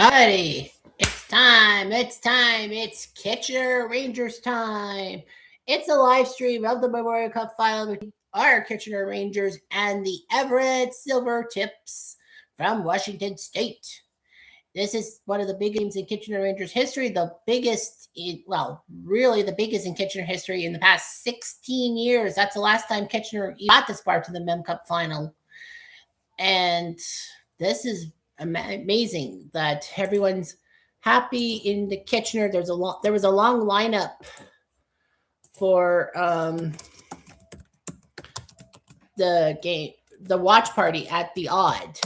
Howdy. It's time. It's Kitchener Rangers time. It's a live stream of the Memorial Cup final between our Kitchener Rangers and the Everett Silver Tips from Washington State. This is one of the big games in Kitchener Rangers history, the biggest really the biggest in Kitchener history in the past 16 years. That's the last time Kitchener got this far to the Mem Cup final. And this is amazing that everyone's happy in the Kitchener. There was a long lineup for the game, the watch party at the Odd,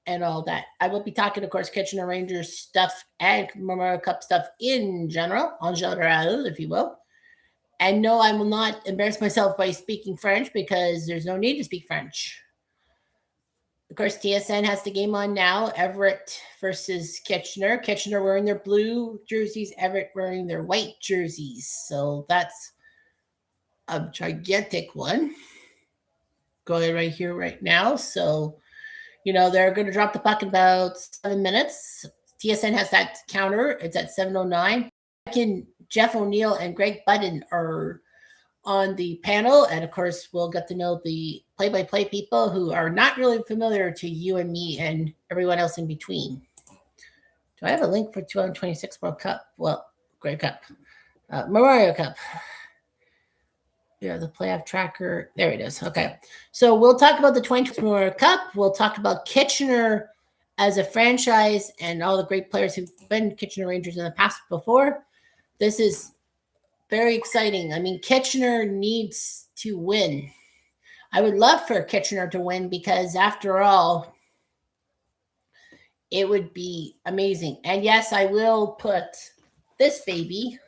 and all that. I will be talking, of course, Kitchener Rangers stuff and Memorial Cup stuff in general, if you will. And no, I will not embarrass myself by speaking French because there's no need to speak French. Of course, TSN has the game on now. Everett versus Kitchener. Kitchener wearing their blue jerseys, Everett wearing their white jerseys. So that's a gigantic one going right here, right now. So, they're going to drop the puck in about 7 minutes. TSN has that counter. It's at 7:09. Jeff O'Neill and Greg Budden are on the panel, and of course we'll get to know the play-by-play people who are not really familiar to you and me and everyone else in between. Do I have a link for 2026 World Cup? Well, Grey Cup. Memorial Cup. Yeah, the playoff tracker. There it is. Okay. So we'll talk about the 2026 Memorial Cup. We'll talk about Kitchener as a franchise and all the great players who've been Kitchener Rangers in the past before. This is very exciting. I mean, Kitchener needs to win. I would love for Kitchener to win because, after all, it would be amazing. And yes, I will put this baby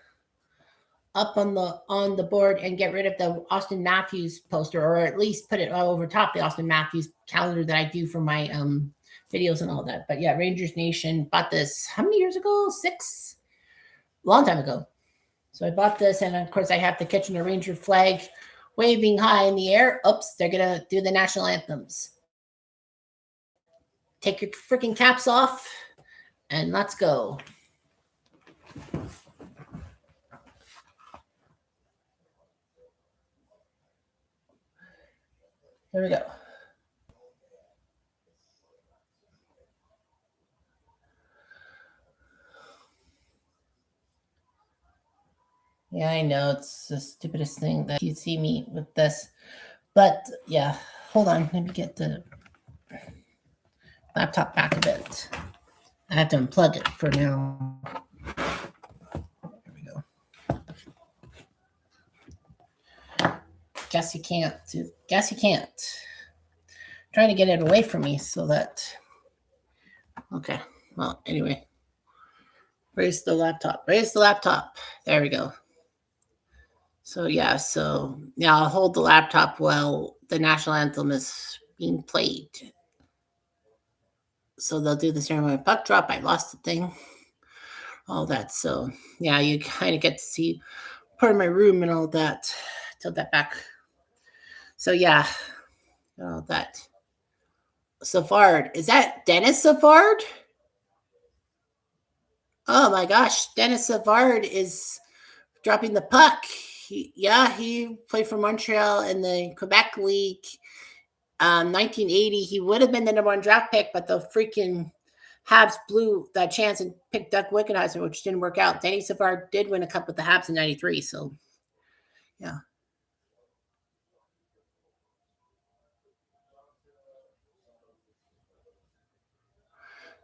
up on the board and get rid of the Austin Matthews poster, or at least put it over top the Austin Matthews calendar that I do for my videos and all that. But yeah, Rangers Nation bought this how many years ago? 6? Long time ago. So I bought this, and of course I have the Kitchener Ranger flag waving high in the air. Oops, they're going to do the national anthems. Take your freaking caps off, and let's go. There we go. Yeah, I know it's the stupidest thing that you see me with this. But yeah, hold on. Let me get the laptop back a bit. I have to unplug it for now. There we go. Guess you can't. I'm trying to get it away from me so that. Okay. Well, anyway. Raise the laptop. There we go. So I'll hold the laptop while the national anthem is being played. So they'll do the ceremony of puck drop. I lost the thing. All that. So yeah, you kind of get to see part of my room and all that. Tilt that back. So yeah, all that. Savard. Is that Dennis Savard? Oh my gosh, Dennis Savard is dropping the puck. He played for Montreal in the Quebec League. 1980, he would have been the number 1 draft pick, but the freaking Habs blew that chance and picked Doug Wickenheiser, which didn't work out. Denny Savard did win a cup with the Habs in 93, so yeah.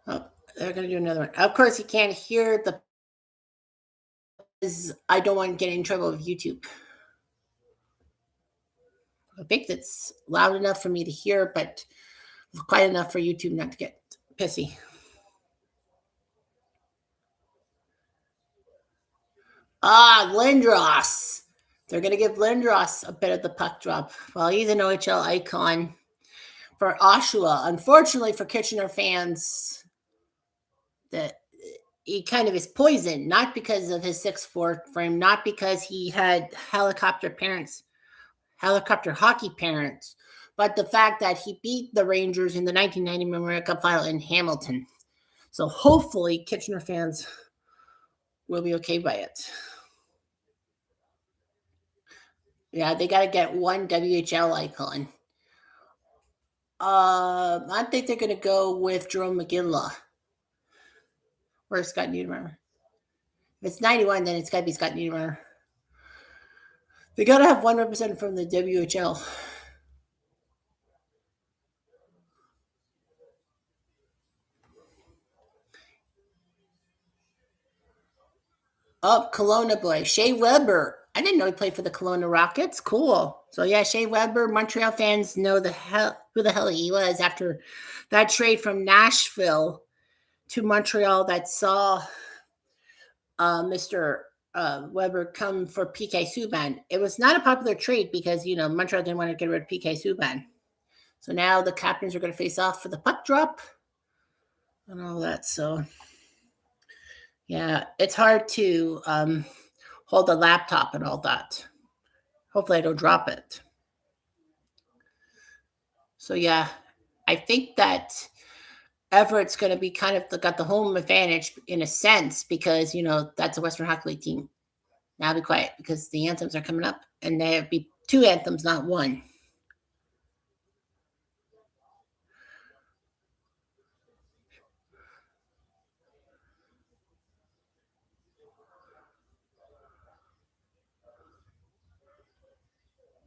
Oh, they're going to do another one. Of course, you can't hear I don't want to get in trouble with YouTube. I think that's loud enough for me to hear, but quiet enough for YouTube not to get pissy. Lindros. They're going to give Lindros a bit of the puck drop. Well, he's an OHL icon for Oshawa. Unfortunately for Kitchener fans, that he kind of is poisoned, not because of his 6'4" frame, not because he had helicopter hockey parents, but the fact that he beat the Rangers in the 1990 Memorial Cup final in Hamilton. So hopefully Kitchener fans will be okay by it. Yeah, they got to get one WHL icon. I think they're going to go with Jerome McGinley or Scott Niedermayer. If it's 91, then it's got to be Scott Niedermayer. They got to have one representative from the WHL. Oh, Kelowna boy, Shea Weber. I didn't know he played for the Kelowna Rockets. Cool. So yeah, Shea Weber. Montreal fans know who the hell he was after that trade from Nashville to Montreal that saw Mr. Weber come for PK Subban. It was not a popular trade because Montreal didn't want to get rid of PK Subban. So now the captains are going to face off for the puck drop and all that. So yeah, it's hard to hold a laptop and all that. Hopefully I don't drop it. So yeah, I think that Everett's going to be kind of got the home advantage in a sense because, that's a Western Hockey League team. Now be quiet because the anthems are coming up and there'll be 2 anthems, not 1.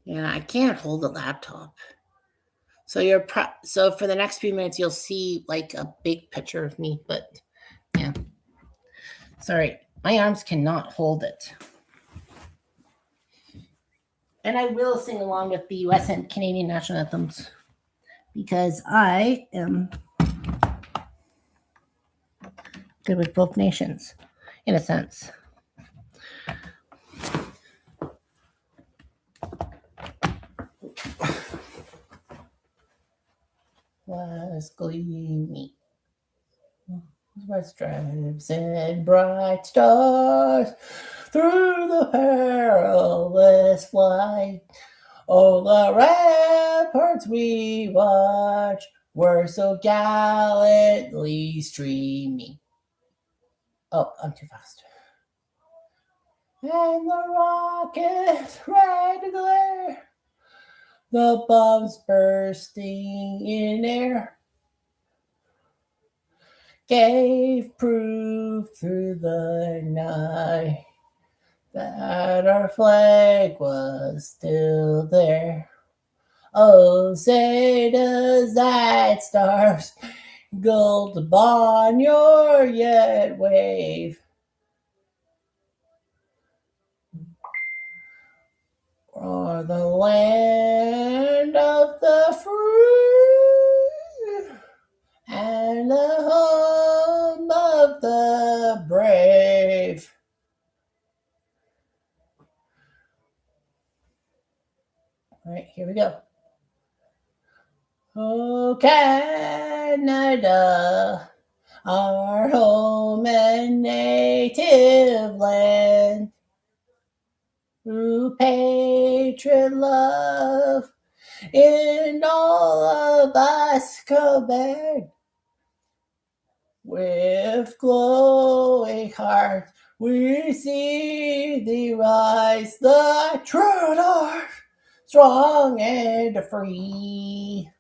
Yeah, I can't hold a laptop. So so for the next few minutes, you'll see like a big picture of me, but yeah. Sorry, my arms cannot hold it. And I will sing along with the U.S. and Canadian national anthems because I am good with both nations, in a sense. Was gleaming with stripes and bright stars through the perilous flight. Oh, the ramparts we watched were so gallantly streaming. Oh, I'm too fast. And the rockets red to glare, the bombs bursting in air, gave proof through the night that our flag was still there. Oh, say does that star-spangled banner yet wave o'er the land of the free and the home of the brave. All right, here we go. Oh, Canada, our home and native land, through patriot love in all of us combined. With glowing heart, we see thee rise, the true north, strong and free.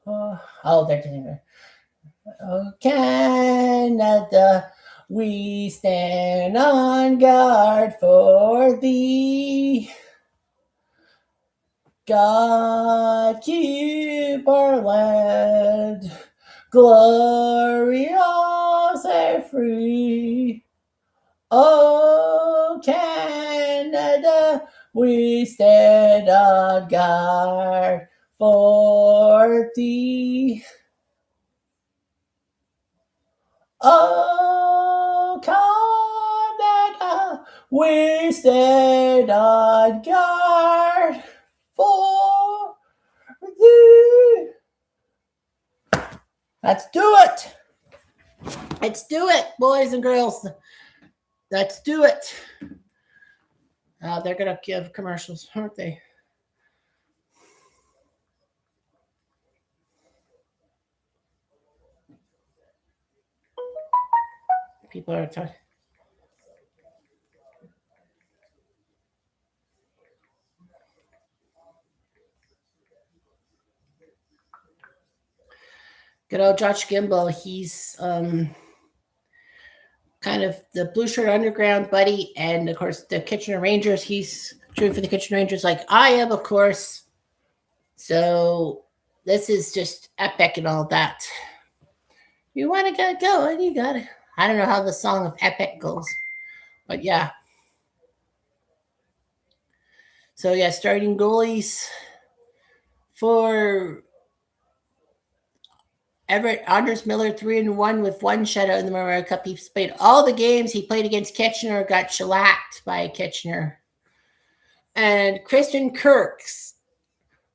Oh, there. Oh, Canada, we stand on guard for thee. God keep our land glorious and free. Oh, Canada, we stand on guard for thee. Oh, Canada, we stand on guard for thee. Let's do it. Let's do it, boys and girls. Let's do it. They're going to give commercials, aren't they? People are talking. Good old Josh Gimble. He's kind of the Blue Shirt Underground buddy, and of course the Kitchener Rangers. He's true for the Kitchener Rangers, like I am, of course. So this is just epic and all that. You want to get going, you got it. I don't know how the song of epic goes, but yeah. So yeah, starting goalies for Everett, Anders Miller, 3-1 with one shutout in the Memorial Cup. He's played all the games. He played against Kitchener, got shellacked by Kitchener. And Christian Kirks,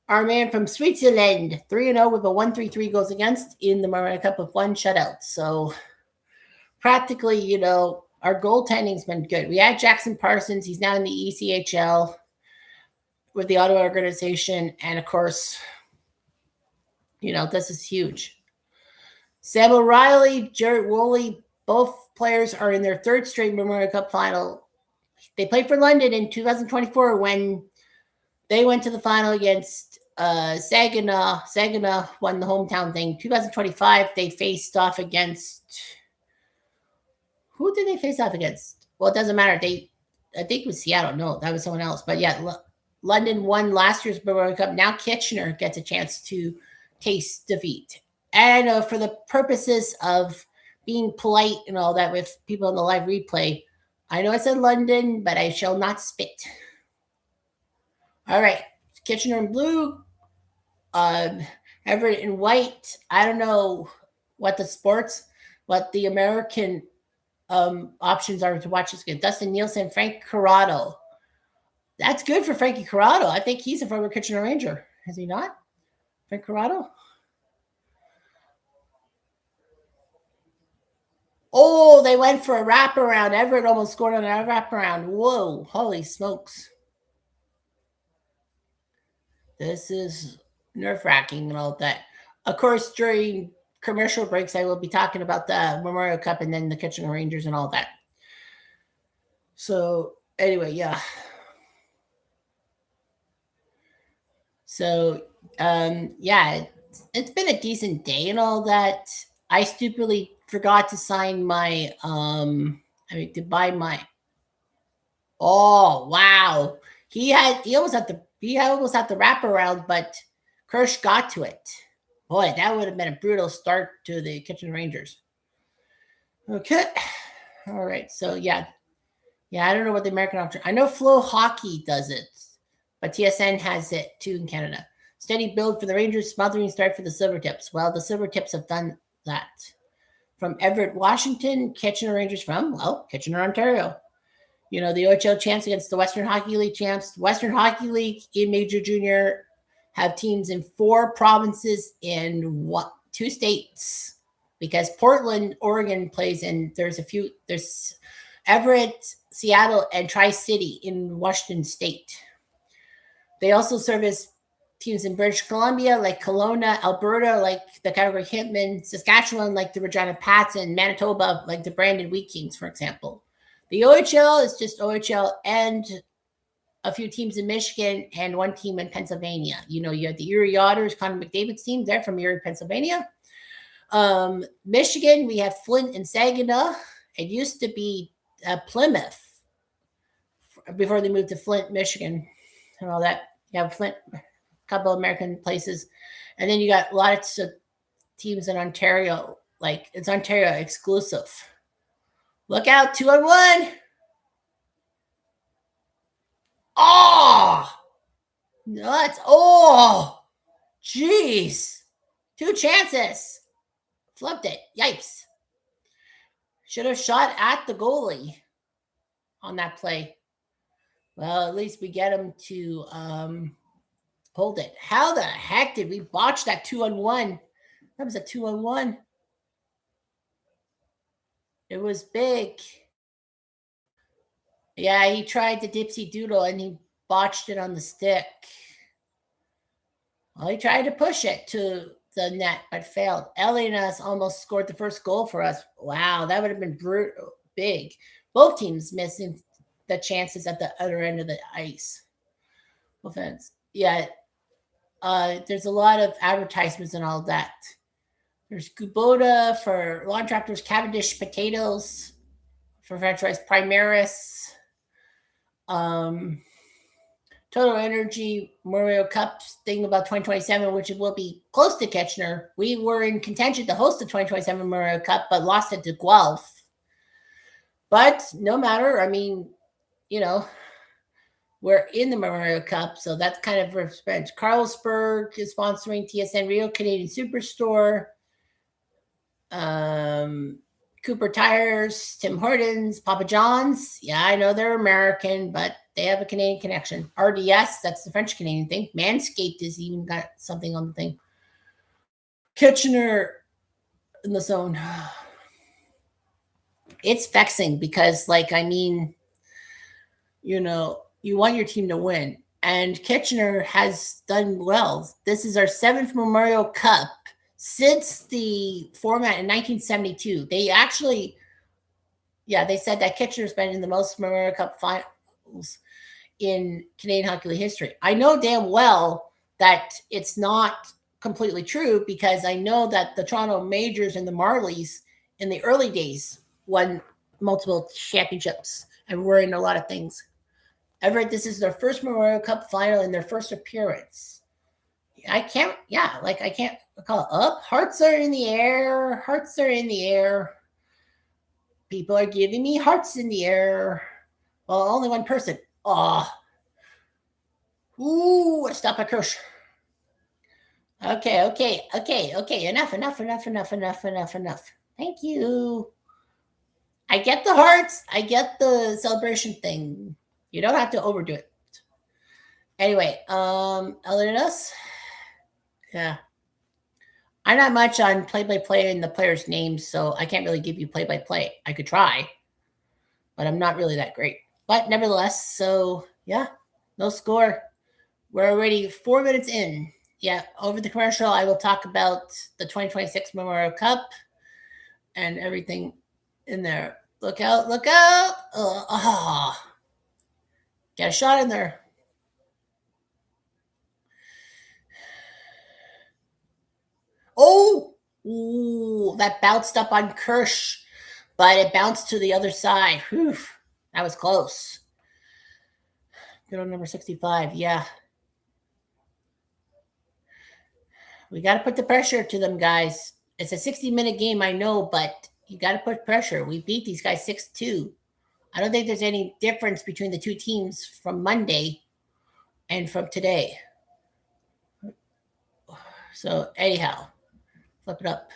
our man from Switzerland, 3-0 with a 1.33 goals against in the Memorial Cup with one shutout. So practically, you know, our goaltending's been good. We had Jackson Parsons. He's now in the ECHL with the Ottawa organization. And of course, you know, this is huge. Sam O'Reilly, Jarrett Woolley, both players are in their third straight Memorial Cup final. They played for London in 2024 when they went to the final against Saginaw. Saginaw won the hometown thing. 2025, they faced off against... Who did they face off against? Well, it doesn't matter. I think it was Seattle. No, that was someone else. But yeah, London won last year's Memorial Cup. Now Kitchener gets a chance to taste defeat. And for the purposes of being polite and all that with people in the live replay, I know I said London, but I shall not spit. All right. Kitchener in blue. Everett in white. I don't know what the American options are to watch this game. Dustin Nielsen, Frank Corrado. That's good for Frankie Corrado. I think he's a former Kitchener Ranger. Is he not? Frank Corrado? Oh, they went for a wraparound. Everett almost scored on a wraparound. Whoa, holy smokes. This is nerve-wracking and all that. Of course, during commercial breaks, I will be talking about the Memorial Cup and then the Kitchener Rangers and all that. So, anyway, yeah. So, yeah, it's been a decent day and all that. I stupidly forgot to sign my to buy my... Oh, wow. He almost had the wraparound, but Kirsch got to it. Boy, that would have been a brutal start to the Kitchener Rangers. Okay. All right. So yeah, I don't know what the American option. I know Flow Hockey does it, but TSN has it too in Canada. Steady build for the Rangers, smothering start for the Silvertips. Well, the Silvertips have done that. From Everett, Washington, Kitchener Rangers from, well, Kitchener, Ontario. You know, the OHL champs against the Western Hockey League champs. Western Hockey League in Major Junior have teams in 4 provinces in 2 states, because Portland, Oregon plays in, there's Everett, Seattle, and Tri-City in Washington State. They also service teams in British Columbia, like Kelowna, Alberta, like the Calgary Hitmen, Saskatchewan, like the Regina Pats, and Manitoba, like the Brandon Wheat Kings, for example. The OHL is just OHL and a few teams in Michigan and 1 team in Pennsylvania. You know, you have the Erie Otters, Connor McDavid's team. They're from Erie, Pennsylvania. Michigan, we have Flint and Saginaw. It used to be Plymouth before they moved to Flint, Michigan, and all that. You have Flint, a couple of American places. And then you got lots of teams in Ontario. Like, it's Ontario exclusive. Look out, 2-on-1. Oh, nuts. Oh, jeez. 2 chances. Flipped it. Yikes. Should have shot at the goalie on that play. Well, at least we get him to hold it. How the heck did we botch that 2-on-1? That was a 2-on-1. It was big. Yeah, he tried the dipsy doodle and he botched it on the stick. Well, he tried to push it to the net, but failed. Ellie and us almost scored the first goal for us. Wow, that would have been big. Both teams missing the chances at the other end of the ice. Offense. Yeah. There's a lot of advertisements and all that. There's Kubota for lawn tractors, Cavendish potatoes for French fries, Primaris, Total Energy Memorial Cup thing about 2027, which will be close to Kitchener. We were in contention to host the 2027 Memorial Cup, but lost it to Guelph. But no matter, I mean, we're in the Memorial Cup, so that's kind of revenge. Carlsberg is sponsoring TSN Rio Canadian Superstore. Cooper Tires, Tim Hortons, Papa John's. Yeah, I know they're American, but they have a Canadian connection. RDS, that's the French Canadian thing. Manscaped has even got something on the thing. Kitchener in the zone. It's vexing because, you want your team to win. And Kitchener has done well. This is our 7th Memorial Cup since the format in 1972. They actually, they said that Kitchener's been in the most Memorial Cup finals in Canadian Hockey League history. I know damn well that it's not completely true because I know that the Toronto Majors and the Marlies in the early days won multiple championships and were in a lot of things. Everett, this is their first Memorial Cup final and their first appearance. I can't call it up. Hearts are in the air. Hearts are in the air. People are giving me hearts in the air. Well, only one person. Oh. Ooh, stop a curse. Okay. Enough. Thank you. I get the hearts. I get the celebration thing. You don't have to overdo it. Anyway, other than us, yeah. I'm not much on play-by-play and the players' names, so I can't really give you play-by-play. I could try, but I'm not really that great. But nevertheless, so yeah, no score. We're already 4 minutes in. Yeah, over the commercial, I will talk about the 2026 Memorial Cup and everything in there. Look out. Get a shot in there. Oh, ooh, that bounced up on Kirsch, but it bounced to the other side. Whew, that was close. Good on number 65, yeah. We got to put the pressure to them, guys. It's a 60-minute game, I know, but you got to put pressure. We beat these guys 6-2. I don't think there's any difference between the two teams from Monday and from today. So anyhow, flip it up.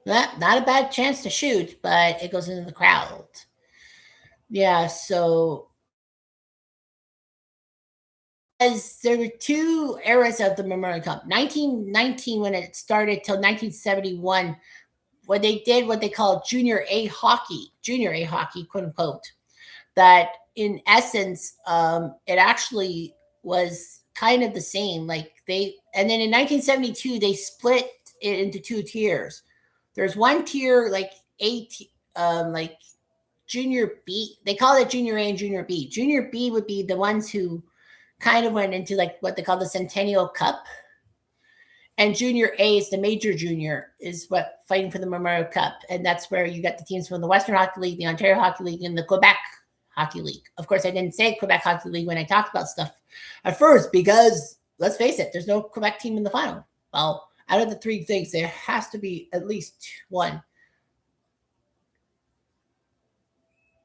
Not a bad chance to shoot, but it goes into the crowd. Yeah, so as there were two eras of the Memorial Cup. 1919 when it started till 1971, when they did what they call junior A hockey, quote unquote. That in essence, it actually was kind of the same. And then in 1972 they split it into two tiers. There's one tier like junior B. They call it junior A and junior B. Junior B would be the ones who kind of went into what they call the Centennial Cup. And junior A is the major junior, is what fighting for the Memorial Cup. And that's where you got the teams from the Western Hockey League, the Ontario Hockey League, and the Quebec Hockey League. Of course, I didn't say Quebec Hockey League when I talked about stuff at first because, let's face it, there's no Quebec team in the final. Well, out of the three things, there has to be at least one.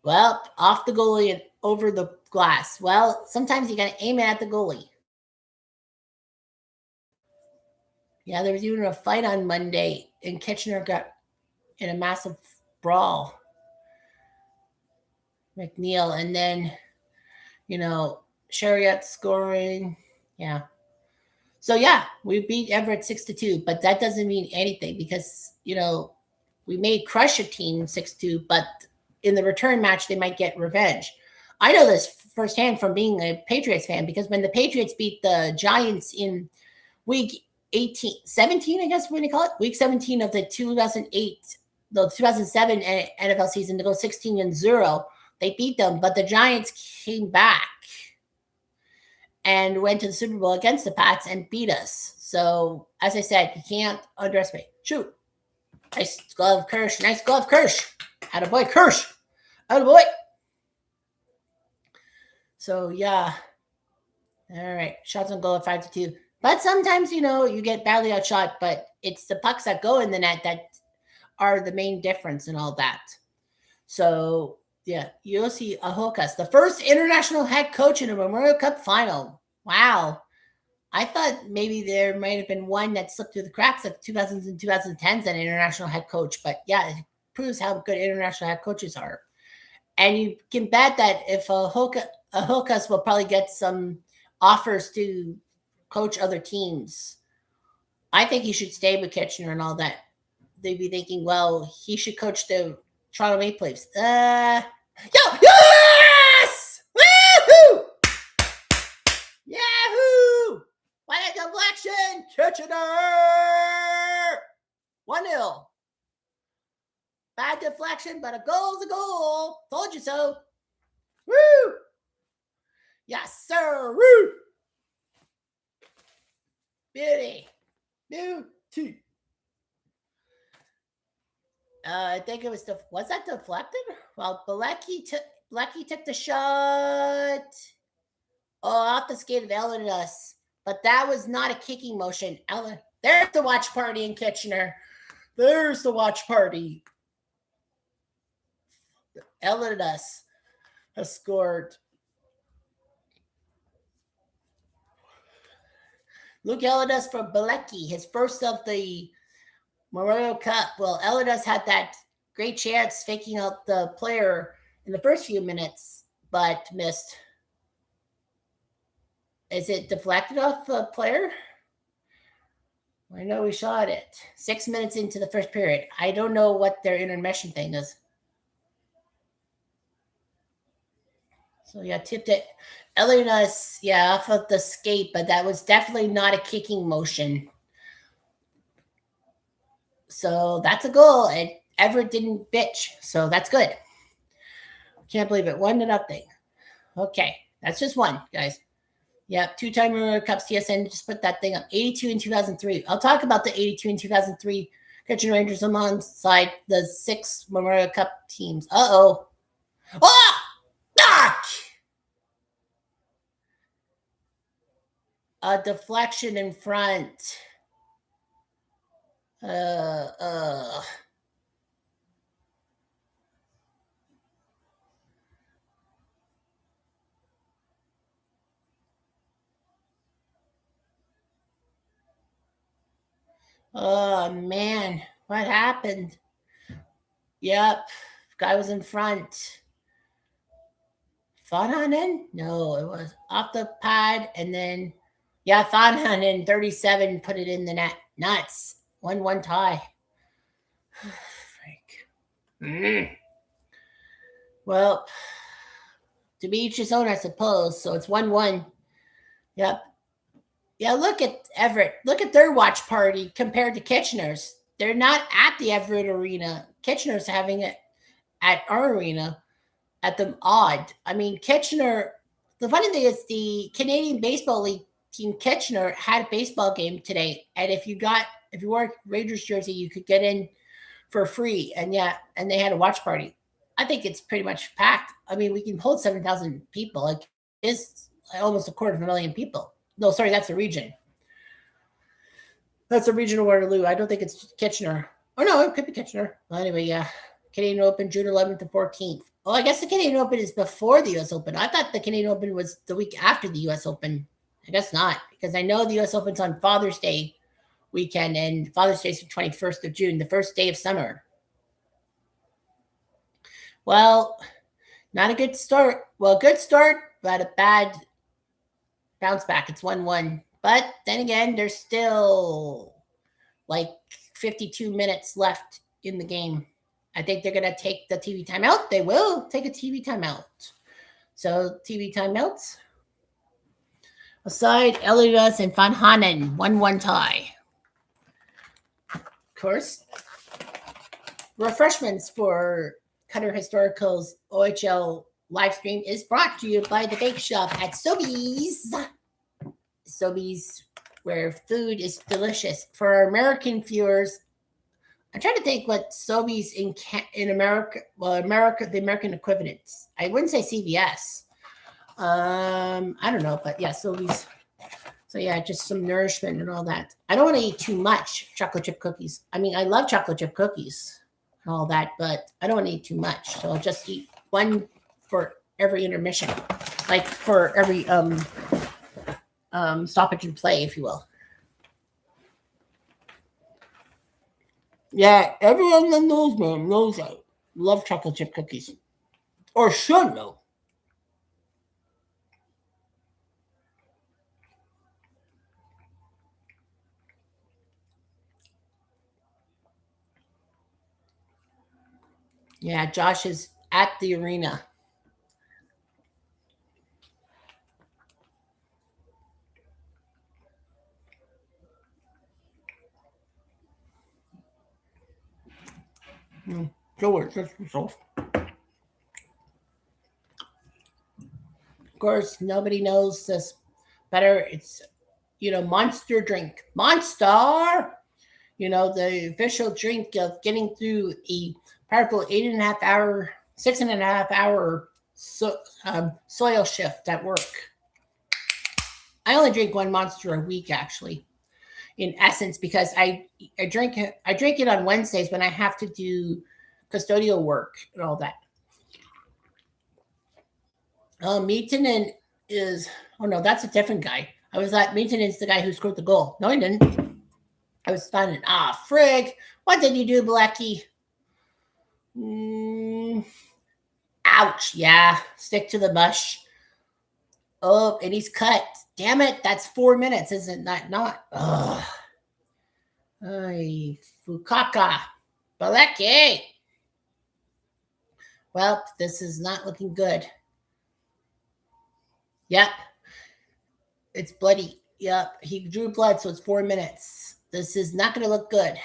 Well, off the goalie and over the glass. Well, sometimes you got to aim it at the goalie. Yeah, there was even a fight on Monday, and Kitchener got in a massive brawl. McNeil, and then, Chariot scoring. Yeah. So, yeah, we beat Everett 6-2, but that doesn't mean anything because, we may crush a team 6-2, but in the return match, they might get revenge. I know this firsthand from being a Patriots fan, because when the Patriots beat the Giants in week 17, I guess, what do you call it? Week 17 of the 2007 NFL season to go 16-0. They beat them, but the Giants came back and went to the Super Bowl against the Pats and beat us. So, as I said, you can't underestimate. Shoot. Nice glove, Kirsch. Nice glove, Kirsch. Attaboy, Kirsch. Attaboy. So, yeah. All right. Shots on goal at 5-2. But sometimes, you get badly outshot, but it's the pucks that go in the net that are the main difference and all that. So, yeah, Yossi Ahokas, the first international head coach in a Memorial Cup final. Wow. I thought maybe there might have been one that slipped through the cracks at the 2000s and 2010s, an international head coach. But, yeah, it proves how good international head coaches are. And you can bet that if Ahokas will probably get some offers to coach other teams, I think he should stay with Kitchener and all that. They'd be thinking, well, he should coach the Toronto Maple Leafs. Yes! Woohoo! Yahoo! What a deflection! Kitchener! 1-0. Bad deflection, but a goal's a goal. Told you so. Woo! Yes, sir. Woo! Beauty. Beauty. I think it was was that deflected? Well, Bilecki took the shot off the skate of Ellidas, but that was not a kicking motion. There's the watch party in Kitchener. There's the watch party. Ellidas has scored. Luke Ellidas for Bilecki, his first of the Memorial Cup. Well, Ellidas had that great chance faking out the player in the first few minutes, but missed. Is it deflected off the player? I know we shot it. 6 minutes into the first period. I don't know what their intermission thing is. So, yeah, tipped it. Ellidas, off of the skate, but that was definitely not a kicking motion. So that's a goal, and Everett didn't bitch, so that's good. Can't believe it. 1-0. Okay, that's just one, guys. Yep, 2-time Memorial Cups. TSN just put that thing up. 82 in 2003. I'll talk about the 82 in 2003 Kitchener Rangers alongside the 6 Memorial Cup teams. Uh-oh. Oh! Ah! A deflection in front. Oh, man. What happened? Yep. Guy was in front. Thonhanen? No, it was off the pad. And then, Thonhanen, 37, put it in the net. Nuts. 1-1 tie. Frank. Well, to be each his own, I suppose. So it's 1-1. Yep. Yeah, look at Everett. Look at their watch party compared to Kitchener's. They're not at the Everett Arena. Kitchener's having it at our arena at the Odd. I mean, Kitchener, the funny thing is the Canadian Baseball League team Kitchener had a baseball game today. And if you wore a Rangers jersey, you could get in for free. And they had a watch party. I think it's pretty much packed. I mean, we can hold 7,000 people. Like, it's almost 250,000 people. No, sorry, that's the region. That's the region of Waterloo. I don't think it's Kitchener. Oh, no, it could be Kitchener. Well, anyway, Canadian Open, June 11th to 14th. Oh, I guess the Canadian Open is before the U.S. Open. I thought the Canadian Open was the week after the U.S. Open. I guess not, because I know the U.S. Open's on Father's Day weekend, and Father's Day is the 21st of June, the first day of summer. Well, not a good start. Well, good start, but a bad bounce back. It's 1-1. But then again, there's still like 52 minutes left in the game. I think they're going to take the TV timeout. They will take a TV timeout. So TV timeouts. Aside, Elias and Van Hanen 1-1 tie. Of course, refreshments for Cutter Historical's OHL live stream is brought to you by the Bake Shop at Sobeys. Sobeys, where food is delicious. For our American viewers, I'm trying to think what Sobeys in America, the American equivalents. I wouldn't say CVS. I don't know, but yeah, Sobeys. So yeah, just some nourishment and all that. I don't want to eat too much chocolate chip cookies. I mean, I love chocolate chip cookies and all that, but I don't want to eat too much. So I'll just eat one for every intermission, like for every stoppage and play, if you will. Yeah, everyone that knows me knows I love chocolate chip cookies, or should know. Yeah, Josh is at the arena. George, that's yourself. Of course, nobody knows this better. It's, Monster drink. Monster! The official drink of getting through a powerful 6.5 hour soil shift at work. I only drink one Monster a week, actually, in essence, because I drink it on Wednesdays when I have to do custodial work and all that. Meetonen is, oh no, that's a different guy. I was like, Meetonen's the guy who scored the goal. No, he didn't. I was finding, frig. What did you do, Blackie? Ouch. Yeah. Stick to the bush. Oh, and he's cut. Damn it. That's 4 minutes, isn't that not? Ugh. Ay, Fukaka. Blackie. Well, this is not looking good. Yep. It's bloody. Yep. He drew blood, so it's 4 minutes. This is not going to look good.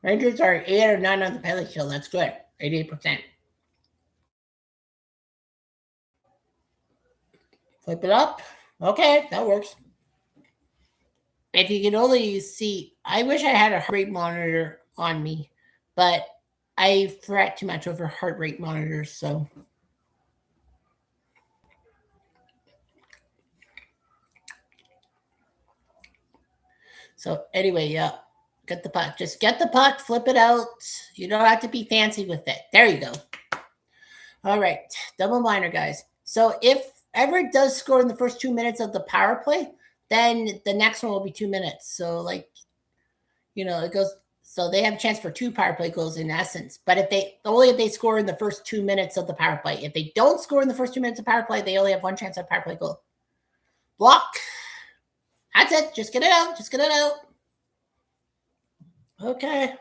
Rangers are 8 or 9 on the penalty kill. That's good. 88%. Flip it up. Okay, that works. If you can only see, I wish I had a heart rate monitor on me, but I fret too much over heart rate monitors, so. So anyway, yeah, get the puck. Just get the puck, flip it out. You don't have to be fancy with it. There you go. All right, double minor, guys. So if Everett does score in the first 2 minutes of the power play, then the next one will be 2 minutes. So it goes. So they have a chance for 2 power play goals in essence. But if they score in the first 2 minutes of the power play. If they don't score in the first 2 minutes of power play, they only have one chance at power play goal. Block. That's it. Just get it out. Just get it out. Okay.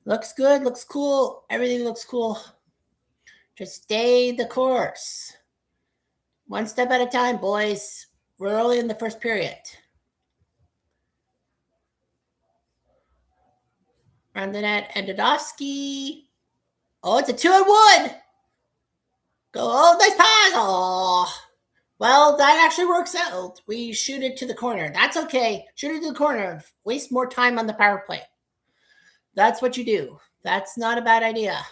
Looks good. Looks cool. Everything looks cool. Just stay the course. One step at a time, boys. We're early in the first period. Around the net, Endodowski. Oh, it's a 2-on-1. Go. Oh, nice pass. Oh. Well, that actually works out. We shoot it to the corner. That's okay. Shoot it to the corner. Waste more time on the power play. That's what you do. That's not a bad idea.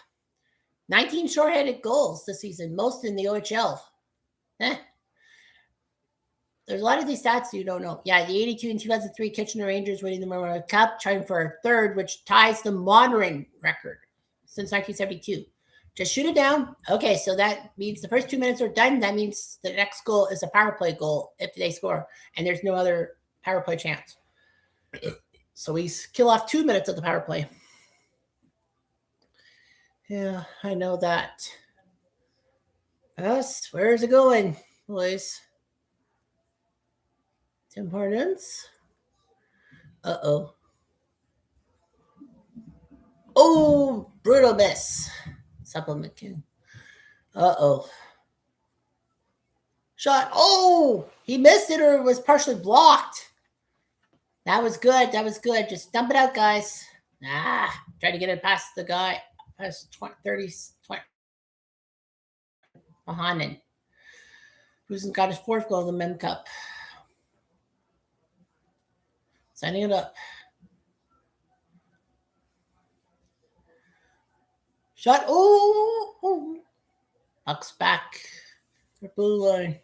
19 short-handed goals this season, most in the OHL. There's a lot of these stats you don't know. Yeah, the 82 and 2003 Kitchener Rangers winning the Memorial Cup, trying for a third, which ties the modern record since 1972. Just shoot it down. Okay, so that means the first 2 minutes are done. That means the next goal is a power play goal if they score, and there's no other power play chance. So we kill off 2 minutes of the power play. Yeah, I know that. Us, where's it going, boys? Tim Hortons. Uh-oh. Oh, brutal miss. Supplement two. Uh-oh. Shot. Oh, he missed it or was partially blocked. That was good. That was good. Just dump it out, guys. Try to get it past the guy. Past 20, 30, 20. Mahanan, who's got his fourth goal in the Mem Cup. Signing it up. Shot. Oh. Puck's back. The blue line.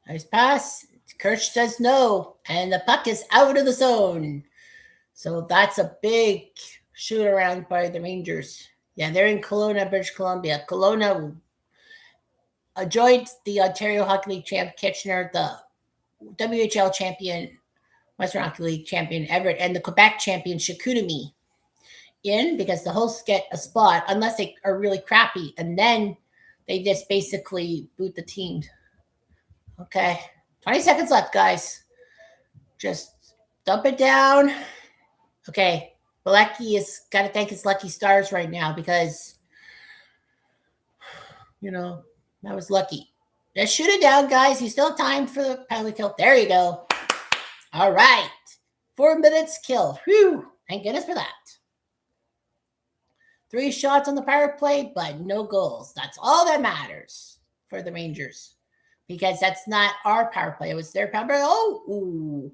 Nice pass. Kirsch says no. And the puck is out of the zone. So that's a big shoot around by the Rangers. Yeah, they're in Kelowna, British Columbia. Kelowna joined the Ontario Hockey League champ Kitchener, the WHL champion, Western Hockey League champion Everett, and the Quebec champion Chicoutimi in because the hosts get a spot unless they are really crappy, and then they just basically boot the team. Okay, 20 seconds left, guys. Just dump it down. Okay, Bilecki has got to thank his lucky stars right now because, that was lucky. Just shoot it down, guys. You still have time for the penalty kill. There you go. All right. 4 minutes kill. Whew. Thank goodness for that. 3 shots on the power play, but no goals. That's all that matters for the Rangers because that's not our power play. It was their power play. Oh,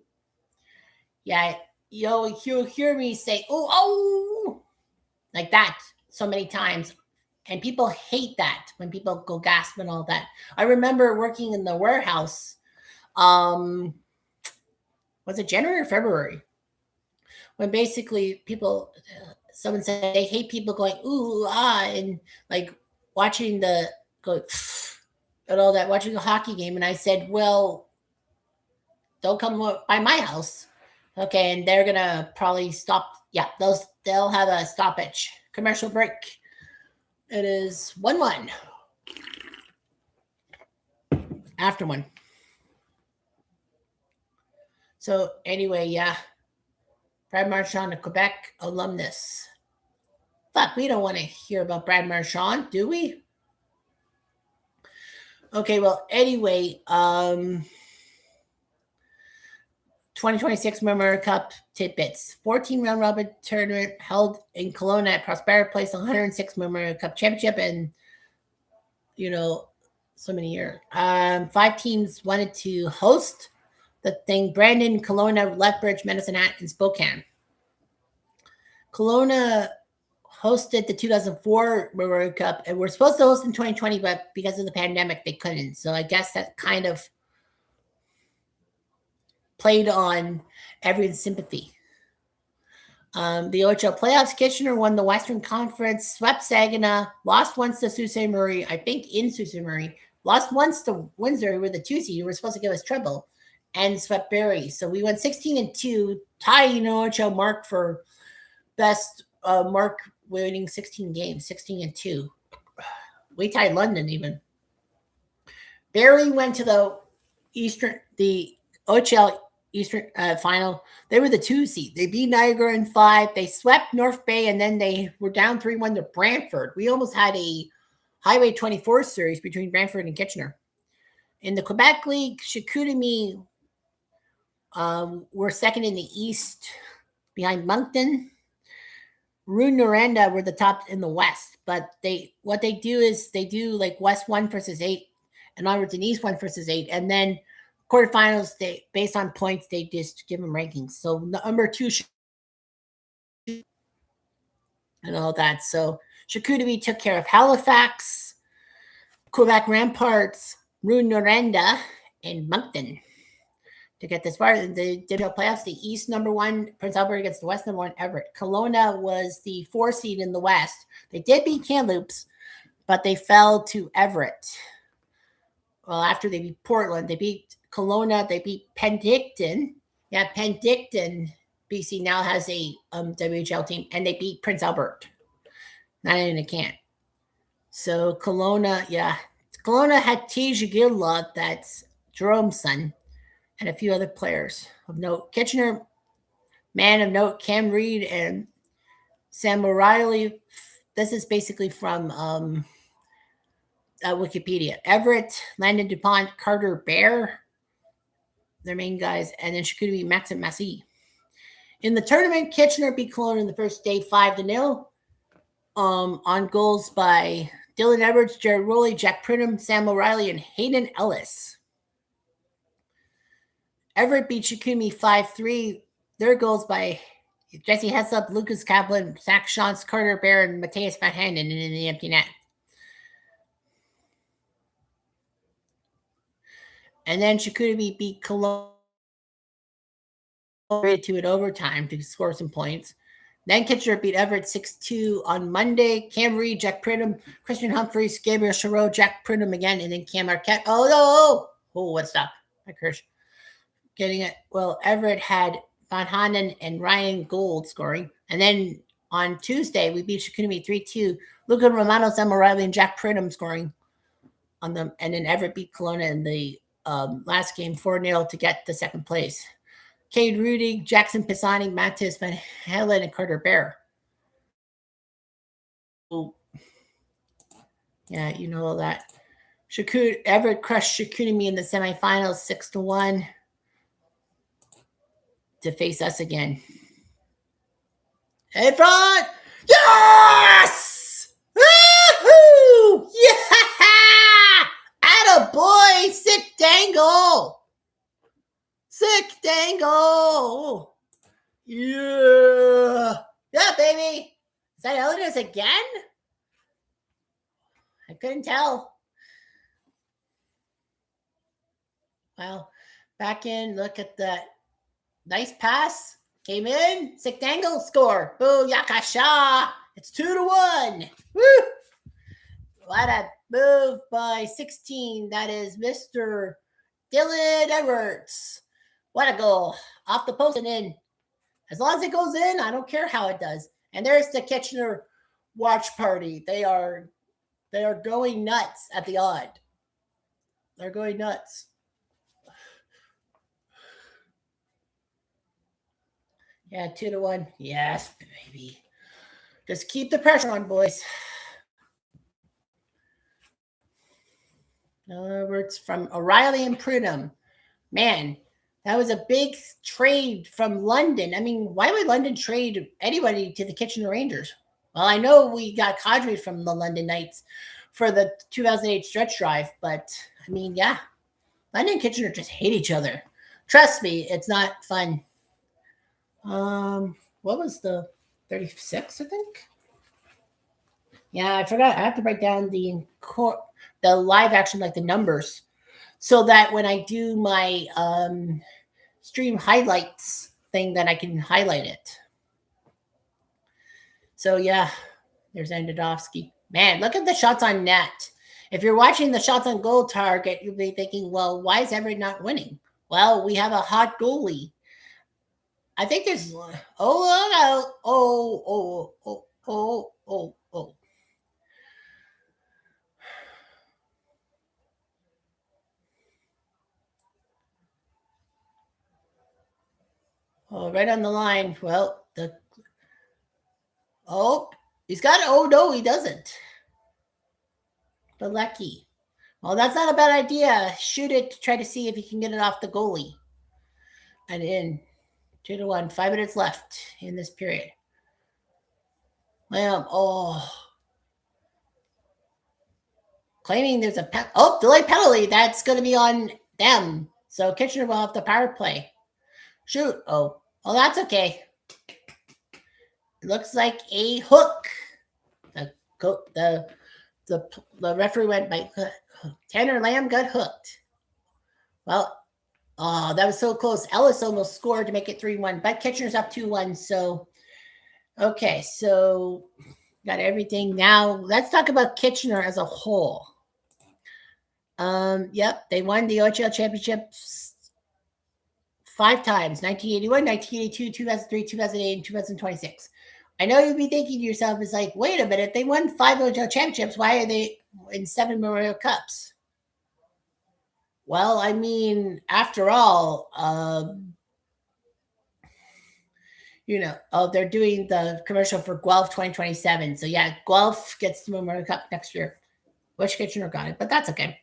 yeah. You'll hear me say, oh, like that so many times. And people hate that when people go gasp and all that. I remember working in the warehouse. Was it January or February? When basically someone said they hate people going, ooh, and like watching and all that, watching a hockey game. And I said, well, don't come by my house. Okay, and they're going to probably stop. Yeah, they'll have a stoppage. Commercial break. It is 1-1. After one. So anyway, yeah. Brad Marchand, a Quebec alumnus. Fuck, we don't want to hear about Brad Marchand, do we? Okay, well, anyway, 2026 Memorial Cup tidbits. 14 round robin tournament held in Kelowna at Prospera Place, 106 Memorial Cup championship, and so many years. 5 teams wanted to host the thing. Brandon, Kelowna, Lethbridge, Medicine Hat, and Spokane. Kelowna hosted the 2004 Memorial Cup, and we're supposed to host in 2020, but because of the pandemic, they couldn't. So I guess that kind of played on everyone's sympathy. The OHL playoffs, Kitchener won the Western Conference, swept Saginaw, lost once to Sault Ste. Marie, I think in Sault Ste. Marie, lost once to Windsor, who were the 2 seed, who were supposed to give us trouble, and swept Barrie. So we went 16-2, tying OHL mark for best mark winning 16 games, 16-2. We tied London even. Barrie went to the OHL Eastern final. They were the 2 seed. They beat Niagara in 5. They swept North Bay, and then they were down 3-1 to Brantford. We almost had a Highway 24 series between Brantford and Kitchener. In the Quebec League, Chicoutimi were second in the East behind Moncton. Rouyn-Noranda were the top in the West, but what they do is they do like West 1 versus 8, and onwards in East 1 versus 8, and then quarterfinals, they based on points, they just give them rankings. So number 2 and all that. So Chicoutimi took care of Halifax, Quebec Ramparts, Rouyn-Noranda, and Moncton to get this far. They did no playoffs. The East number 1, Prince Albert against the West number 1, Everett. Kelowna was the 4 seed in the West. They did beat Kamloops, but they fell to Everett. Well, after they beat Portland, they beat Kelowna, they beat Penticton. Yeah, Penticton, BC now has a WHL team, and they beat Prince Albert. Not in a can. So Kelowna, yeah. Kelowna had Tej Gilla, that's Jerome's son, and a few other players of note. Kitchener, man of note, Cam Reed and Sam O'Reilly. This is basically from Wikipedia. Everett, Landon DuPont, Carter Bear, their main guys, and then Chicoutimi, Maxim Massey. In the tournament, Kitchener beat Cologne in the first day 5-0. On goals by Dylan Edwards, Jared Rowley, Jack Pridham, Sam O'Reilly, and Hayden Ellis. Everett beat Chicoutimi 5-3. Their goals by Jesse Heslop, Lucas Kaplan, Zach Shantz, Carter Bear, and Matthias Van Handen in the empty net. And then Chicoutimi beat Cologne to an overtime to score some points. Then Kitchener beat Everett 6-2 on Monday. Cam Reed, Jack Pridham, Christian Humphreys, Gabriel Chareau, Jack Pridham again, and then Cam Arquette. Oh, no! Oh, what's up? I curse. Getting it. Well, Everett had Van Handen and Ryan Gold scoring. And then on Tuesday, we beat Chicoutimi 3-2. Luca Romano, Sam O'Reilly, and Jack Pridham scoring on them. And then Everett beat Kelowna in the last game 4-0 to get the second place. Cade Rudy, Jackson Pisani, Matthias Van Helen, and Carter Bear. Oh. Yeah, you know all that. Everett crushed Chicoutimi in the semifinals 6-1 to face us again. In front! Yes! Woohoo! Yeah! Attaboy! Sick dangle! Sick dangle! Yeah! Yeah, baby! Is that Eleanor's again? I couldn't tell. Well, back in, look at that. Nice pass. Came in. Sick dangle. Score. Booyakasha. It's 2-1. Woo! What a move by 16. That is Mr. Dylan Edwards. What a goal. Off the post and in. As long as it goes in, I don't care how it does. And there's the Kitchener watch party. They are going nuts at the odd. They're going nuts. Yeah, 2-1. Yes, baby. Just keep the pressure on, boys. Words from O'Reilly and Pridham. Man, that was a big trade from London. I mean, why would London trade anybody to the Kitchener Rangers? Well, I know we got Kadri from the London Knights for the 2008 stretch drive, but I mean, yeah, London and Kitchener just hate each other. Trust me, it's not fun. What was the 36? I think. Yeah, I forgot. I have to write down the live action, like the numbers, so that when I do my stream highlights thing, that I can highlight it. So yeah, there's Andadovsky. Man, look at the shots on net. If you're watching the shots on goal target, you'll be thinking, well, why is Everett not winning? Well, we have a hot goalie. I think there's right on the line. Well, he's got it. Oh no, he doesn't. But lucky. Well, that's not a bad idea. Shoot it to try to see if you can get it off the goalie. And in 2-1, 5 minutes left in this period. Well, claiming there's a delayed penalty. That's going to be on them. So Kitchener will have the power play. Shoot. Oh, that's okay. It looks like a hook. The referee went by Tanner Lamb got hooked. Well, that was so close. Ellis almost scored to make it 3-1, but Kitchener's up 2-1. So, okay, so got everything. Now let's talk about Kitchener as a whole. Yep, they won the OHL championships 5 times: 1981, 1982, 2003, 2008, and 2026. I know you'll be thinking to yourself, it's like, wait a minute, they won 5 OHL championships. Why are they in 7 Memorial Cups? Well, I mean, after all, they're doing the commercial for Guelph 2027. So yeah, Guelph gets the Memorial Cup next year. Wish Kitchener got it, but that's okay.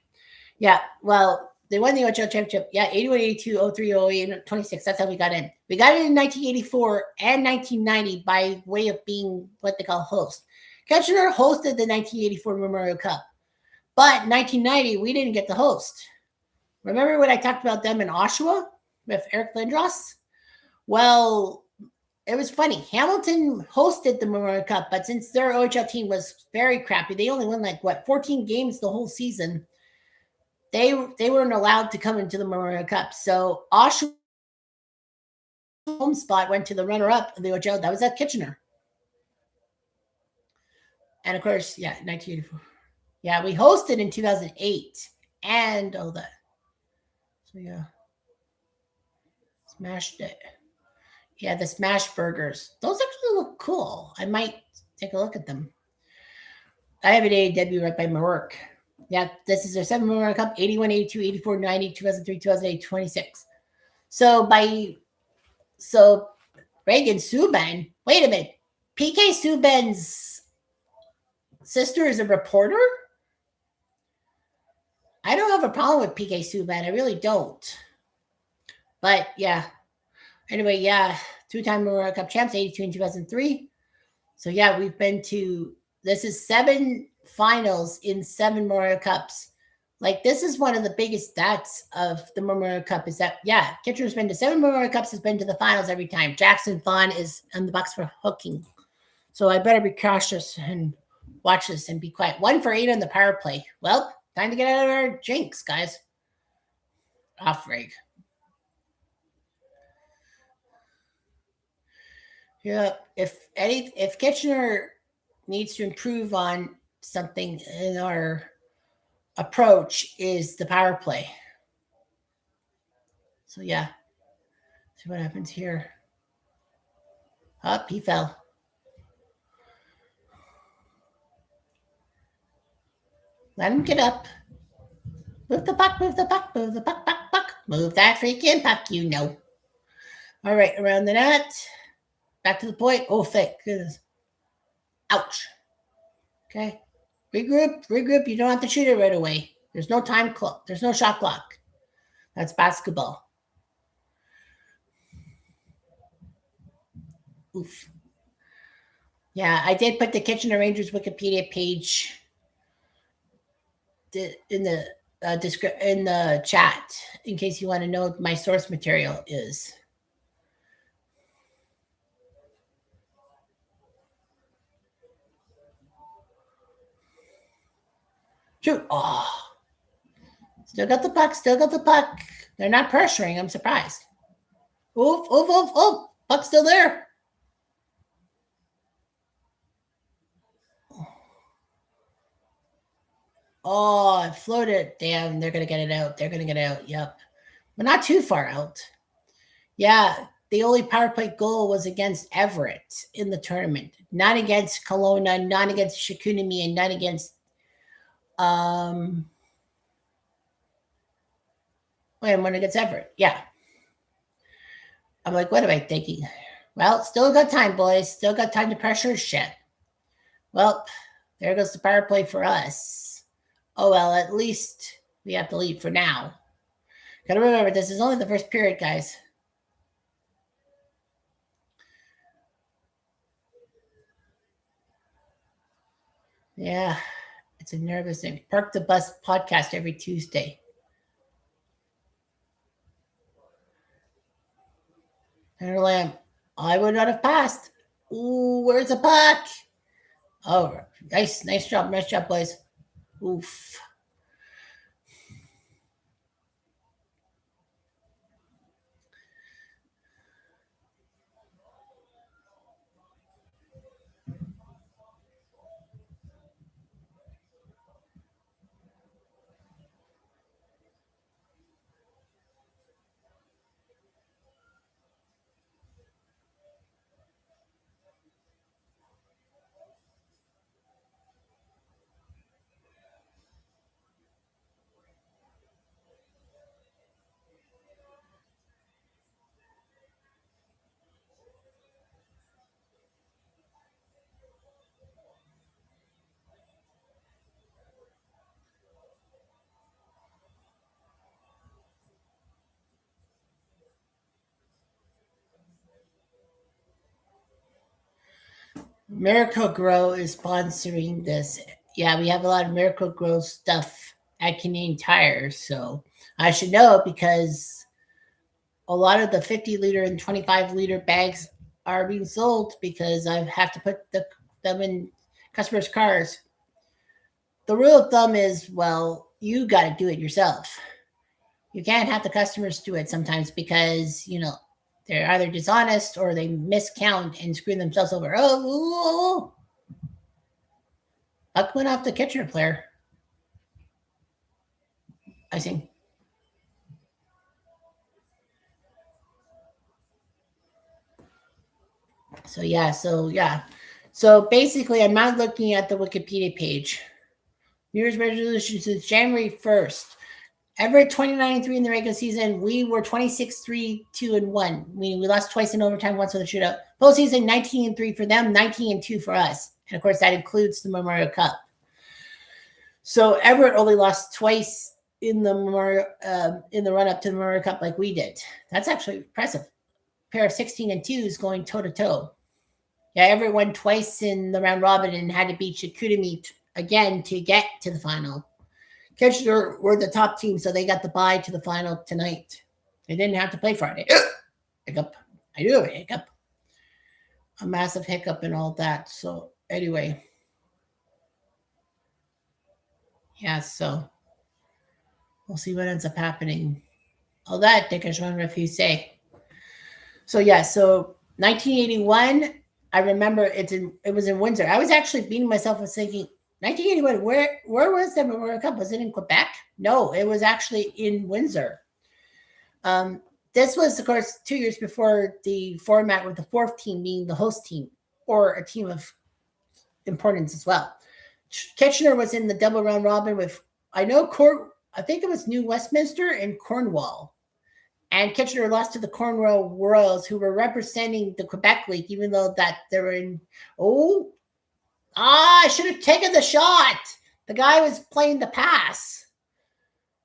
Yeah, well, they won the OHL championship. Yeah, 81, 82, 03, 08, 26. That's how we got in. We got in 1984 and 1990 by way of being what they call host. Kitchener hosted the 1984 Memorial Cup, but 1990 we didn't get the host. Remember when I talked about them in Oshawa with Eric Lindros? Well, it was funny. Hamilton hosted the Memorial Cup, but since their OHL team was very crappy, they only won 14 games the whole season. They weren't allowed to come into the Memorial Cup. So Oshawa home spot went to the runner-up of the OHL. That was at Kitchener. And of course, yeah, 1984. Yeah, we hosted in 2008 and all that. So yeah, smashed it. Yeah, the smash burgers. Those actually look cool. I might take a look at them. I have an AEW right by my work. Yeah, this is their 7 Memorial Cup, 81, 82, 84, 90, 2003, 2008, 26. So Reagan Subban, wait a minute. PK Subban's sister is a reporter? I don't have a problem with PK Subban. I really don't. But yeah. Anyway, yeah. 2-time Memorial Cup champs, 82 and 2003. So yeah, we've been to, this is 7 finals in 7 Memorial Cups. Like, this is one of the biggest stats of the Memorial Cup is that, yeah, Kitchener's been to 7 Memorial Cups, has been to the finals every time. Jackson Vaughn is on the Bucks for hooking. So I better be cautious and watch this and be quiet. 1 for 8 on the power play. Well, time to get out of our jinx, guys. Off rig. Yeah, if Kitchener needs to improve on something in our approach is the power play. So yeah, see what happens here. Up, he fell. Let him get up. Move the puck, move the puck, move the puck, puck, puck. Move that freaking puck, you know. All right, around the net. Back to the point. Oh, thank goodness. Ouch. Okay. Regroup. You don't have to shoot it right away. There's no time clock. There's no shot clock. That's basketball. Oof. Yeah, I did put the Kitchener Rangers Wikipedia page in the chat in case you want to know what my source material is. Shoot. Oh. Still got the puck. They're not pressuring. I'm surprised. Oof. Puck's still there. Oh, it floated. Damn, they're going to get it out. Yep. But not too far out. Yeah, the only power play goal was against Everett in the tournament. Not against Kelowna, not against Chicoutimi, and not against when it gets Everett. Yeah. I'm like, what am I thinking? Well, still got time, boys. Still got time to pressure shit. Well, there goes the power play for us. Oh, well, at least we have to leave for now. Gotta remember, this is only the first period, guys. Yeah, it's a nervous thing. Park the Bus podcast every Tuesday. Tanner Lamb, I would not have passed. Ooh, where's the puck? Oh, nice job, boys. Oof. Miracle Grow is sponsoring this. Yeah, we have a lot of Miracle Grow stuff at Canadian Tire, so I should know because a lot of the 50-liter and 25-liter bags are being sold because I have to put them in customers' cars. The rule of thumb is, well, you got to do it yourself. You can't have the customers do it sometimes because, they're either dishonest or they miscount and screw themselves over. Oh, puck went off the Kitchener player. I think. So basically, I'm not looking at the Wikipedia page. New Year's resolutions is January 1st. Everett 29-3 in the regular season. We were 26-3-2-1. We lost twice in overtime, once with a shootout. Postseason 19-3 for them, 19-2 for us. And of course, that includes the Memorial Cup. So Everett only lost twice in the run up to the Memorial Cup like we did. That's actually impressive. A pair of 16-2s going toe to toe. Yeah, Everett won twice in the round robin and had to beat Chicoutimi again to get to the final. Kitchener were the top team, so they got the bye to the final tonight. They didn't have to play Friday. Hiccup. I do have a hiccup. A massive hiccup and all that. So anyway. Yeah, so we'll see what ends up happening. All that, Dickish Run Refuse. So 1981, I remember it was in Windsor. I was actually beating myself and thinking, 1981, where was the Memorial Cup? Was it in Quebec? No, it was actually in Windsor. This was, of course, 2 years before the format with the fourth team being the host team or a team of importance as well. Kitchener was in the double round robin with, I think it was New Westminster and Cornwall. And Kitchener lost to the Cornwall Royals, who were representing the Quebec League, even though that they were in. I should have taken the shot. The guy was playing the pass.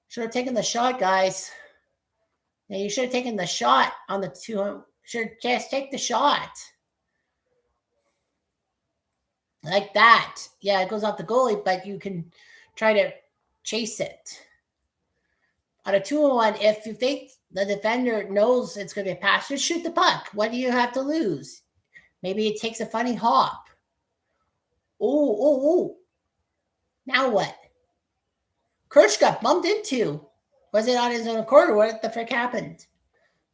Should have taken the shot, guys. Yeah, you should have taken the shot on the two. Should just take the shot. Like that. Yeah, it goes off the goalie, but you can try to chase it. On a 2-on-1, if you think the defender knows it's going to be a pass, just shoot the puck. What do you have to lose? Maybe it takes a funny hop. Oh. Now what? Kirsch got bumped into. Was it on his own accord or what the frick happened?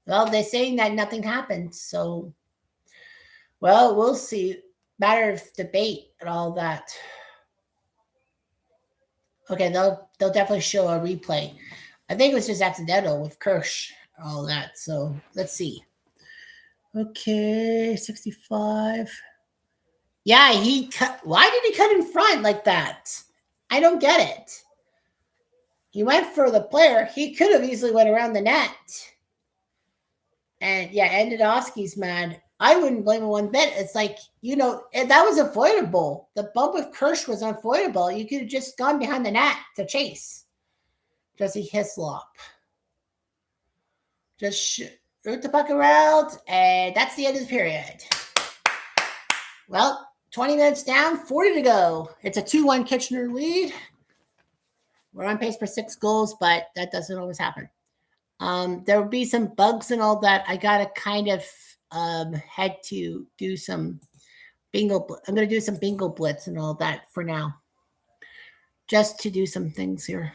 Well, they're saying that nothing happened. So, well, we'll see. Matter of debate and all that. Okay, they'll definitely show a replay. I think it was just accidental with Kirsch and all that. So let's see. Okay, 65. Yeah, he cut. Why did he cut in front like that? I don't get it. He went for the player. He could have easily went around the net. And yeah, Endidowski's mad. I wouldn't blame him one bit. It's like, that was avoidable. The bump with Kirsch was unavoidable. You could have just gone behind the net to chase. Jesse Hislop. Just shoot the puck around, and that's the end of the period. Well, 20 minutes down, 40 to go. It's a 2-1 Kitchener lead. We're on pace for 6 goals, but that doesn't always happen. There will be some bugs and all that. I got to kind of head to do some bingo. I'm going to do some bingo blitz and all that for now. Just to do some things here.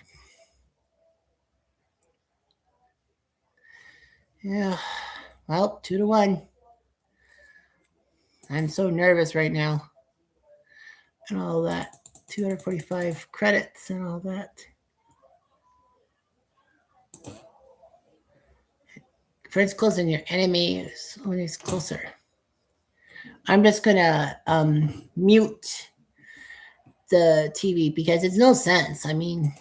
Yeah. Well, 2-1. I'm so nervous right now. And all that. 245 credits and all that. Friends closer than your enemy is always closer. I'm just going to mute the TV because it's no sense. I mean,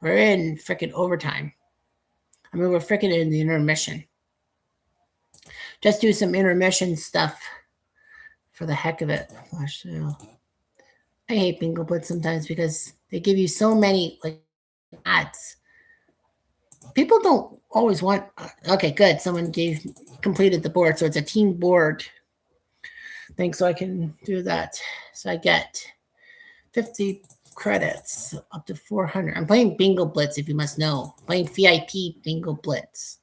we're in freaking overtime. I mean, we're freaking in the intermission. Just do some intermission stuff for the heck of it. Flash sale. I hate Bingo Blitz sometimes because they give you so many ads. People don't always want. Okay, good. Someone completed the board, so it's a team board. thing so I can do that. So I get 50 credits up to 400. I'm playing Bingo Blitz, if you must know. Playing VIP Bingo Blitz.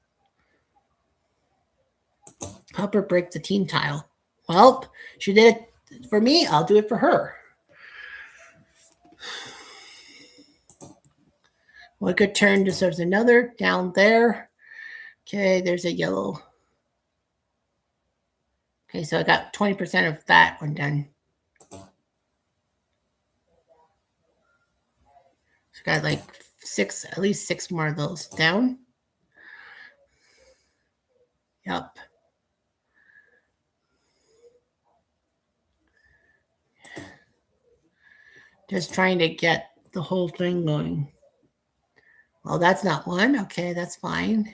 Help her break the team tile. Well, she did it for me. I'll do it for her. One good turn deserves another. Down there. Okay, there's a yellow. Okay, so I got 20% of that one done. So I got like at least six more of those down. Yep. Just trying to get the whole thing going. Well, that's not one. Okay, that's fine.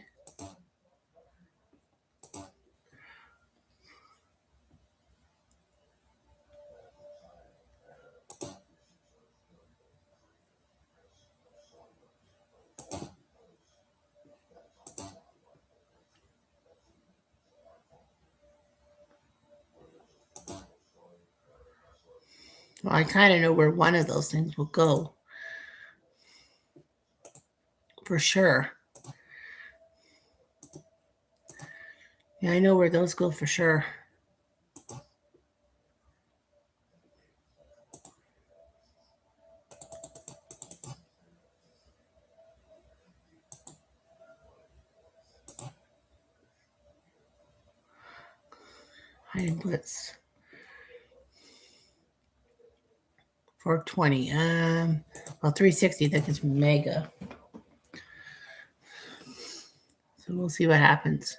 Well, I kind of know where one of those things will go. For sure. Yeah, I know where those go for sure. Hiding Blitz. 420. Well, 360, that is mega. So we'll see what happens.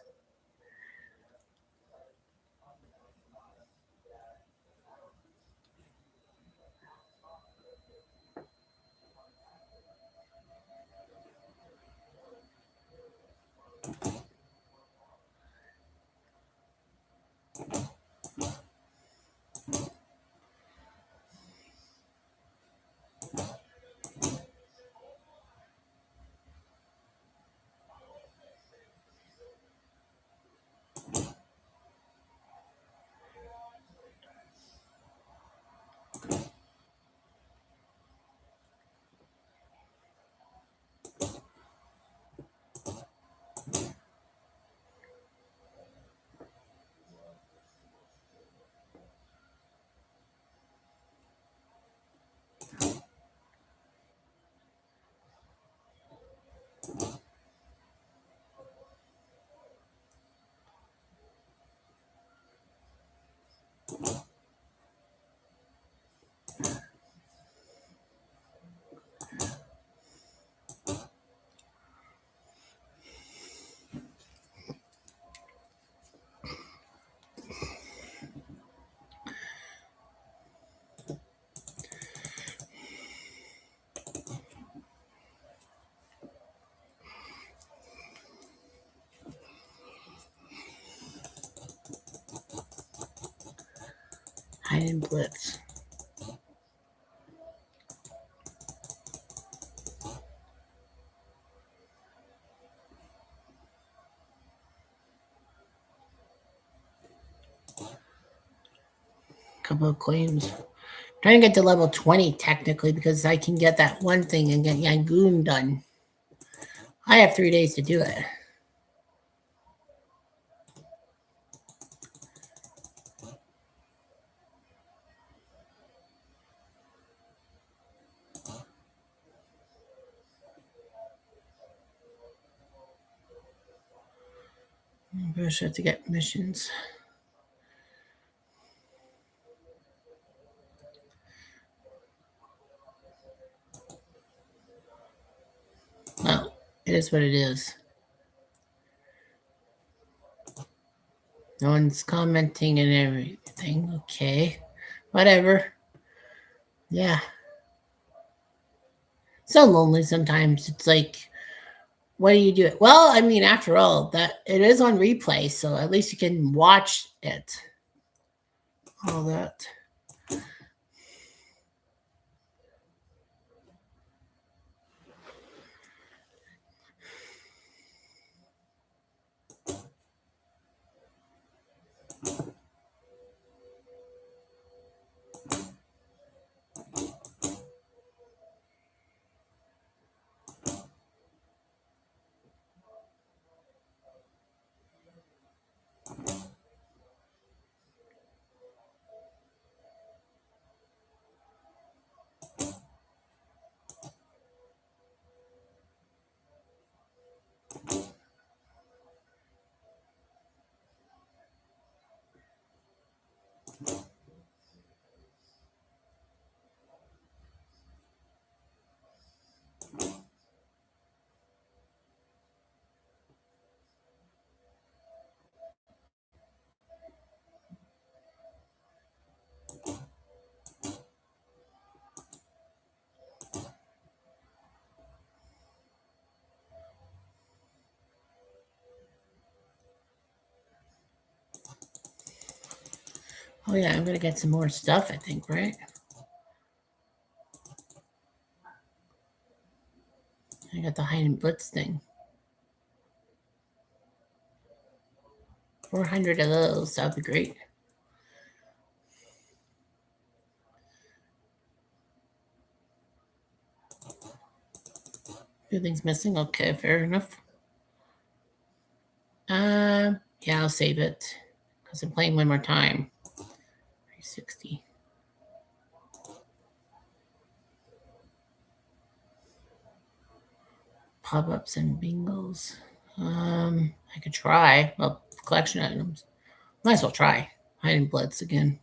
Hiding Blitz. Couple of claims. Trying to get to level 20 technically because I can get that one thing and get Yangoon done. I have 3 days to do it. I just have to get missions. Well, it is what it is. No one's commenting and everything. Okay. Whatever. Yeah. So lonely sometimes. It's like, what do you do? Well, I mean, after all, that it is on replay, so at least you can watch it. All that. Oh yeah, I'm gonna get some more stuff, I think, right? I got the hide and blitz thing. 400 of those, that'd be great. Few things missing. Okay, fair enough. Yeah, I'll save it because I'm playing one more time. 360. Pop-ups and bingos. I could try. Well, collection items. Might as well try. Hide and blitz again.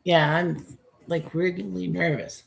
Yeah, I'm like really nervous.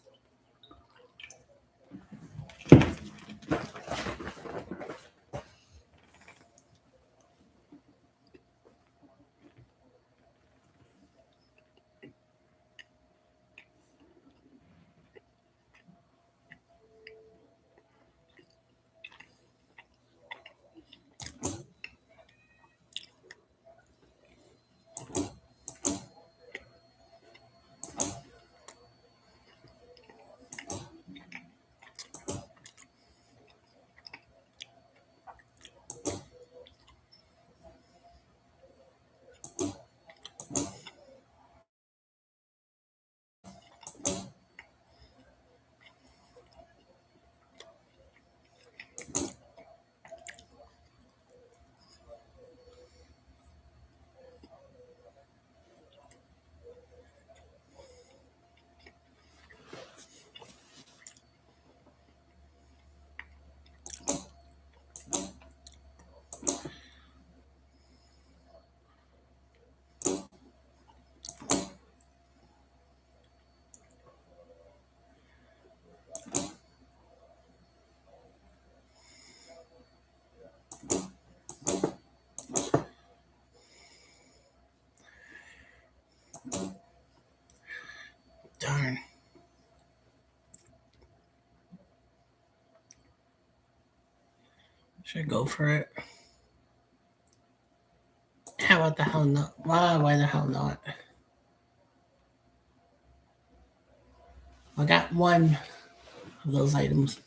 Darn. Should I go for it? How about the hell not? Why the hell not? I got one of those items.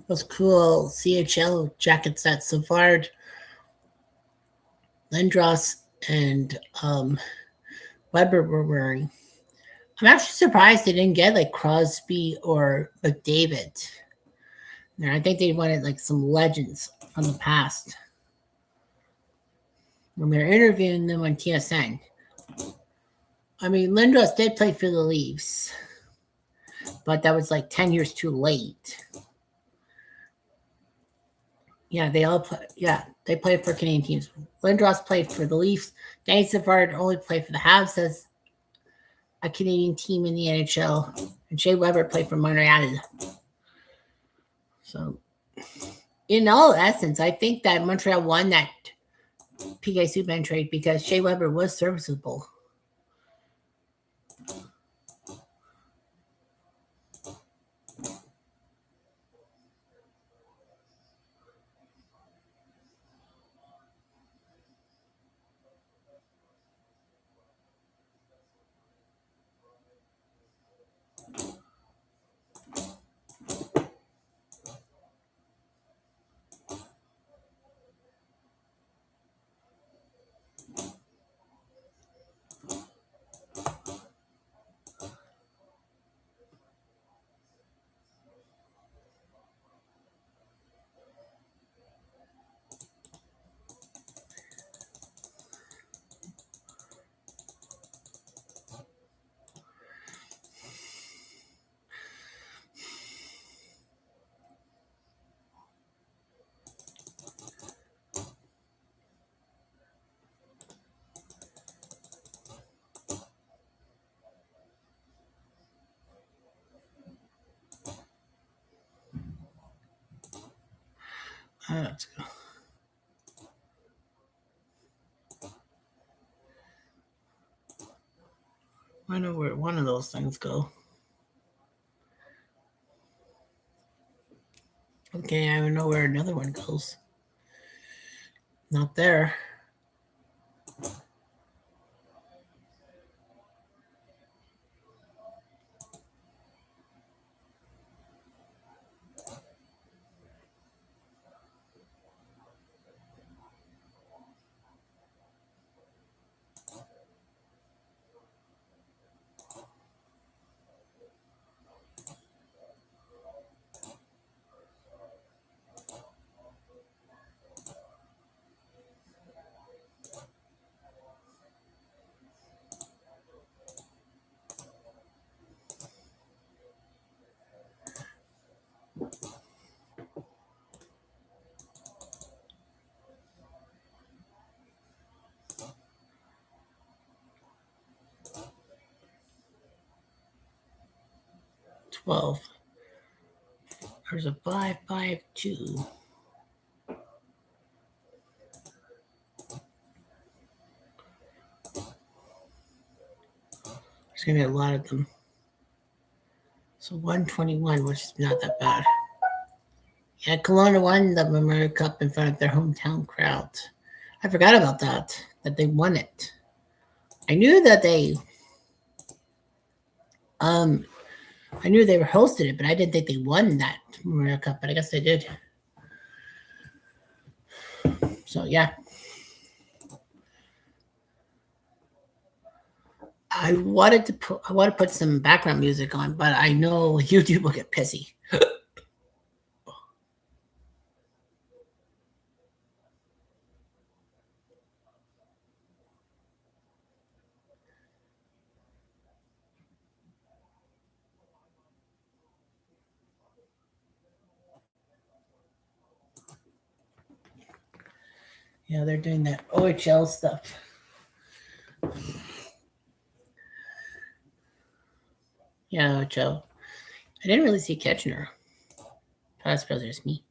Those cool CHL jackets that Savard, Lindros, and Weber were wearing. I'm actually surprised they didn't get like Crosby or McDavid. I think they wanted like some legends from the past. When we were interviewing them on TSN. I mean, Lindros did play for the Leafs, but that was like 10 years too late. Yeah, they all play. Yeah, they played for Canadian teams. Lindros played for the Leafs. Danny Savard only played for the Habs as a Canadian team in the NHL. And Shea Weber played for Montreal. So, in all essence, I think that Montreal won that PK Subban trade because Shea Weber was serviceable. Let's go. I know where one of those things go. Okay, I know where another one goes. Not there. There's a 552. There's gonna be a lot of them. So 121, which is not that bad. Yeah, Kelowna won the Memorial Cup in front of their hometown crowd. I forgot about that they won it. I knew that they I knew they were hosted it, but I didn't think they won that Memorial Cup, but I guess they did. So yeah. I want to put some background music on, but I know YouTube will get pissy. Yeah, they're doing that OHL stuff. Yeah, OHL. I didn't really see Kitchener. I suppose it's me.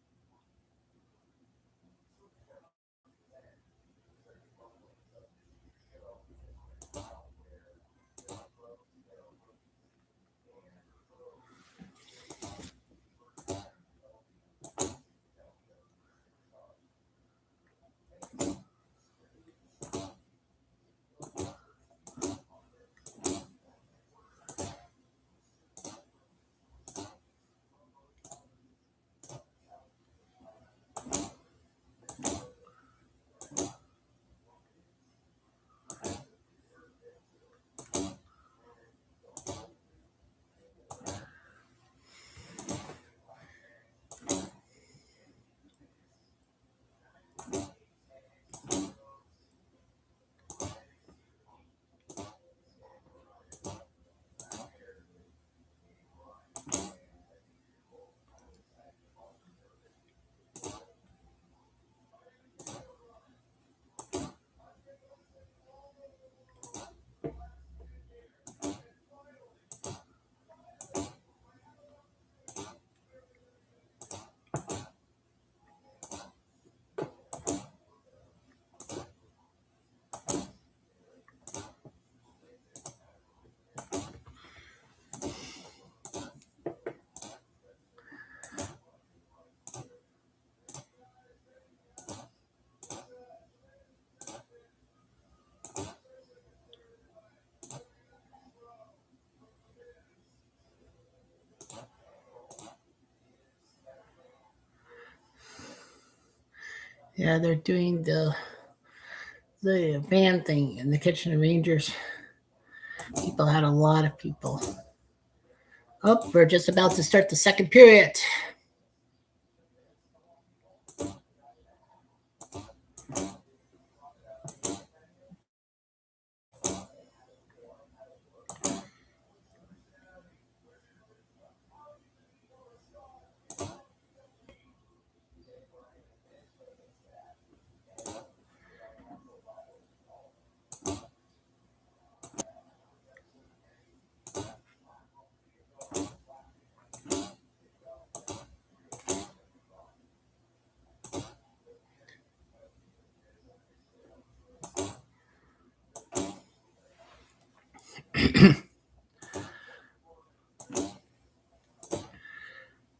Yeah, they're doing the van thing in the Kitchener Rangers. People had a lot of people. Oh, we're just about to start the second period.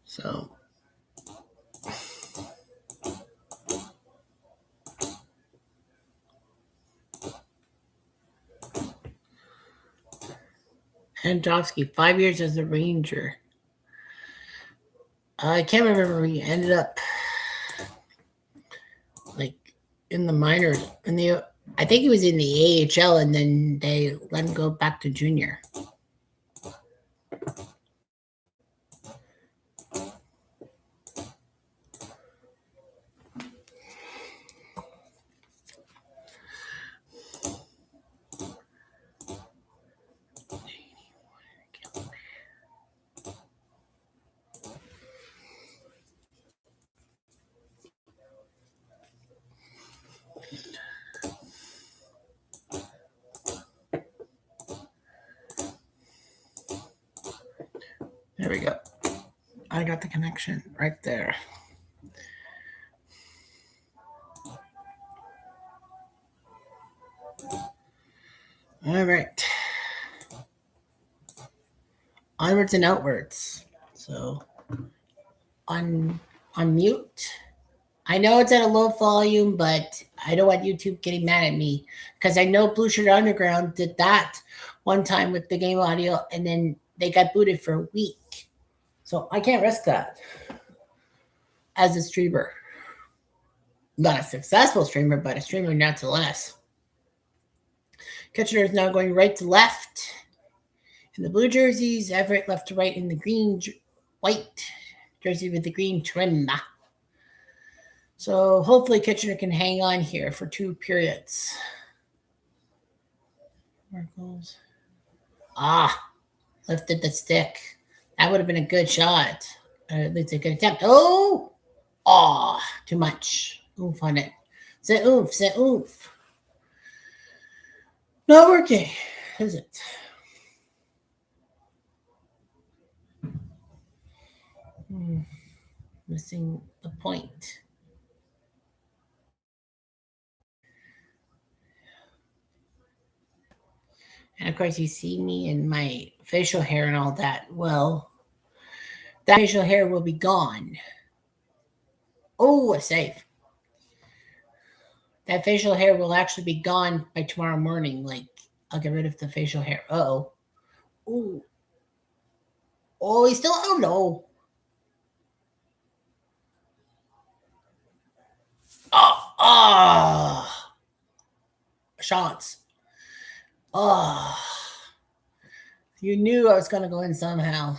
So Androvsky, 5 years as a Ranger. I can't remember where he ended up. Like in the minors, I think he was in the AHL, and then they let him go back to junior. There we go. I got the connection right there. All right. Onwards and outwards. So on mute. I know it's at a low volume, but I don't want YouTube getting mad at me because I know Blue Shirt Underground did that one time with the game audio, and then they got booted for a week. So I can't risk that as a streamer. Not a successful streamer, but a streamer nonetheless. Kitchener is now going right to left in the blue jerseys. Everett left to right in the green, white jersey with the green trim. So hopefully Kitchener can hang on here for 2 periods. Where goes? Lifted the stick. That would have been a good shot. At least a good attempt. Too much. Oomph on it. Say oomph. Not working, is it? Missing the point. And of course, you see me in my facial hair and all that. Well, that facial hair will be gone. Oh, a save. That facial hair will actually be gone by tomorrow morning. Like, I'll get rid of the facial hair. Uh-oh. Ooh. Oh, he's still. Oh, no. Shots. You knew I was going to go in somehow.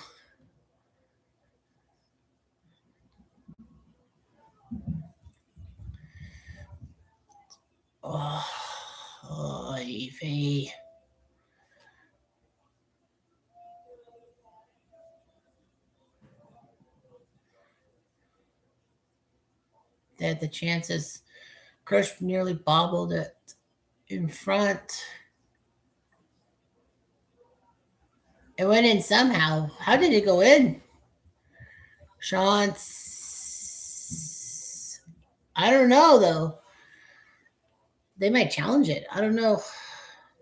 Evie. They had the chances. Crush nearly bobbled it in front. It went in somehow. How did it go in? Shots. I don't know, though. They might challenge it. I don't know.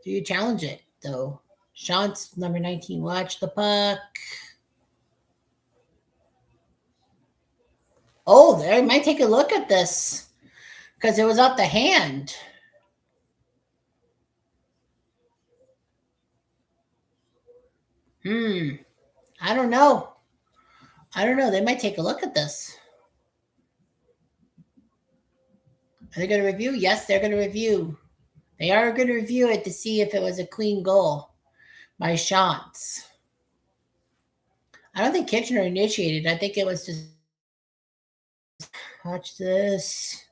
Do you challenge it, though? Shots, number 19. Watch the puck. Oh, they might take a look at this because it was off the hand. I don't know. They might take a look at this. Are they going to review? Yes, they're going to review. They are going to review it to see if it was a clean goal by Shantz. I don't think Kitchener initiated. I think it was just. Watch this.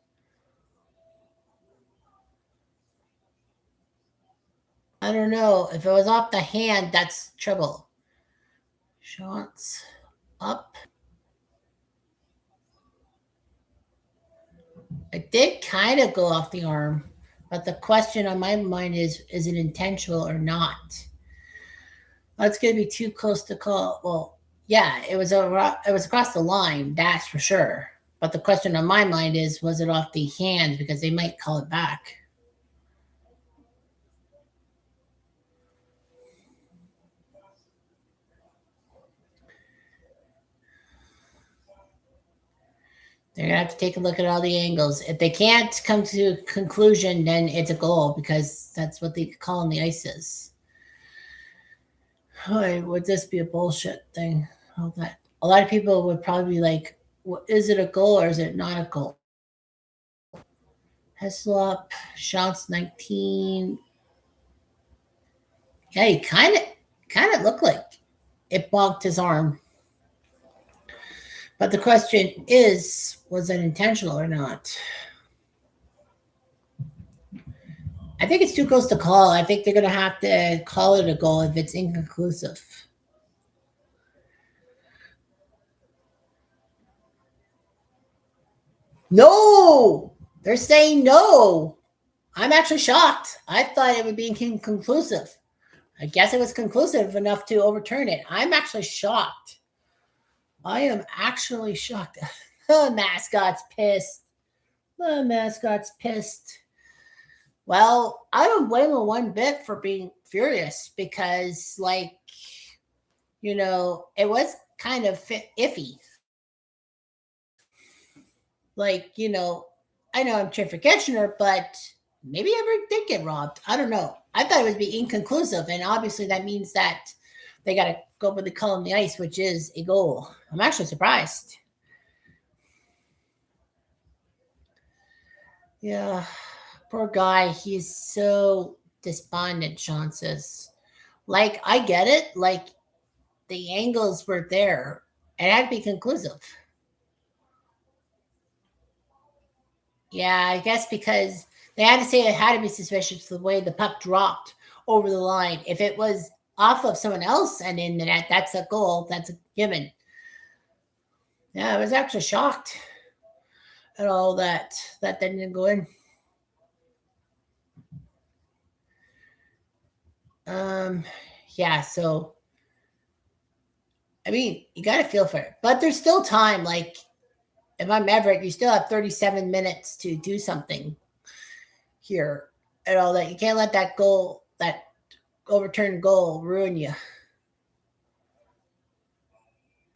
I don't know. If it was off the hand, that's trouble. Shots up. It did kind of go off the arm, but the question on my mind is it intentional or not? That's going to be too close to call. Well, yeah, it was across the line, that's for sure. But the question on my mind is, was it off the hands? Because they might call it back. They're going to have to take a look at all the angles. If they can't come to a conclusion, then it's a goal because that's what they call on the ices. Would this be a bullshit thing? All that. A lot of people would probably be like, well, is it a goal or is it not a goal? Heslop, shots 19. Yeah, he kind of looked like it bonked his arm. But the question is, was it intentional or not? I think it's too close to call. I think they're going to have to call it a goal if it's inconclusive. No! They're saying no. I'm actually shocked. I thought it would be inconclusive. I guess it was conclusive enough to overturn it. I'm actually shocked. I am actually shocked. The mascot's pissed. The mascot's pissed. Well, I don't blame him one bit for being furious because, like, you know, it was kind of iffy. Like, you know, I know I'm cheering for Kitchener, but maybe Everett did get robbed. I don't know. I thought it would be inconclusive, and obviously that means that they got to go for the call on the ice, which is a goal. I'm actually surprised. Yeah, poor guy. He's so despondent, Sean says. Like, I get it. Like, the angles were there. It had to be conclusive. Yeah, I guess because they had to say it had to be suspicious the way the puck dropped over the line. If it was off of someone else and in the net, that's a goal. That's a given. Yeah, I was actually shocked at all that didn't go in. Yeah, so I mean, you got to feel for it, but there's still time. Like, if I'm Everett, you still have 37 minutes to do something here and all that. You can't let that goal, that overturned goal, ruin you.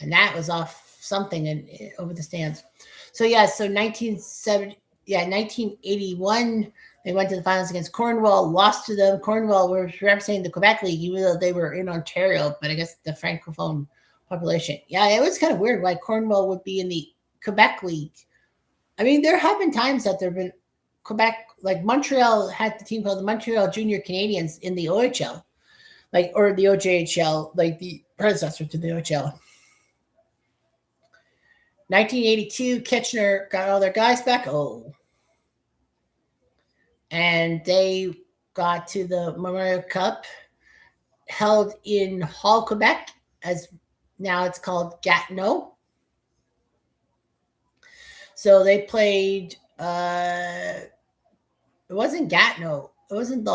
And that was off something over the stands. So yeah, so 1981, they went to the finals against Cornwall, lost to them. Cornwall were representing the Quebec League, even though they were in Ontario, but I guess the Francophone population. Yeah, it was kind of weird why Cornwall would be in the Quebec League. I mean, there have been times that there have been Quebec, like Montreal had the team called the Montreal Junior Canadiens in the OHL, like, or the OJHL, like the predecessor to the OHL. 1982, Kitchener got all their guys back. Oh. And they got to the Memorial Cup held in Hall, Quebec, as now it's called Gatineau. So they played, it wasn't Gatineau. It wasn't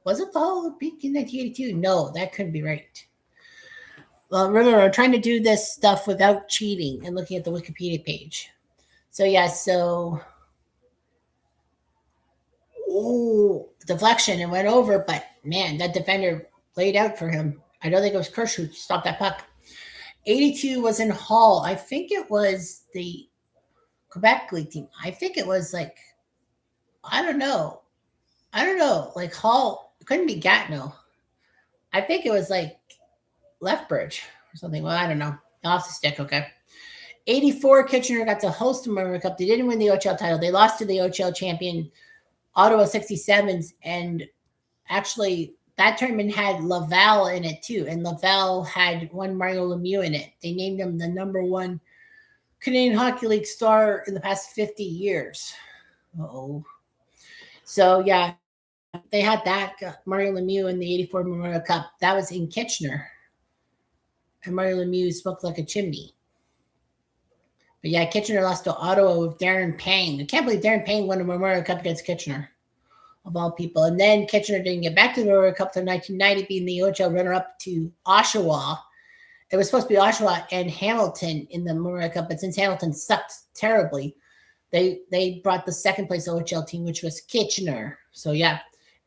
was it the Hall of Peak in 1982? No, that couldn't be right. Well, remember, I'm trying to do this stuff without cheating and looking at the Wikipedia page. So, yeah, so. Oh, deflection and went over, but man, that defender laid out for him. I don't think it was Kirsch who stopped that puck. 82 was in Hall. I think it was the Quebec League team. I think it was like, I don't know. Like Hall, it couldn't be Gatineau. I think it was like Lethbridge or something. Well, I don't know. Off the stick, okay. '84, Kitchener got to host the Memorial Cup. They didn't win the OHL title. They lost to the OHL champion Ottawa 67s, and actually that tournament had Laval in it too, and Laval had one Mario Lemieux in it. They named him the #1 Canadian Hockey League star in the past 50 years. Uh-oh. So yeah, they had that Mario Lemieux in the '84 Memorial Cup. That was in Kitchener, and Mario Lemieux smoked like a chimney. But yeah, Kitchener lost to Ottawa with Darren Pang. I can't believe Darren Pang won a Memorial Cup against Kitchener, of all people. And then Kitchener didn't get back to the Memorial Cup until 1990, being the OHL runner-up to Oshawa. It was supposed to be Oshawa and Hamilton in the Memorial Cup, but since Hamilton sucked terribly, they brought the second place OHL team, which was Kitchener. So yeah,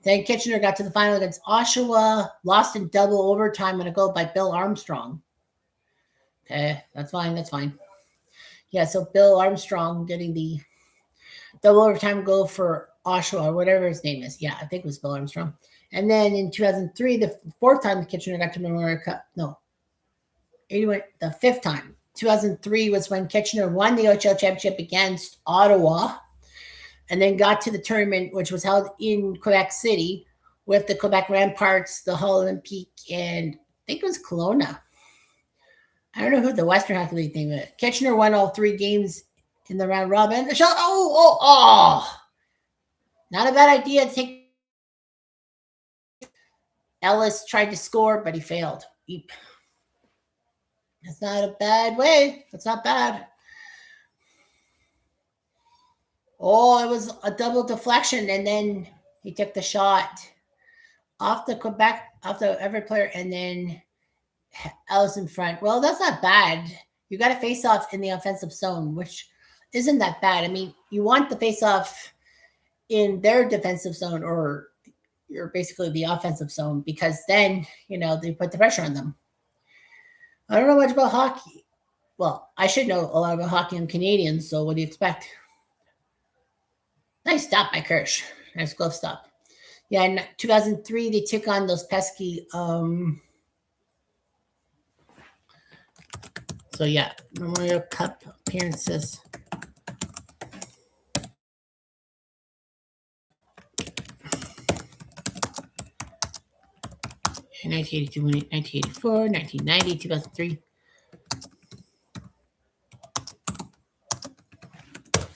then Kitchener got to the final against Oshawa, lost in double overtime on a goal by Bill Armstrong. Okay, that's fine. That's fine. Yeah, so Bill Armstrong getting the double overtime goal for Oshawa, or whatever his name is. Yeah, I think it was Bill Armstrong. And then in 2003, the fourth time Kitchener got to the Memorial Cup. No, anyway, the fifth time. 2003 was when Kitchener won the OHL championship against Ottawa, and then got to the tournament, which was held in Quebec City with the Quebec Ramparts, the Hall Olympique, and I think it was Kelowna. I don't know who the Western Hockey League thing was. Kitchener won all 3 games in the round robin. Oh. Not a bad idea to take. Ellis tried to score, but he failed. That's not a bad way. That's not bad. Oh, it was a double deflection, and then he took the shot off the every player, and then Ellis in front. Well, that's not bad. You got a face-off in the offensive zone, which isn't that bad. I mean, you want the face-off in their defensive zone, or you're basically the offensive zone, because then, they put the pressure on them. I don't know much about hockey. Well, I should know a lot about hockey. I'm Canadian, so what do you expect? Nice stop by Kirsch. Nice glove stop. Yeah, in 2003, they took on those pesky. So yeah, Memorial Cup appearances. In 1982, 1984, 1990, 2003.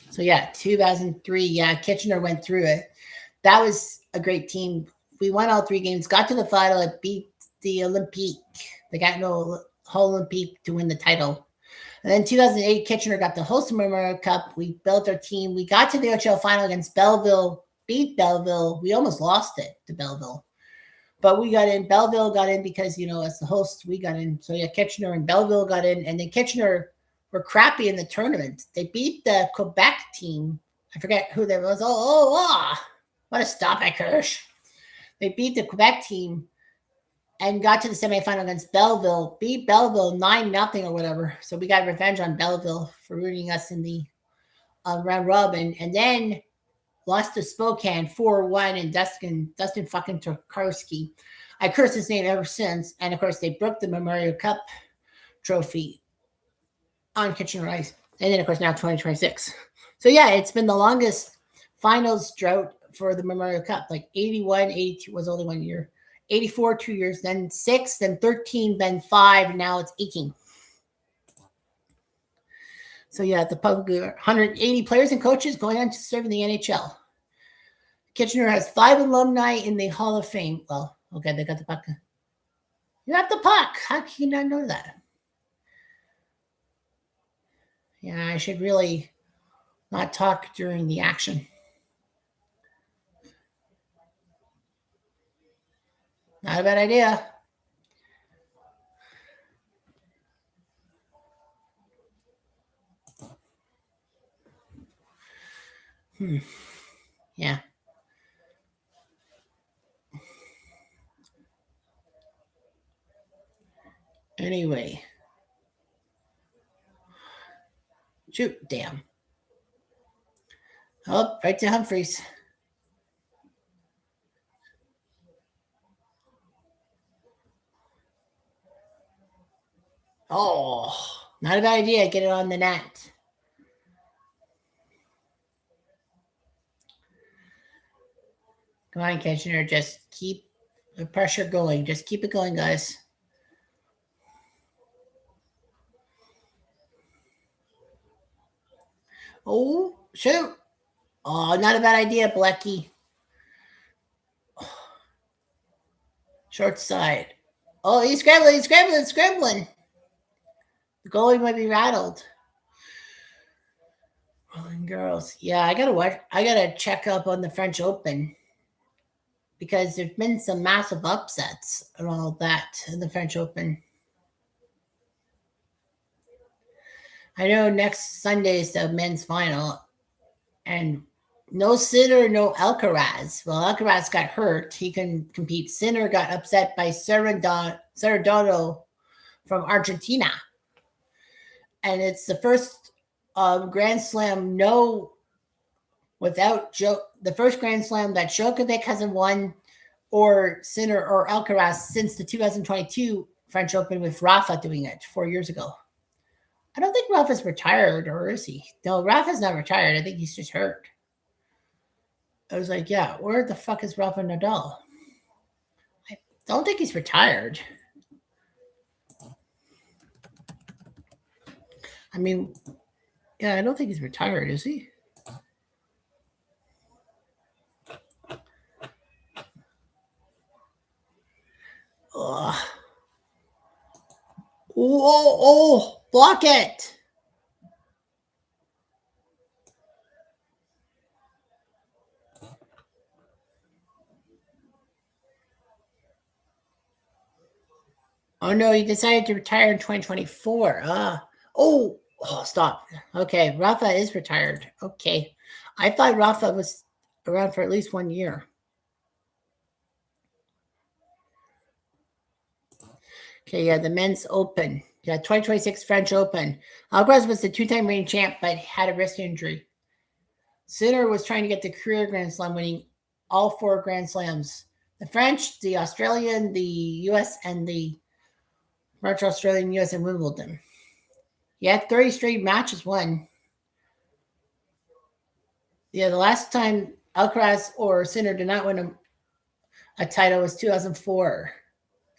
So yeah, 2003. Yeah, Kitchener went through it. That was a great team. We won all 3 games, got to the final, it beat the Olympique. They got no Hall Olympique to win the title. And then 2008, Kitchener got to host the Memorial Cup. We built our team. We got to the OHL final against Belleville, beat Belleville. We almost lost it to Belleville. But we got in. Belleville got in because, as the host, we got in. So yeah, Kitchener and Belleville got in. And then Kitchener were crappy in the tournament. They beat the Quebec team. I forget who that was. What a stop at Kirsch. They beat the Quebec team and got to the semifinal against Belleville, beat Belleville 9-0 or whatever. So we got revenge on Belleville for ruining us in the round robin. And then lost to Spokane 4-1, and Dustin fucking Tokarski. I cursed his name ever since. And of course, they broke the Memorial Cup trophy on Kitchener Ice. And then, of course, now 2026. So yeah, it's been the longest finals drought for the Memorial Cup. Like 81, 82 was only 1 year. 84, 2 years, then 6, then 13, then 5, and now it's 18. So yeah, the public 180 players and coaches going on to serve in the NHL. Kitchener has 5 alumni in the Hall of Fame. Well, okay, they got the puck. You have the puck. How can you not know that? Yeah, I should really not talk during the action. Not a bad idea. Yeah. Anyway. Shoot, damn. Oh, right to Humphreys. Oh. Not a bad idea. Get it on the net. Come on, Kitchener. Just keep the pressure going. Just keep it going, guys. Oh, shoot. Oh, not a bad idea, Blecky. Short side. Oh, he's scrambling. He's scrambling. Scrambling. The goalie might be rattled. Rolling girls. Yeah, I gotta check up on the French Open because there's been some massive upsets and all that in the French Open. I know next Sunday is the men's final, and no Sinner, no Alcaraz. Well, Alcaraz got hurt. He can compete. Sinner got upset by Ceredano from Argentina. And it's the first Grand Slam the first Grand Slam that Djokovic hasn't won or Sinner or Alcaraz since the 2022 French Open with Rafa doing it 4 years ago. I don't think Rafa's retired, or is he? No, Rafa's not retired. I think he's just hurt. I was like, yeah, where the fuck is Rafa Nadal? I don't think he's retired. I mean, yeah, I don't think he's retired, is he? Ugh. Oh, block it. Oh, no, he decided to retire in 2024. Oh, stop. Okay, Rafa is retired. Okay. I thought Rafa was around for at least 1 year. Okay, yeah, the men's open. Yeah, 2026 French Open. Alcaraz was the two-time reigning champ, but had a wrist injury. Sinner was trying to get the career Grand Slam, winning all 4 Grand Slams. The French, the Australian, the U.S., and the French, Australian, U.S., and Wimbledon. He had 30 straight matches won. Yeah, the last time Alcaraz or Sinner did not win a title was 2004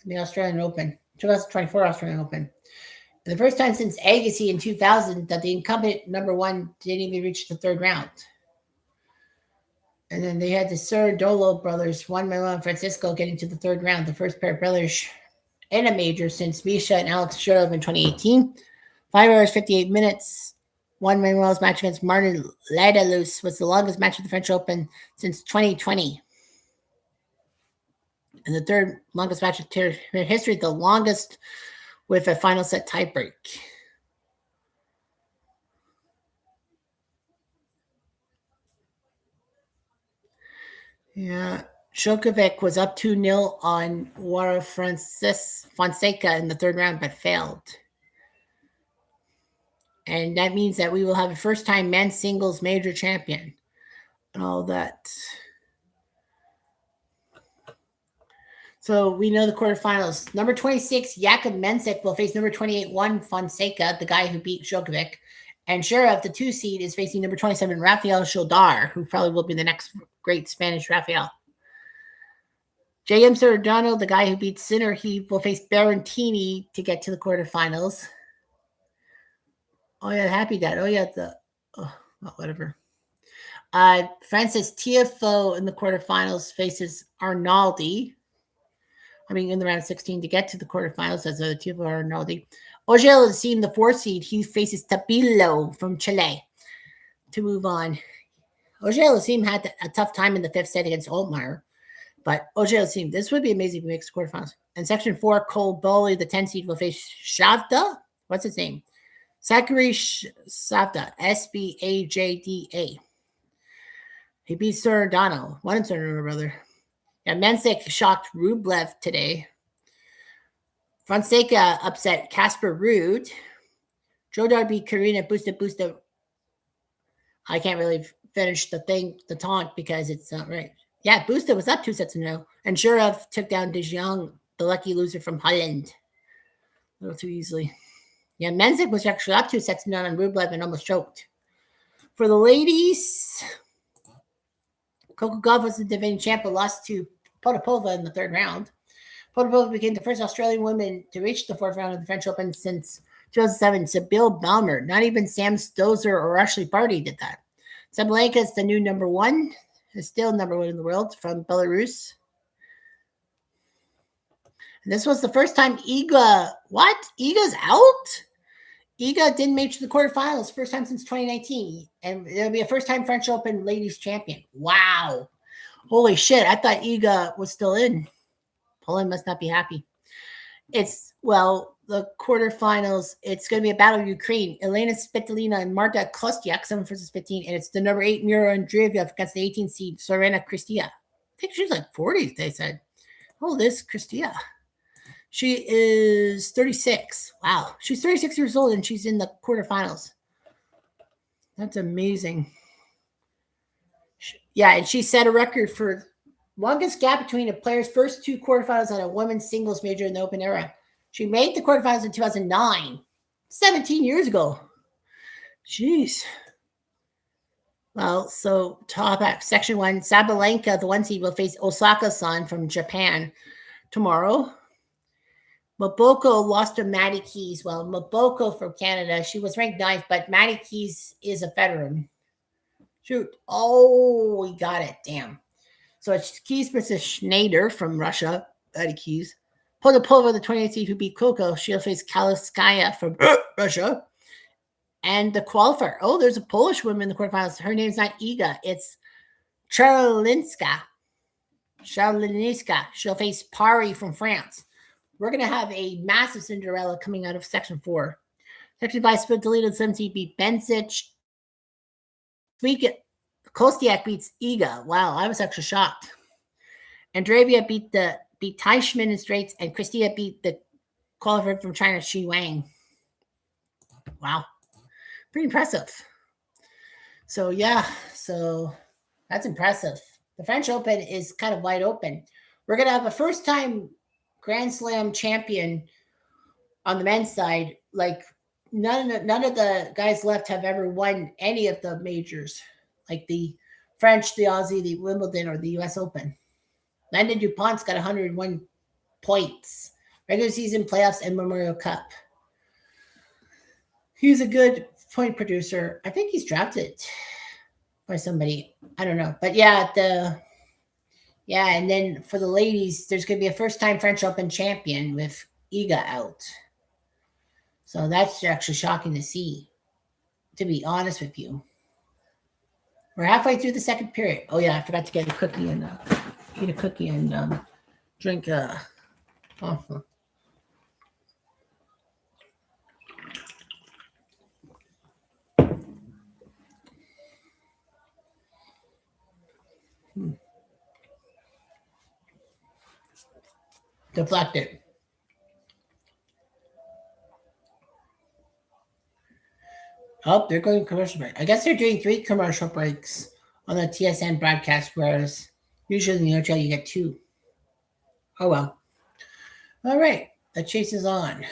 in the Australian Open, 2024 Australian Open. And the first time since Agassi in 2000 that the incumbent number 1 didn't even reach the 3rd round. And then they had the Cerundolo brothers, Juan Manuel and Francisco, getting to the 3rd round, the first pair of brothers in a major since Misha and Alex Shirov in 2018. 5 hours, 58 minutes. Juan Manuel's match against Martin Ladalus was the longest match of the French Open since 2020. And the 3rd longest match in history, the longest with a final set tiebreak. Yeah. Djokovic was up 2-0 on Juan Fonseca in the 3rd round, but failed. And that means that we will have a first-time men's singles major champion and all that. So we know the quarterfinals. Number 26, Jakub Mensik will face number 28, Juan Fonseca, the guy who beat Djokovic. And Sheriff, the 2 seed, is facing number 27, Rafael Shodar, who probably will be the next great Spanish Rafael. J.M. Serrano, the guy who beat Sinner, he will face Berrettini to get to the quarterfinals. Oh, yeah, Happy Dad. Oh, yeah, whatever. Francis Tiafoe in the quarterfinals faces Arnaldi. In the round of 16 to get to the quarterfinals as a Tiafoe Arnaldi. Ogel has seen the 4 seed. He faces Tapilo from Chile to move on. Ogel Asim had a tough time in the 5th set against Altmaier. But Ogel Asim, this would be amazing if he makes quarterfinals. In section 4, Cole Bowley, the 10 seed, will face Shavda. What's his name? Zachary Savda, Sbajda. He beat Serrano. One Serrano, brother. Yeah, Mensik shocked Rublev today. Fonseca upset Casper Ruud. Jodar beat Karina Busta. I can't really finish the taunt because it's not right. Yeah, Busta was up 2 sets in a row. And Shurov took down De Jong, the lucky loser from Holland. A little too easily. Yeah, Menzik was actually up 2-0 on Rublev and almost choked. For the ladies, Coco Gauff was the defending champ but lost to Potapova in the third round. Potapova became the first Australian woman to reach the fourth round of the French Open since 2007. Sabine Balmer. Not even Sam Stosur or Ashley Barty did that. Sabalenka is the new number one. Is still number one in the world from Belarus. And this was the first time Iga. What? Iga's out? Iga didn't make it to the quarterfinals. First time since 2019. And it'll be a first-time French Open ladies champion. Wow. Holy shit. I thought Iga was still in. Poland must not be happy. It's, well, the quarterfinals, it's going to be a battle of Ukraine. Elena Svitolina and Marta Kostyuk, 7 versus 15. And it's the number 8 Mira Andreeva against the 18 seed Sorena Cristea. I think she's like 40, they said. Oh, this Cristea. She is 36. Wow. She's 36 years old and she's in the quarterfinals. That's amazing. Yeah, and she set a record for longest gap between a player's first 2 quarterfinals on a women's singles major in the Open era. She made the quarterfinals in 2009, 17 years ago. Jeez. Well, so top at section 1, Sabalenka, the 1 seed, will face Osaka-san from Japan tomorrow. Maboko lost to Maddie Keys. Well, Maboko from Canada, she was ranked 9th, but Maddie Keys is a veteran. Shoot. Oh, we got it. Damn. So it's Keys versus Schneider from Russia. Maddie Keys. Potapova, the 28th seed who beat Coco. She'll face Kaliskaya from Russia. And the qualifier. Oh, there's a Polish woman in the quarterfinals. Her name's not Iga. It's Charlinska. She'll face Pari from France. We're going to have a massive Cinderella coming out of Section 4. Section 5, Svitolina 17 beat Bencic. Kostyuk beats Iga. Wow, I was actually shocked. Andreeva beat Teichmann in straights, and Cristea beat the qualifier from China, Shi Wang. Wow. Pretty impressive. So, yeah, so that's impressive. The French Open is kind of wide open. We're going to have a first-time Grand Slam champion on the men's side. Like, none of the guys left have ever won any of the majors, like the French, the Aussie, the Wimbledon, or the U.S. Open. Landon DuPont's got 101 points, regular season, playoffs, and Memorial Cup. He's a good point producer. I think he's drafted by somebody. I don't know. But yeah, and then for the ladies, there's going to be a first-time French Open champion with Iga out. So that's actually shocking to see, to be honest with you. We're halfway through the second period. Oh, yeah, I forgot to get a cookie and eat a cookie and drink deflected. Oh, they're going commercial break. I guess they're doing 3 commercial breaks on the TSN broadcast, whereas usually in the hotel you get 2. Oh, well. All right. The chase is on.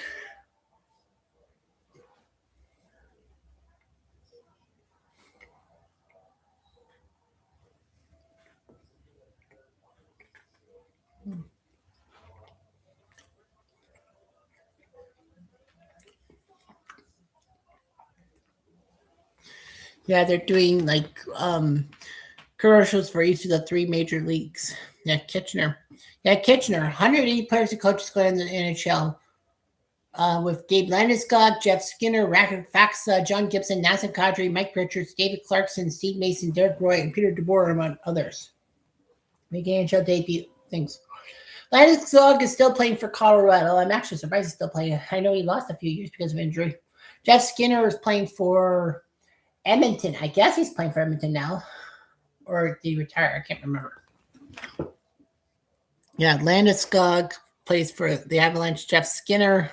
Yeah, they're doing like commercials for each of the 3 major leagues. Yeah, Kitchener. 180 players and coaches go in the NHL with Gabe Landeskog, Jeff Skinner, Racker Faxa, John Gibson, Nazem Kadri, Mike Richards, David Clarkson, Steve Mason, Derek Roy, and Peter DeBoer, among others. Make NHL debut things. Landeskog is still playing for Colorado. I'm actually surprised he's still playing. I know he lost a few years because of injury. Jeff Skinner is playing for Edmonton. I guess he's playing for Edmonton now. Or did he retire? I can't remember. Yeah, Landeskog plays for the Avalanche. Jeff Skinner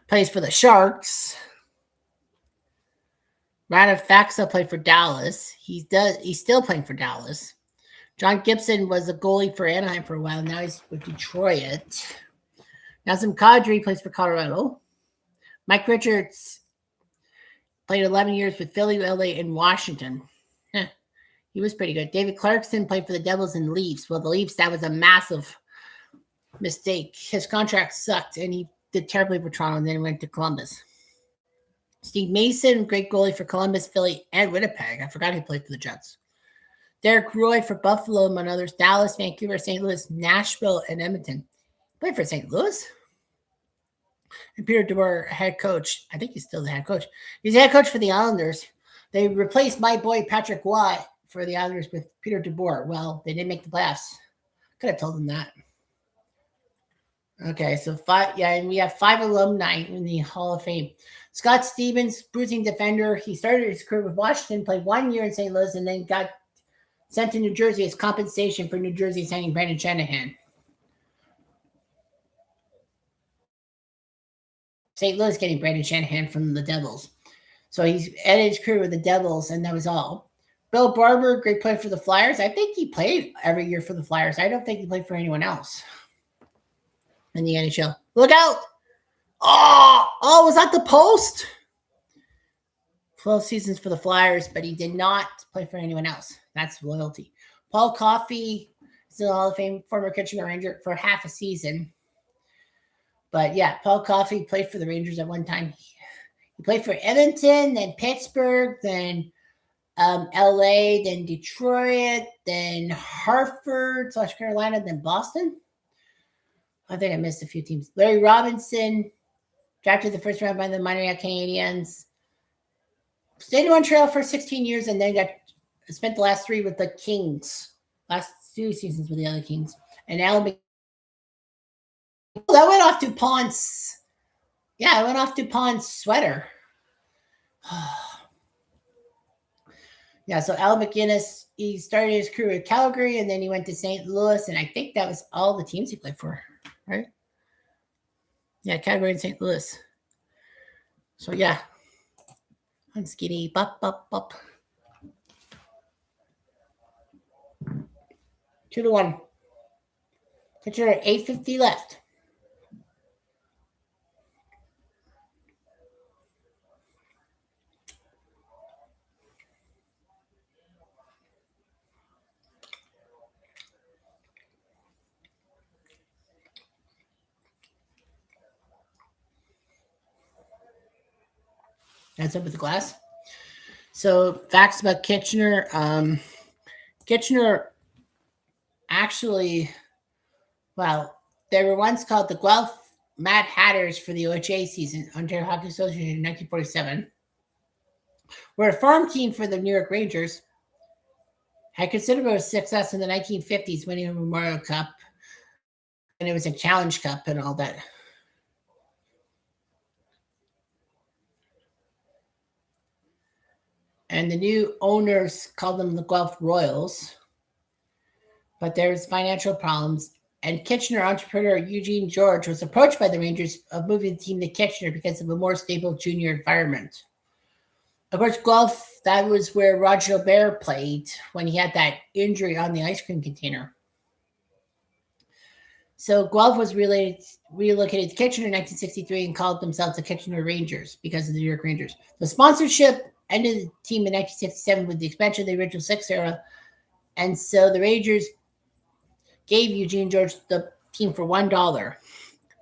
plays for the Sharks. Radek Faxa played for Dallas. He's still playing for Dallas. John Gibson was a goalie for Anaheim for a while. Now he's with Detroit. Nazem Kadri plays for Colorado. Mike Richards played 11 years with Philly, LA, and Washington. He was pretty good. David Clarkson played for the Devils and the Leafs. Well, the Leafs, that was a massive mistake. His contract sucked, and he did terribly for Toronto, and then went to Columbus. Steve Mason, great goalie for Columbus, Philly, and Winnipeg. I forgot he played for the Jets. Derek Roy for Buffalo, among others. Dallas, Vancouver, St. Louis, Nashville, and Edmonton. Played for St. Louis. And Peter DeBoer, head coach. I think he's still the head coach. He's the head coach for the Islanders. They replaced my boy Patrick Watt for the Islanders with Peter DeBoer. Well, they didn't make the playoffs. Could have told him that. Okay, so 5. Yeah, and we have 5 alumni in the Hall of Fame. Scott Stevens, bruising defender. He started his career with Washington, played 1 year in St. Louis, and then got sent to New Jersey as compensation for New Jersey signing Brandon Shanahan. St. Louis getting Brandon Shanahan from the Devils. So he's ended his career with the Devils, and that was all. Bill Barber, great player for the Flyers. I think he played every year for the Flyers. I don't think he played for anyone else in the NHL. Look out! Oh, was that the post? 12 seasons for the Flyers, but he did not play for anyone else. That's loyalty. Paul Coffey is in the Hall of Fame, former Kitchener Ranger for half a season. But yeah, Paul Coffey played for the Rangers at one time. He played for Edmonton, then Pittsburgh, then LA, then Detroit, then Hartford, South Carolina, then Boston. I think I missed a few teams. Larry Robinson, drafted the first round by the Montreal Canadiens. Stayed in Montreal for 16 years and then spent the last 3 with the Kings. Last 2 seasons with the other Kings. And Alan that went off DuPont's. Yeah, it went off DuPont's sweater. Yeah, so Al McInnes, he started his career at Calgary, and then he went to St. Louis, and I think that was all the teams he played for, right? Yeah, Calgary and St. Louis. So, yeah. I'm skinny. Bop, bop, bop. 2-1. Kitchener, 8:50 left. That's up with the glass. So, facts about Kitchener. Kitchener actually, well, they were once called the Guelph Mad Hatters for the OHA season, Ontario Hockey Association in 1947. Were a farm team for the New York Rangers. Had considerable success in the 1950s, winning a Memorial Cup. And it was a Challenge Cup and all that. And the new owners called them the Guelph Royals. But there's financial problems. And Kitchener entrepreneur Eugene George was approached by the Rangers of moving the team to Kitchener because of a more stable junior environment. Of course, Guelph, that was where Roger Gilbert played when he had that injury on the ice cream container. So Guelph was relocated to Kitchener in 1963 and called themselves the Kitchener Rangers because of the New York Rangers. The sponsorship ended the team in 1967 with the expansion of the original 6 era. And so the Rangers gave Eugene George the team for $1,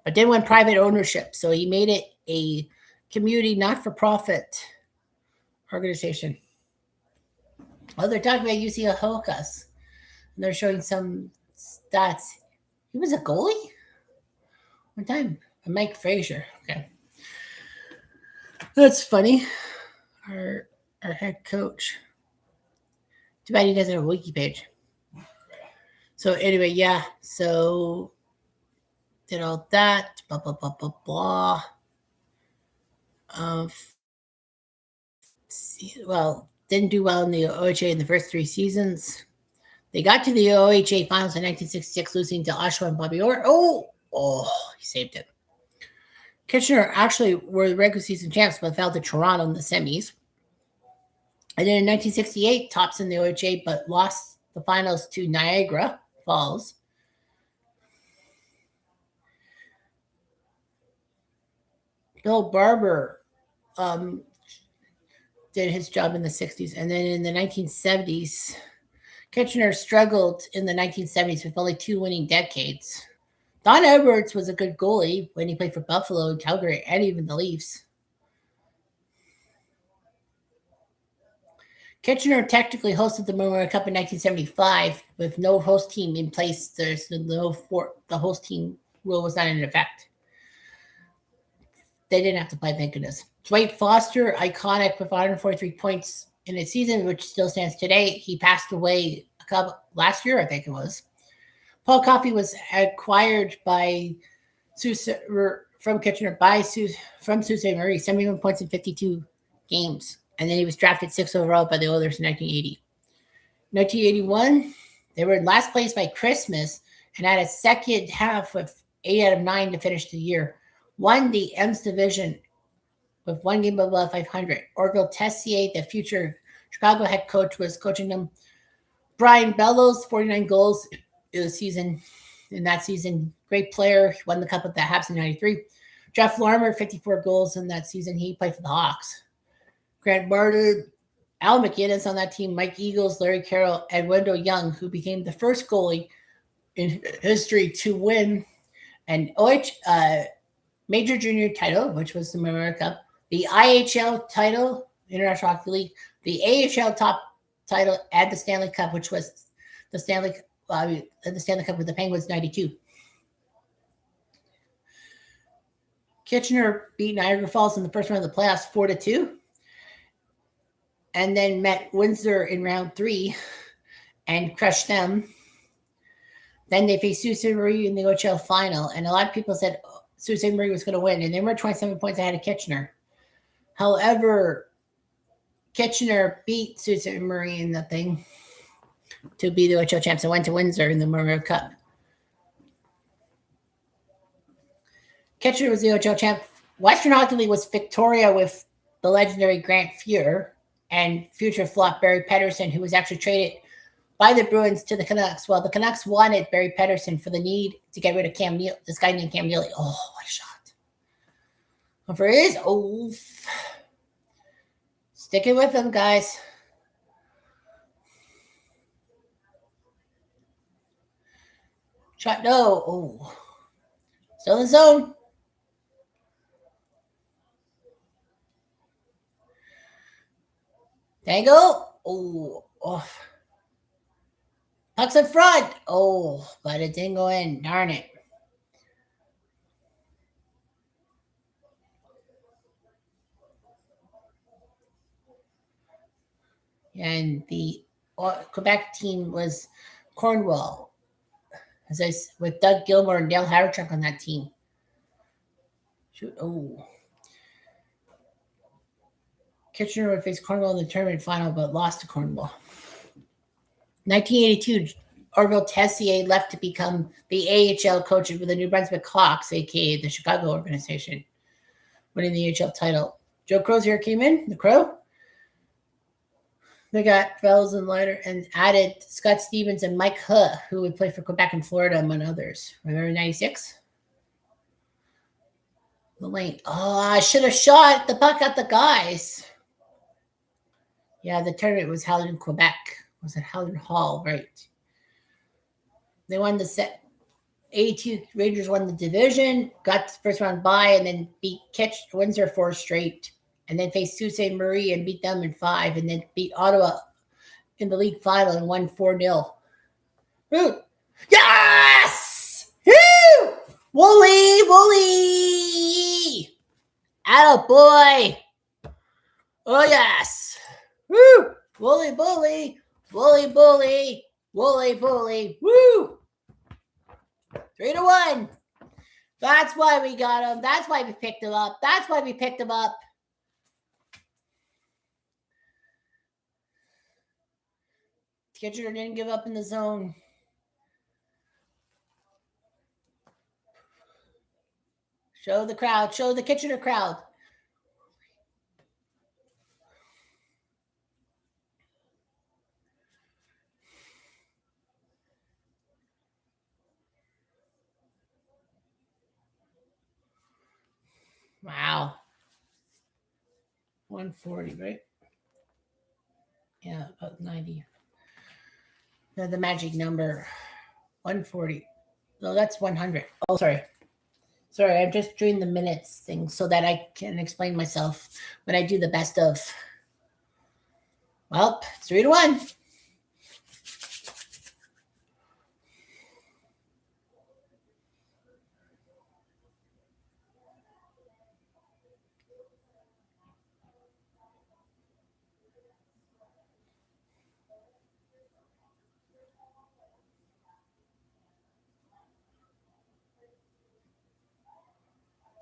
but then went private ownership. So he made it a community not-for-profit organization. Oh, they're talking about UC Holocaust. And they're showing some stats. He was a goalie? One time. Mike Frazier. Okay. That's funny. Our head coach. Too bad he doesn't have a wiki page. So anyway, yeah. So did all that. Blah, blah, blah, blah, blah. Well, didn't do well in the OHA in the first 3 seasons. They got to the OHA finals in 1966, losing to Oshawa and Bobby Orr. Oh, he saved it. Kitchener actually were the regular season champs, but fell to Toronto in the semis. And then in 1968, tops in the OHA, but lost the finals to Niagara Falls. Bill Barber did his job in the 60s. And then in the 1970s, Kitchener struggled in the 1970s with only 2 winning decades. Don Edwards was a good goalie when he played for Buffalo and Calgary and even the Leafs. Kitchener technically hosted the Memorial Cup in 1975 with no host team in place. There's the host team rule was not in effect. They didn't have to play, thank goodness. Dwight Foster, iconic with 143 points in a season, which still stands today. He passed away last year, I think it was. Paul Coffey was acquired by from Kitchener from Sault Ste. Marie, 71 points in 52 games. And then he was drafted 6th overall by the Oilers in 1980. 1981, they were in last place by Christmas and had a second half with 8 out of 9 to finish the year. Won the M's division with 1 game above 500. Orville Tessier, the future Chicago head coach, was coaching them. Brian Bellows, 49 goals in that season. Great player. He won the Cup with the Habs in 93. Jeff Larmer, 54 goals in that season. He played for the Hawks. Grant Martin, Al McInnes on that team, Mike Eagles, Larry Carroll, and Wendell Young, who became the first goalie in history to win an major junior title, which was the Memorial Cup, the IHL title, International Hockey League, the AHL top title, and the Stanley Cup, which was the Stanley Cup with the Penguins 92. Kitchener beat Niagara Falls in the first round of the playoffs 4-2. And then met Windsor in round 3 and crushed them. Then they faced Sault Ste. Marie in the OHL final. And a lot of people said Sault Ste. Marie was going to win. And they were 27 points ahead of Kitchener. However, Kitchener beat Sault Ste. Marie in the thing to be the OHL champs and went to Windsor in the Memorial Cup. Kitchener was the OHL champ. Western Hockey League was Victoria with the legendary Grant Fuhr and future flop Barry Pedersen, who was actually traded by the Bruins to the Canucks. Well, the Canucks wanted Barry Pedersen for the need to get rid of this guy named Cam Neely. Oh, what a shot. And for his sticking with them, guys. Shot, no. Oh. Still in the zone. Tango. Oh, off. Puck's in front. Oh, but it didn't go in. Darn it. And the Quebec team was Cornwall, with Doug Gilmore and Dale Hawerchuk on that team. Shoot. Oh. Kitchener would face Cornwall in the tournament final, but lost to Cornwall. 1982, Orville Tessier left to become the AHL coach with the New Brunswick Hawks, a.k.a. the Chicago organization, winning the AHL title. Joe Crozier came in, the Crow. They got Fells and Leiter and added Scott Stevens and Mike Huh, who would play for Quebec and Florida, among others. Remember 96? The lane. Oh, I should have shot the puck at the guys. Yeah, the tournament was held in Quebec. Was it Howland Hall, right? They won the set. 82 Rangers won the division, got the first round bye, and then beat Windsor 4 straight, and then faced Sault Ste. Marie and beat them in 5, and then beat Ottawa in the league final and won 4-0. Yes! Woo! Wooly! Atta boy! Oh, yes! Woo! Wooly bully! Wooly bully! Wooly bully! Woo! 3-1. That's why we got him. That's why we picked him up. Kitchener didn't give up in the zone. Show the crowd. Show the Kitchener crowd. Wow. 140, right? Yeah, about 90. The magic number. 140. No, that's 100. Oh, sorry. Sorry, I'm just doing the minutes thing so that I can explain myself when I do the best of. Well, 3-1.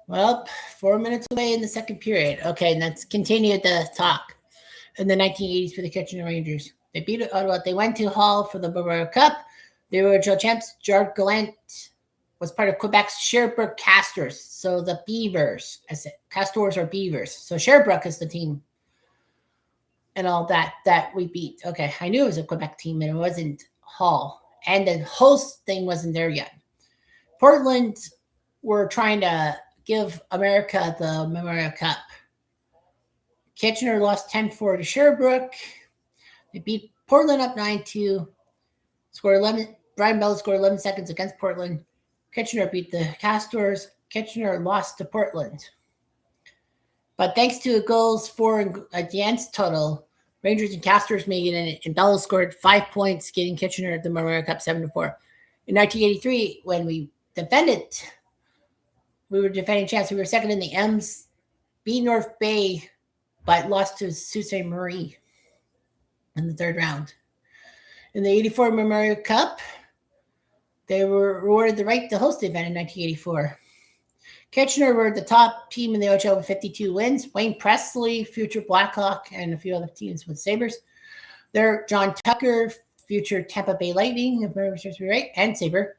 Well, 4 minutes away in the second period. Okay, and let's continue the talk. In the 1980s for the Kitchener Rangers, they beat Ottawa. They went to Hull for the Memorial Cup. They were original champs. Gerard Gallant was part of Quebec's Sherbrooke Castors. So the Beavers, I said, Castors are Beavers. So Sherbrooke is the team, and all that we beat. Okay, I knew it was a Quebec team, and it wasn't Hull, and the host thing wasn't there yet. Portland were trying to give America the Memorial Cup. Kitchener lost 10-4 to Sherbrooke. They beat Portland up 9-2. Scored 11. Brian Bell scored 11 seconds against Portland. Kitchener beat the Castors. Kitchener lost to Portland. But thanks to goals for against total, Rangers and Castors made it, and Bell scored 5 points, getting Kitchener the Memorial Cup 7-4. In 1983, when we were defending champs. We were second in the M's, beat North Bay, but lost to Sault Ste. Marie in the third round. In the 84 Memorial Cup, they were awarded the right to host the event in 1984. Kitchener were the top team in the OHL with 52 wins. Wayne Presley, future Blackhawk, and a few other teams with Sabres. There, John Tucker, future Tampa Bay Lightning, if memory serves me right, and Sabre.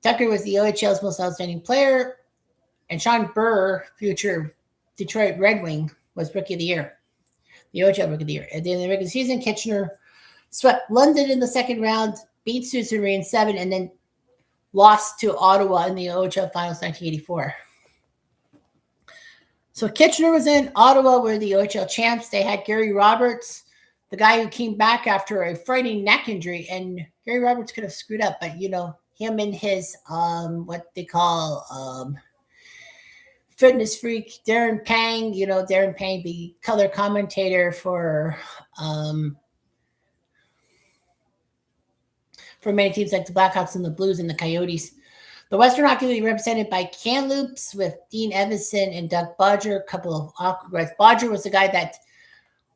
Tucker was the OHL's most outstanding player, and Sean Burr, future Detroit Red Wing, was Rookie of the Year, the OHL Rookie of the Year. At the end of the regular season, Kitchener swept London in the second round, beat Sault Ste. Marie in 7, and then lost to Ottawa in the OHL Finals 1984. So Kitchener was in. Ottawa were the OHL champs. They had Gary Roberts, the guy who came back after a frightening neck injury, and Gary Roberts could have screwed up, but him and his what they call fitness freak Darren Pang, Darren Pang, the color commentator for many teams like the Blackhawks and the Blues and the Coyotes. The Western Hockey League represented by Kamloops with Dean Evanson and Doug Bodger, a couple of awkward guys. Bodger was the guy that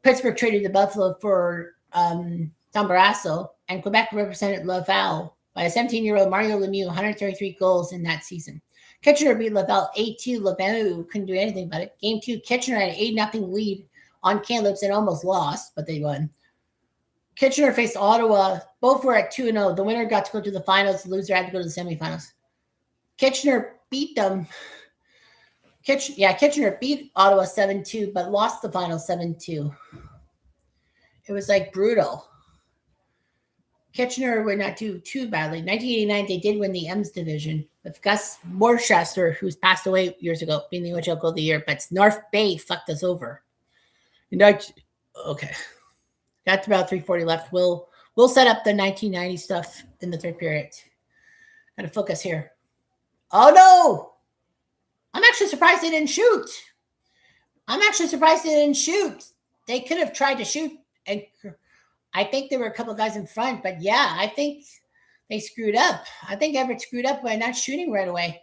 Pittsburgh traded to Buffalo for Tom Barrasso, and Quebec represented Laval by a 17-year-old Mario Lemieux, 133 goals in that season. Kitchener beat Laval 8-2. Laval couldn't do anything about it. Game 2, Kitchener had an 8-0 lead on Kamloops and almost lost, but they won. Kitchener faced Ottawa. Both were at 2-0. The winner got to go to the finals. The loser had to go to the semifinals. Kitchener beat them. Kitchener beat Ottawa 7-2, but lost the final 7-2. It was brutal. Kitchener would not do too badly. In 1989, they did win the M's division with Gus Worcester, who's passed away years ago, being the OHL Goal of the Year. But North Bay fucked us over. Okay. Got about 3:40 left. We'll set up the 1990 stuff in the third period. Got to focus here. Oh, no. I'm actually surprised they didn't shoot. They could have tried to shoot, and I think there were a couple of guys in front, but yeah, I think they screwed up. I think Everett screwed up by not shooting right away.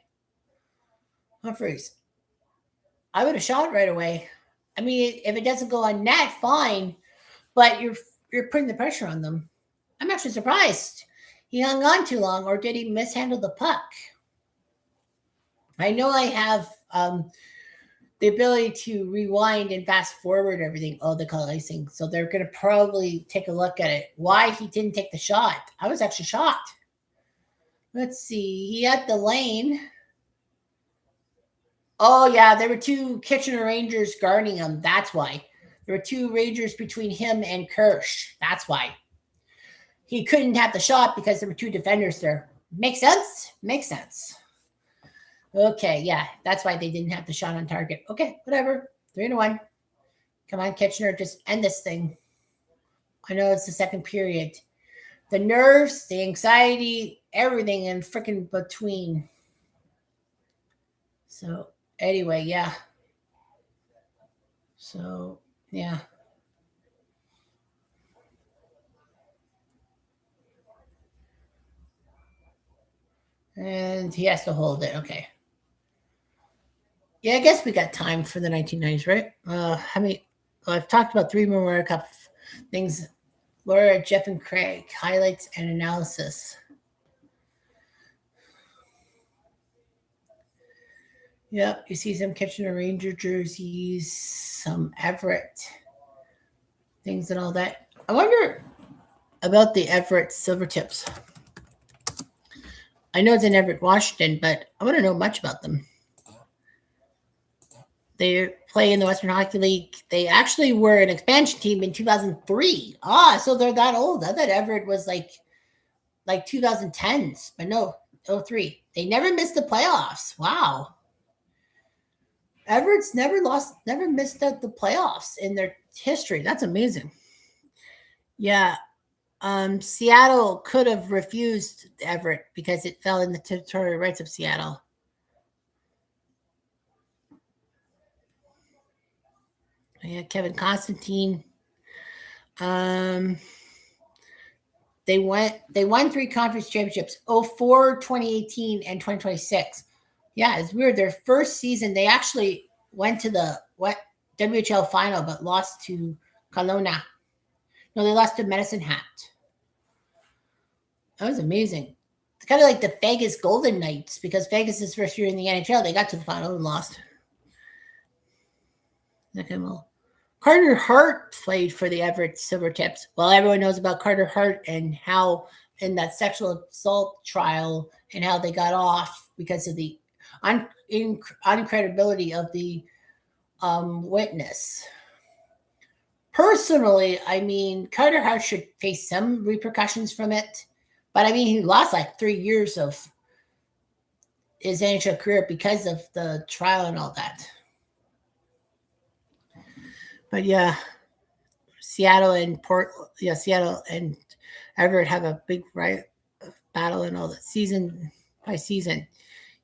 Humphreys, I would have shot right away. I mean, if it doesn't go on net, fine, but you're putting the pressure on them. I'm actually surprised he hung on too long, or did he mishandle the puck? I know I have the ability to rewind and fast forward everything. Oh, they call it icing. So they're going to probably take a look at it. Why he didn't take the shot. I was actually shocked. Let's see. He had the lane. Oh, yeah. There were two Kitchener Rangers guarding him. That's why. There were two Rangers between him and Kirsch. That's why. He couldn't have the shot because there were two defenders there. Makes sense? Makes sense. Okay, yeah, that's why they didn't have the shot on target. Okay, whatever. 3-1. Come on, Kitchener, just end this thing. I know it's the second period. The nerves, the anxiety, everything in freaking between. So anyway, yeah. So yeah. And he has to hold it. Okay. Yeah, I guess we got time for the 1990s, right? How many? Well, I've talked about 3 Memorial Cup things. Laura, Jeff, and Craig highlights and analysis. Yep, you see some Kitchener Ranger jerseys, some Everett things, and all that. I wonder about the Everett Silver Tips. I know it's in Everett, Washington, but I want to know much about them. They play in the Western Hockey League. They actually were an expansion team in 2003. Ah, so they're that old. I thought Everett was like 2010s, but no, 03. They never missed the playoffs. Wow. Everett's never missed out the playoffs in their history. That's amazing. Yeah. Seattle could have refused Everett because it fell in the territorial rights of Seattle. Yeah, Kevin Constantine. Um, they won 3 conference championships, 04, 2018, and 2026. Yeah, it's weird. Their first season, they actually went to the WHL final, but lost to Kelowna. No, they lost to Medicine Hat. That was amazing. It's kind of like the Vegas Golden Knights, because Vegas' first year in the NHL, they got to the final and lost. Okay, well, Carter Hart played for the Everett Silvertips. Well, everyone knows about Carter Hart and how in that sexual assault trial and how they got off because of the uncredibility of the witness. Personally, I mean, Carter Hart should face some repercussions from it. But I mean, he lost like 3 years of his NHL career because of the trial and all that. But yeah, Seattle and Seattle and Everett have a big battle and all that season by season.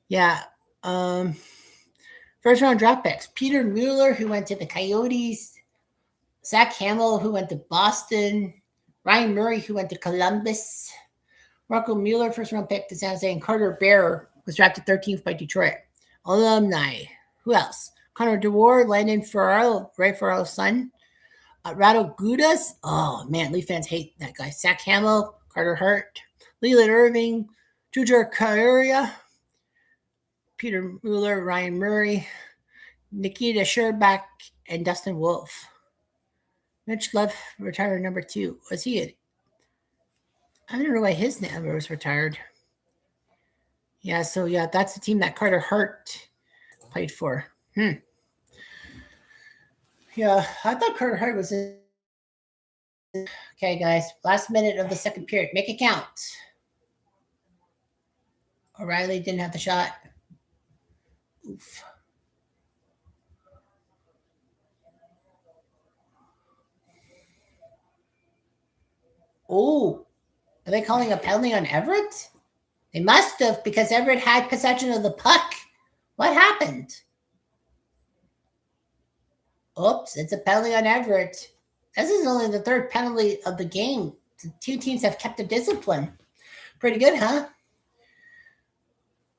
Yeah. First round draft picks: Peter Mueller, who went to the Coyotes; Zach Hamill, who went to Boston; Ryan Murray, who went to Columbus; Marco Mueller, first round pick to San Jose; and Carter Bear was drafted 13th by Detroit. Alumni. Who else? Connor DeWar, Landon Ferraro, Ray Ferraro's son. Rado Gudas. Oh, man, Leaf fans hate that guy. Zach Hamill, Carter Hart, Leland Irving, Jujhar Khaira, Peter Mueller, Ryan Murray, Nikita Sherbak, and Dustin Wolf. Mitch Love retired number 2. Was he it? I don't know why his number was retired. Yeah, so yeah, that's the team that Carter Hart played for. Yeah, I thought Carter Hart was in. Okay, guys, last minute of the second period. Make it count. O'Reilly didn't have the shot. Oof. Oh, are they calling a penalty on Everett? They must have, because Everett had possession of the puck. What happened? Oops, it's a penalty on Everett. This is only the 3rd penalty of the game. The 2 teams have kept the discipline. Pretty good, huh?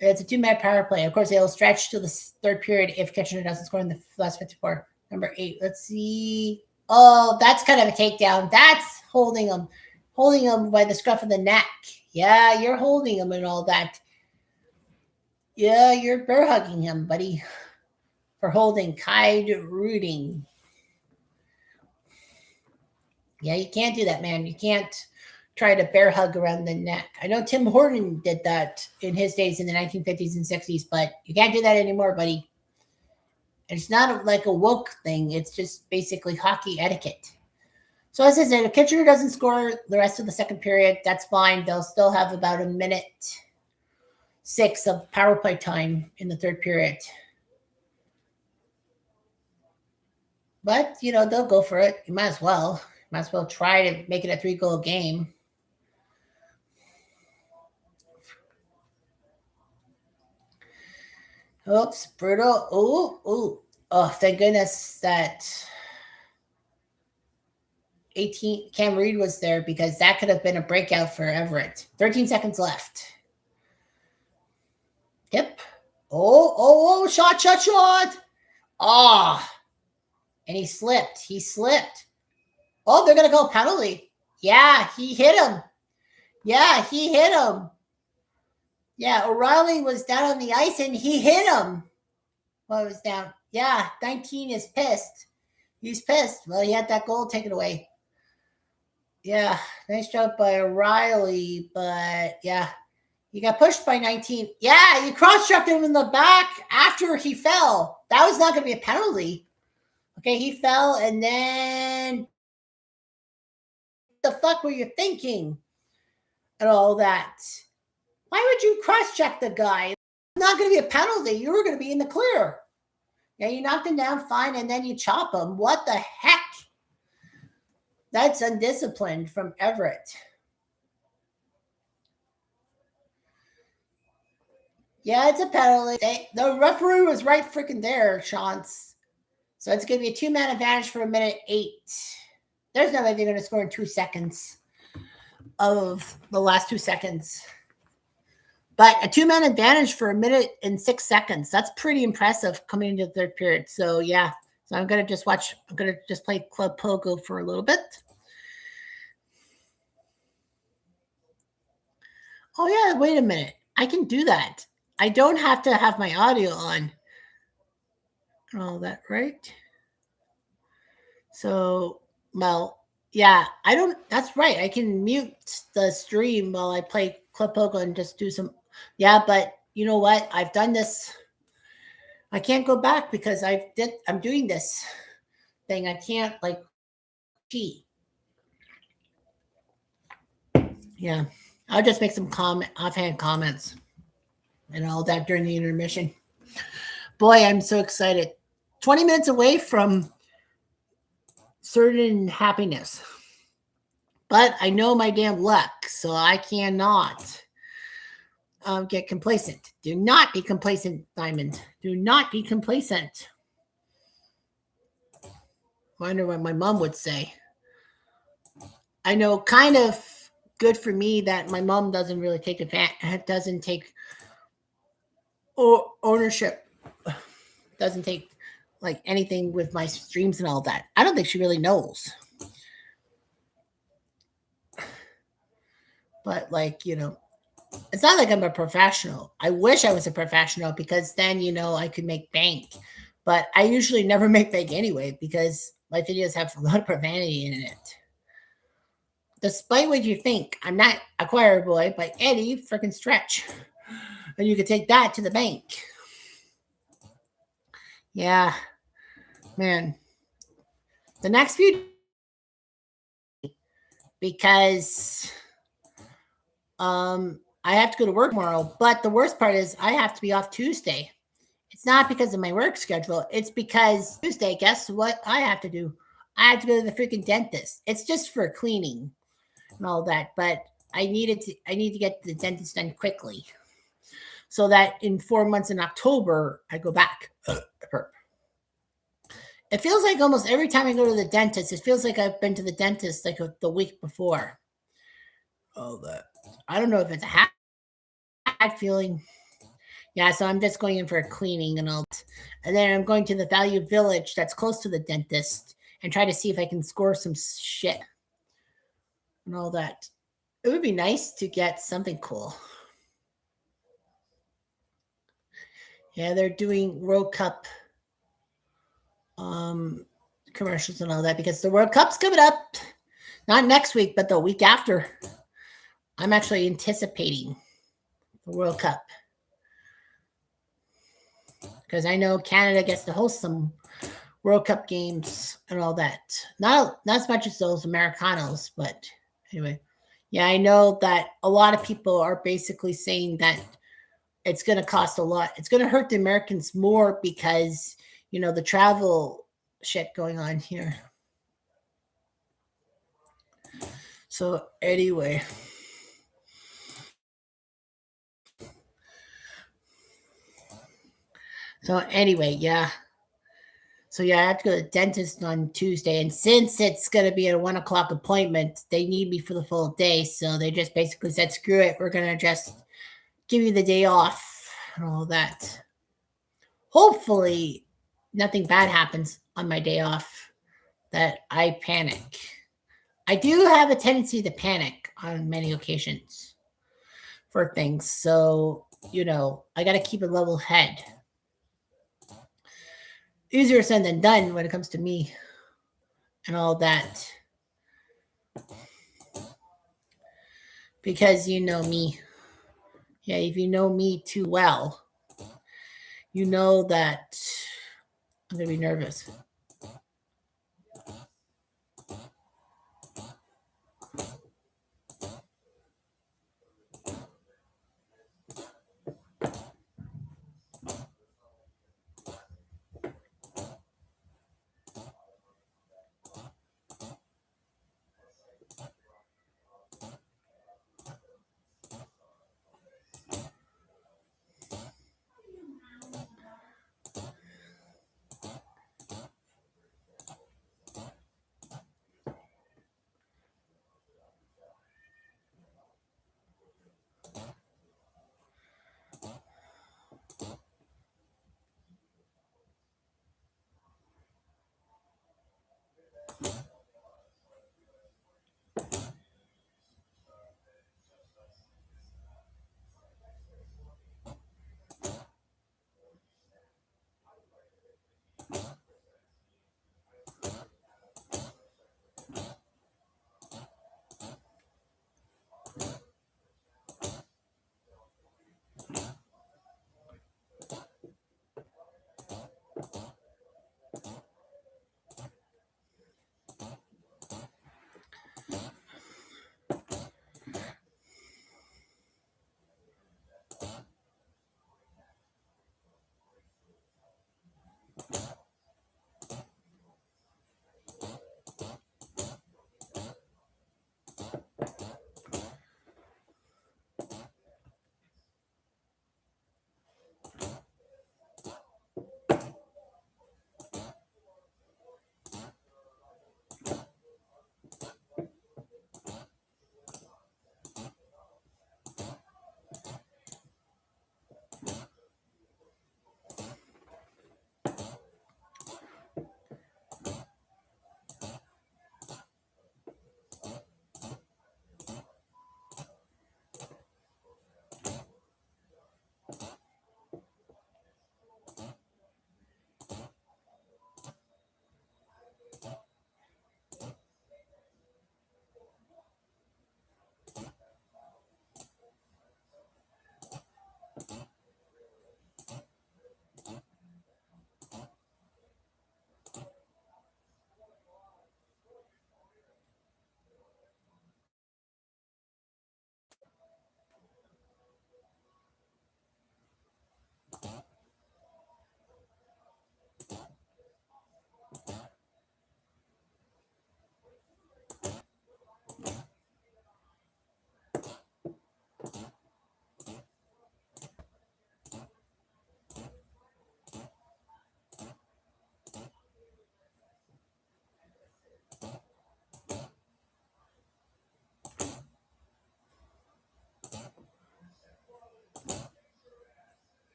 It's a 2-minute power play. Of course, it'll stretch to the 3rd period if Kitchener doesn't score in the last 54. Number 8. Let's see. Oh, that's kind of a takedown. That's holding him by the scruff of the neck. Yeah, you're holding him and all that. Yeah, you're bear hugging him, buddy, for holding Kai Rooting. Yeah, you can't do that, man. You can't try to bear hug around the neck. I know Tim Horton did that in his days in the 1950s and 60s, but you can't do that anymore, buddy. It's not like a woke thing. It's just basically hockey etiquette. So as I said, if Kitchener doesn't score the rest of the second period, that's fine. They'll still have about a minute 6 of power play time in the third period. But, they'll go for it. You might as well. Might as well try to make it a 3-goal game. Oops, brutal. Ooh. Oh, thank goodness that Cam Reed was there, because that could have been a breakout for Everett. 13 seconds left. Yep. Oh, shot. Ah. And he slipped. Oh, they're going to go penalty. Yeah, he hit him. Yeah, O'Reilly was down on the ice and he hit him. Well, it was down. Yeah, 19 is pissed. He's pissed. Well, he had that goal taken away. Yeah, nice job by O'Reilly, but yeah, he got pushed by 19. Yeah, you cross-checked him in the back after he fell. That was not going to be a penalty. Okay, he fell, and then the fuck were you thinking? And all that. Why would you cross-check the guy? It's not going to be a penalty. You were going to be in the clear. Yeah, you knocked him down fine, and then you chop him. What the heck? That's undisciplined from Everett. Yeah, it's a penalty. The referee was right freaking there, Chance. So it's going to be a 2-man advantage for a minute 8. There's no way they're going to score in 2 seconds of the last 2 seconds. But a 2-man advantage for a minute and 6 seconds. That's pretty impressive coming into the third period. So, yeah. So I'm going to just play Club Pogo for a little bit. Oh, yeah, wait a minute. I can do that. I don't have to have my audio on. All that, right? So, well, yeah, that's right. I can mute the stream while I play Club Pogo and just do some. Yeah, but you know what? I've done this. I can't go back because I'm doing this thing. I can't cheat. Yeah. I'll just make some offhand comments and all that during the intermission. Boy, I'm so excited. 20 minutes away from certain happiness. But I know my damn luck, so I cannot get complacent. Do not be complacent, Diamond. Do not be complacent. Wonder what my mom would say. I know, kind of good for me that my mom doesn't really take ownership, doesn't take anything with my streams and all that. I don't think she really knows. But it's not like I'm a professional. I wish I was a professional, because then, I could make bank. But I usually never make bank anyway, because my videos have a lot of profanity in it. Despite what you think, I'm not a choir boy by any freaking stretch. And you could take that to the bank. Yeah. Man. The next few, because I have to go to work tomorrow, but the worst part is I have to be off Tuesday. It's not because of my work schedule. It's because Tuesday, guess what I have to do? I have to go to the freaking dentist. It's just for cleaning and all that, but I need to get the dentist done quickly, so that in 4 months in October I go back. It feels like almost every time I go to the dentist, it feels like I've been to the dentist the week before. Oh, that. I don't know if it's a bad feeling. Yeah, so I'm just going in for a cleaning and all that. And then I'm going to the Value Village that's close to the dentist and try to see if I can score some shit and all that. It would be nice to get something cool. Yeah, they're doing World Cup commercials and all that, because the World Cup's coming up. Not next week, but the week after. I'm actually anticipating the World Cup, because I know Canada gets to host some World Cup games and all that. Not as much as those Americanos, but anyway. Yeah, I know that a lot of people are basically saying that it's going to cost a lot. It's going to hurt the Americans more because, the travel shit going on here. So anyway. Yeah. So yeah, I have to go to the dentist on Tuesday, and since it's gonna be a 1 o'clock appointment, they need me for the full day. So they just basically said, "Screw it, we're gonna just give you the day off and all that." Hopefully, nothing bad happens on my day off that I panic. I do have a tendency to panic on many occasions for things, so I got to keep a level head. Easier said than done when it comes to me and all that. Because you know me. Yeah, if you know me too well, you know that I'm going to be nervous.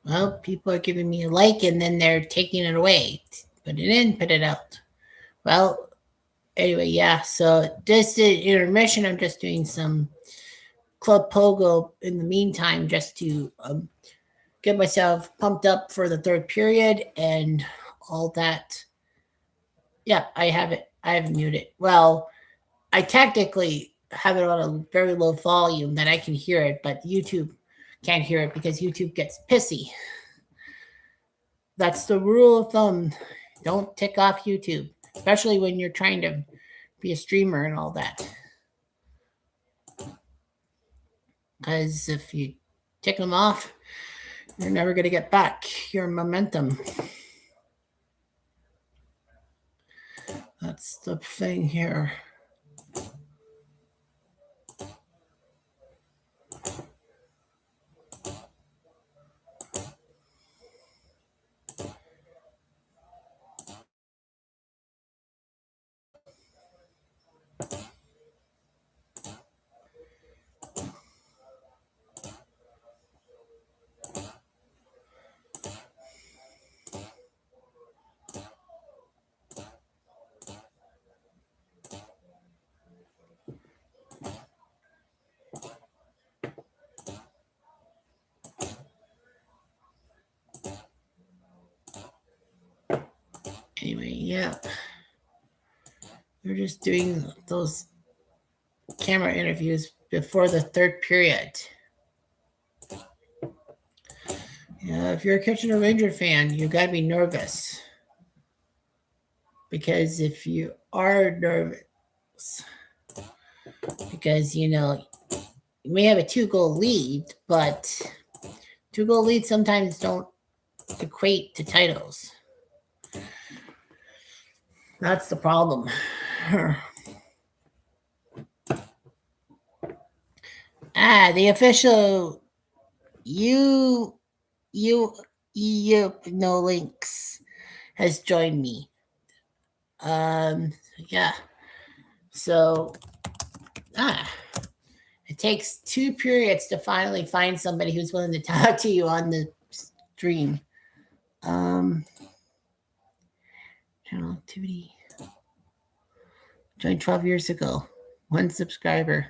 Well, people are giving me a like and then they're taking it away. Put it in, put it out. Well, anyway, yeah. So this is intermission. I'm just doing some Club Pogo in the meantime, just to get myself pumped up for the third period and all that. Yeah, I have it. I have muted. Well, I technically have it on a very low volume that I can hear it, but YouTube can't hear it because YouTube gets pissy. That's the rule of thumb. Don't tick off YouTube, especially when you're trying to be a streamer and all that. Because if you tick them off, you're never going to get back your momentum. That's the thing here. Anyway, yeah. We're just doing those camera interviews before the third period. Yeah, if you're a Kitchener Ranger fan, you got to be nervous. Because if you are nervous, because, you know, you may have a 2-goal lead, but 2-goal leads sometimes don't equate to titles. That's the problem. The official you no links has joined me. Yeah. So it takes 2 periods to finally find somebody who's willing to talk to you on the stream. Channel activity. Joined 12 years ago. 1 subscriber.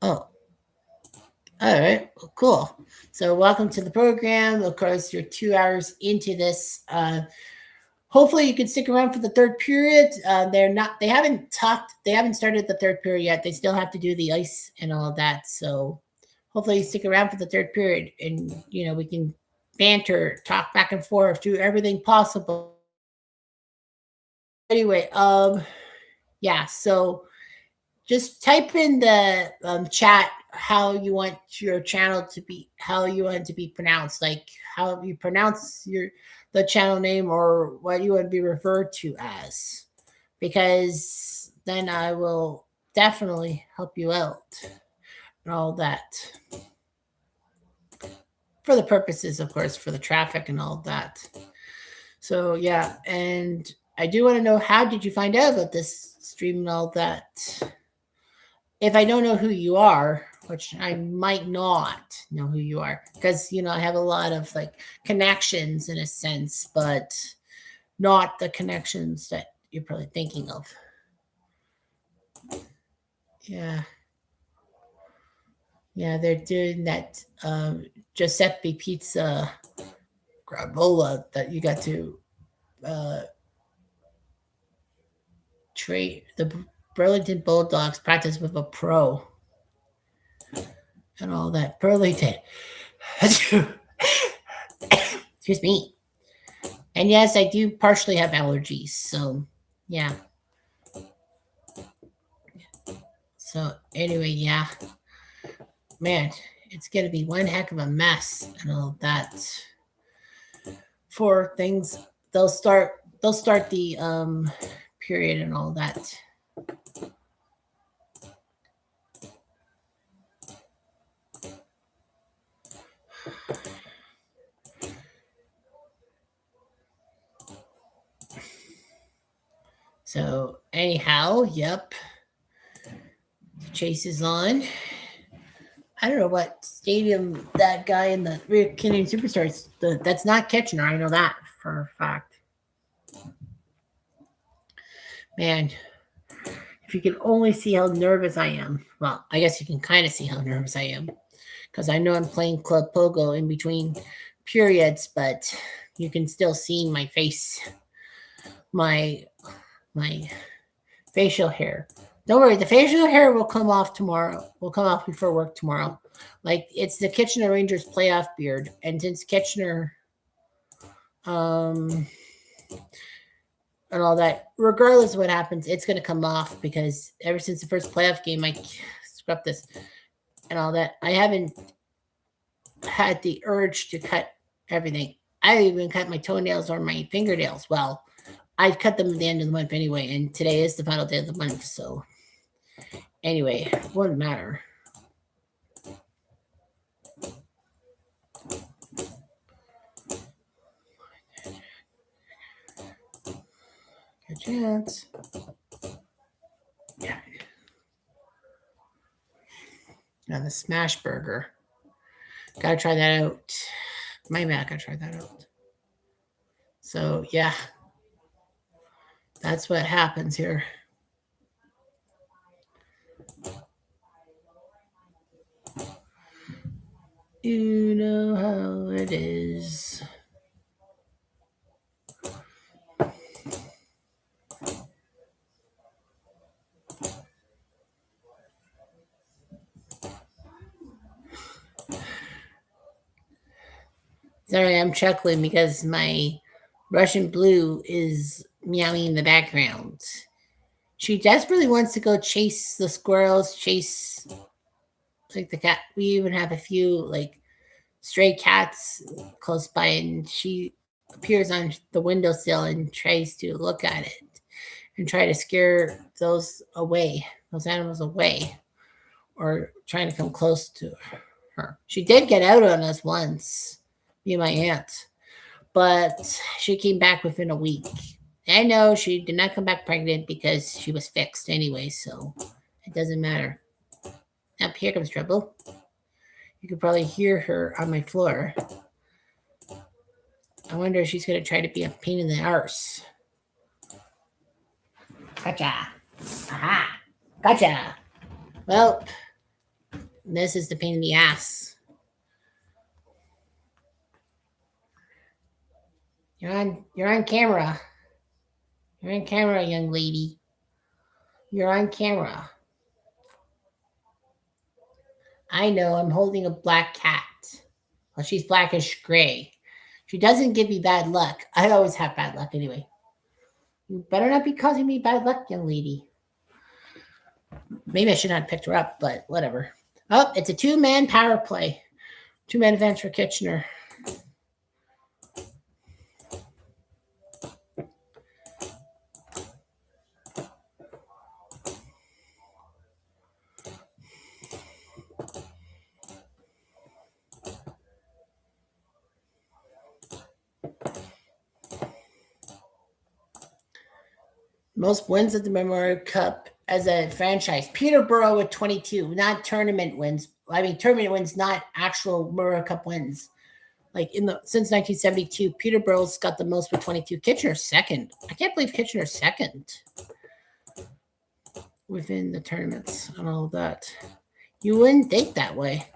Oh. All right. Well, cool. So welcome to the program. Of course, you're 2 hours into this. Hopefully you can stick around for the third period. They haven't started the third period yet. They still have to do the ice and all of that. So hopefully you stick around for the third period and, you know, we can banter, talk back and forth, do everything possible. Anyway, yeah, so just type in the chat how you want your channel to be, how you want it to be pronounced, like how you pronounce the channel name or what you want to be referred to as, because then I will definitely help you out and all that. For the purposes, of course, for the traffic and all that. So yeah, and I do want to know, how did you find out about this stream and all that? If I don't know who you are, which I might not know who you are because, I have a lot of like connections in a sense, but not the connections that you're probably thinking of. Yeah. Yeah, they're doing that Giuseppe Pizza Gravola that you got to uh, trade. The Burlington Bulldogs practice with a pro and all that. Burlington. Excuse me. And yes, I do partially have allergies. So, yeah. So, anyway, yeah. Man, it's going to be one heck of a mess and all that. For things, they'll start the period and all that. So anyhow, yep. Chase is on. I don't know what stadium that guy in the Canadian Superstars. That's not Kitchener. I know that for a fact. Man, if you can only see how nervous I am. Well, I guess you can kind of see how nervous I am because I know I'm playing Club Pogo in between periods, but you can still see my face, my facial hair. Don't worry, the facial hair will come off tomorrow. Will come off before work tomorrow. Like it's the Kitchener Rangers playoff beard, and since Kitchener, um, and all that, regardless of what happens, it's going to come off because ever since the first playoff game, I scrubbed this and all that. I haven't had the urge to cut everything. I even cut my toenails or my fingernails. Well, I cut them at the end of the month anyway, and today is the final day of the month, so anyway, wouldn't matter. Good chance. Yeah. Now the smash burger. Gotta try that out. Maybe I gotta try that out. So yeah. That's what happens here. You know how it is. Sorry, I'm chuckling because my Russian blue is meowing in the background. She desperately wants to go chase the squirrels, chase like the cat. We even have a few like stray cats close by, and she appears on the windowsill and tries to look at it and try to scare those animals away, or trying to come close to her. She did get out on us once, me and my aunt, but she came back within a week. I know she did not come back pregnant because she was fixed anyway, so it doesn't matter. Up here comes trouble. You could probably hear her on my floor. I wonder if she's going to try to be a pain in the arse. Gotcha. Aha. Gotcha. Well, this is the pain in the ass. You're on camera. You're on camera, young lady. You're on camera. I know, I'm holding a black cat. Well, she's blackish gray. She doesn't give me bad luck. I always have bad luck anyway. You better not be causing me bad luck, young lady. Maybe I should not have picked her up, but whatever. Oh, it's a two-man power play. Two-man advance for Kitchener. Most wins at the Memorial Cup as a franchise. Peterborough with 22, not tournament wins, I mean, tournament wins, not actual Memorial Cup wins. Like since 1972, Peterborough's got the most with 22. Kitchener's second. I can't believe Kitchener's second within the tournaments and all that. You wouldn't think that way.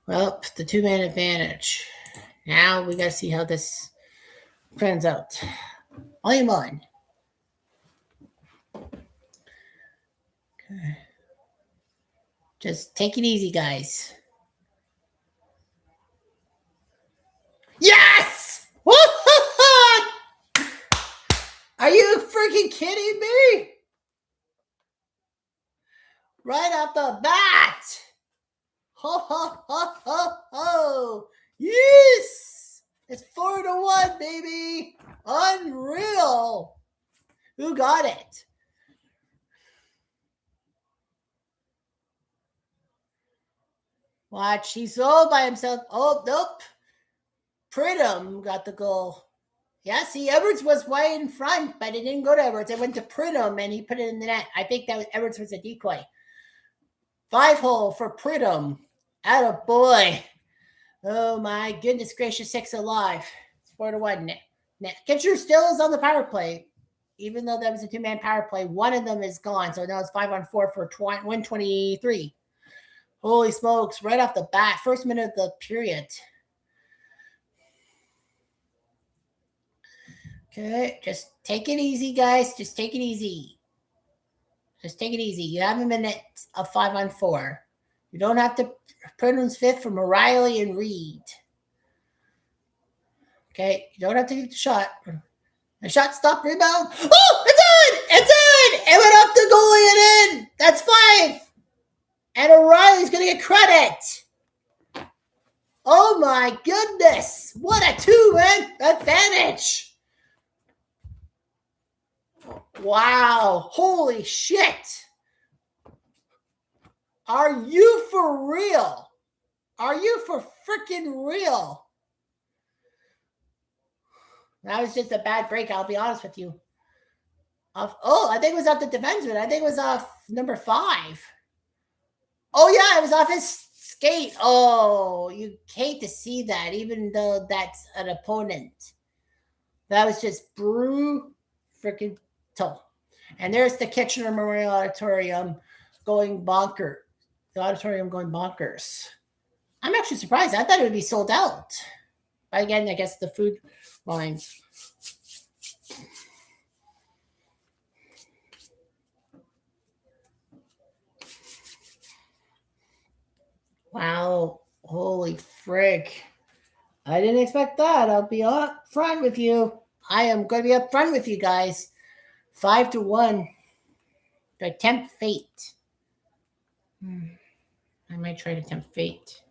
Well, the two-man advantage. Now we got to see how this pans out. Volume on. Okay. Just take it easy, guys. Yes! Are you freaking kidding me? Right off the bat. Ho, ho, ho, ho, ho. Yes! It's 4-1, baby. Unreal. Who got it? Watch, he's all by himself. Oh, nope. Pridham got the goal. Yeah, see, Edwards was way in front, but it didn't go to Edwards. It went to Pridham, and he put it in the net. I think that Edwards was a decoy. 5-hole for Pridham. Atta boy. Oh, my goodness gracious, 6 alive. It's 4-1. Kitchener still is on the power play, even though that was a two-man power play. One of them is gone, so now it's 5-on-4 for 123. Holy smokes, right off the bat, first minute of the period. Okay, just take it easy, guys. Just take it easy. Just take it easy. You have a minute of 5-on-4. You don't have to. Pridham's 5th from O'Reilly and Reed. Okay, you don't have to take the shot. The shot, stop, rebound. Oh, it's in! It's in! It went off the goalie and in. That's 5. And O'Reilly's going to get credit. Oh, my goodness. What a two-man advantage. Wow. Holy shit. Are you for real? Are you for freaking real? That was just a bad break, I'll be honest with you. I think it was off the defenseman. I think it was off number 5. Oh, yeah, it was off his skate. Oh, you hate to see that, even though that's an opponent. That was just freaking tough. And there's the Kitchener Memorial Auditorium going bonkers. The auditorium going bonkers. I'm actually surprised. I thought it would be sold out. But again, I guess the food lines. Wow. Holy frig. I didn't expect that. I'll be up front with you. I am going to be up front with you guys. 5-1. To tempt fate. I might try to tempt fate.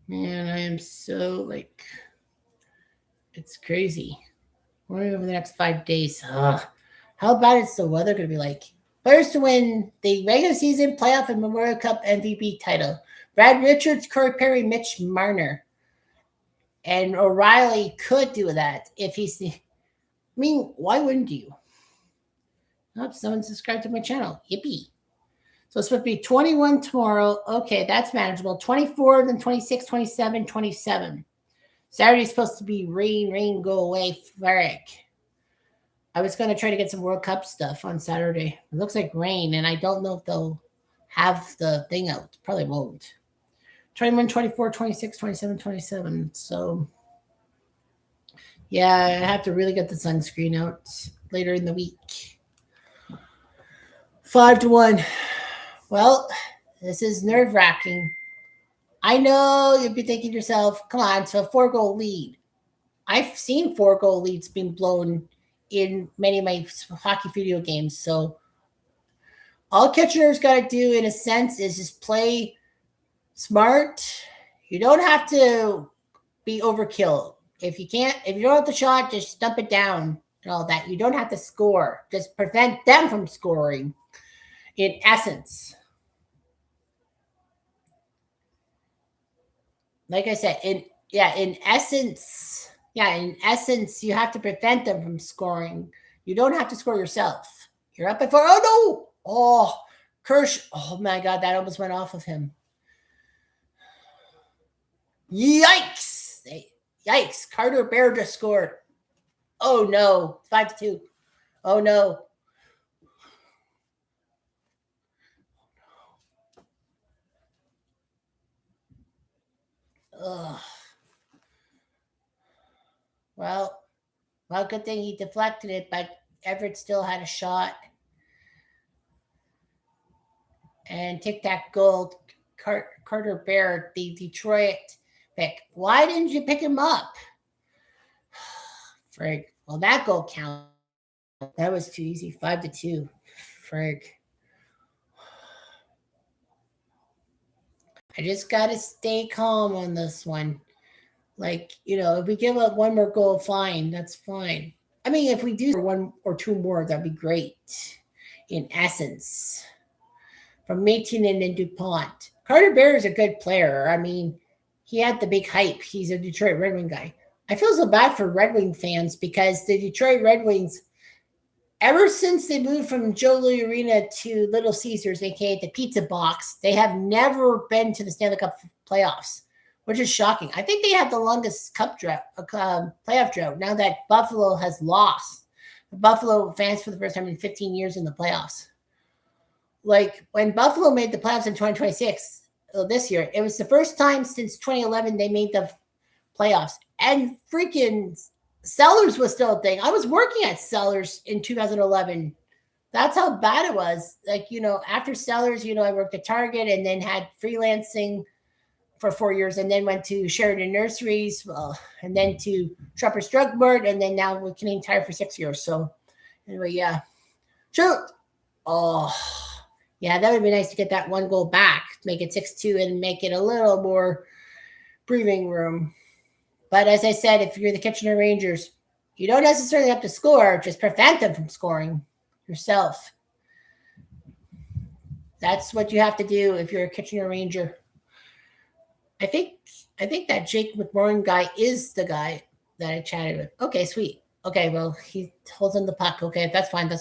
Man, I am so it's crazy. We're over the next 5 days. How bad is the weather going to be like? Players to win the regular season, playoff, and Memorial Cup MVP title. Brad Richards, Corey Perry, Mitch Marner. And O'Reilly could do that if he's. I mean, why wouldn't you? Oh, someone subscribed to my channel. Yippee. So it's supposed to be 21 tomorrow. Okay, that's manageable. 24, then 26, 27, 27. Saturday's supposed to be rain, go away, Varric. I was going to try to get some World Cup stuff on Saturday. It looks like rain, and I don't know if they'll have the thing out. Probably won't. 21, 24, 26, 27, 27. So, Yeah, I have to really get the sunscreen out later in the week. 5-1. Well, this is nerve wracking. I know you'd be thinking to yourself, come on, so a 4-goal lead. I've seen 4-goal leads being blown in many of my hockey video games. So all Kitchener's got to do, in a sense, is just play smart. You don't have to be overkill. If you don't have the shot, just dump it down and all that. You don't have to score. Just prevent them from scoring, in essence. Like I said, in essence, you have to prevent them from scoring. You don't have to score yourself. You're up by 4. Oh no! Oh, Kirsch. Oh my God, that almost went off of him. Yikes! Yikes! Carter Bear just scored. Oh no! 5-2. Oh no! Ugh. Well, good thing he deflected it, but Everett still had a shot. And tic-tac goal, Carter Bear, the Detroit pick. Why didn't you pick him up? Frig. Well, that goal count. That was too easy. 5-2. Frig. I just got to stay calm on this one. Like, if we give up one more goal, fine. That's fine. I mean, if we do 1 or 2 more, that'd be great. In essence. From Maton and then DuPont. Carter Bear is a good player. I mean, he had the big hype. He's a Detroit Red Wing guy. I feel so bad for Red Wing fans because the Detroit Red Wings, ever since they moved from Joe Louis Arena to Little Caesars, aka the Pizza Box, they have never been to the Stanley Cup playoffs, which is shocking. I think they have the longest cup drought, playoff drought, now that Buffalo has lost. The Buffalo fans for the first time in 15 years in the playoffs. Like, when Buffalo made the playoffs in 2026, this year, it was the first time since 2011 they made the playoffs. And freaking Sellers was still a thing. I was working at Sellers in 2011. That's how bad it was. Like, after Sellers, I worked at Target and then had freelancing for 4 years and then went to Sheridan Nurseries, and then to Shoppers Drug Mart, and then now with Canadian Tire for 6 years. So anyway, yeah. Shoot. Oh, yeah, that would be nice to get that 1 goal back, make it 6-2 and make it a little more breathing room. But as I said, if you're the Kitchener Rangers, you don't necessarily have to score, just prevent them from scoring yourself. That's what you have to do if you're a Kitchener Ranger. I think that Jake McMorgan guy is the guy that I chatted with. Okay, sweet. Okay, well, he holds on the puck. Okay, that's fine.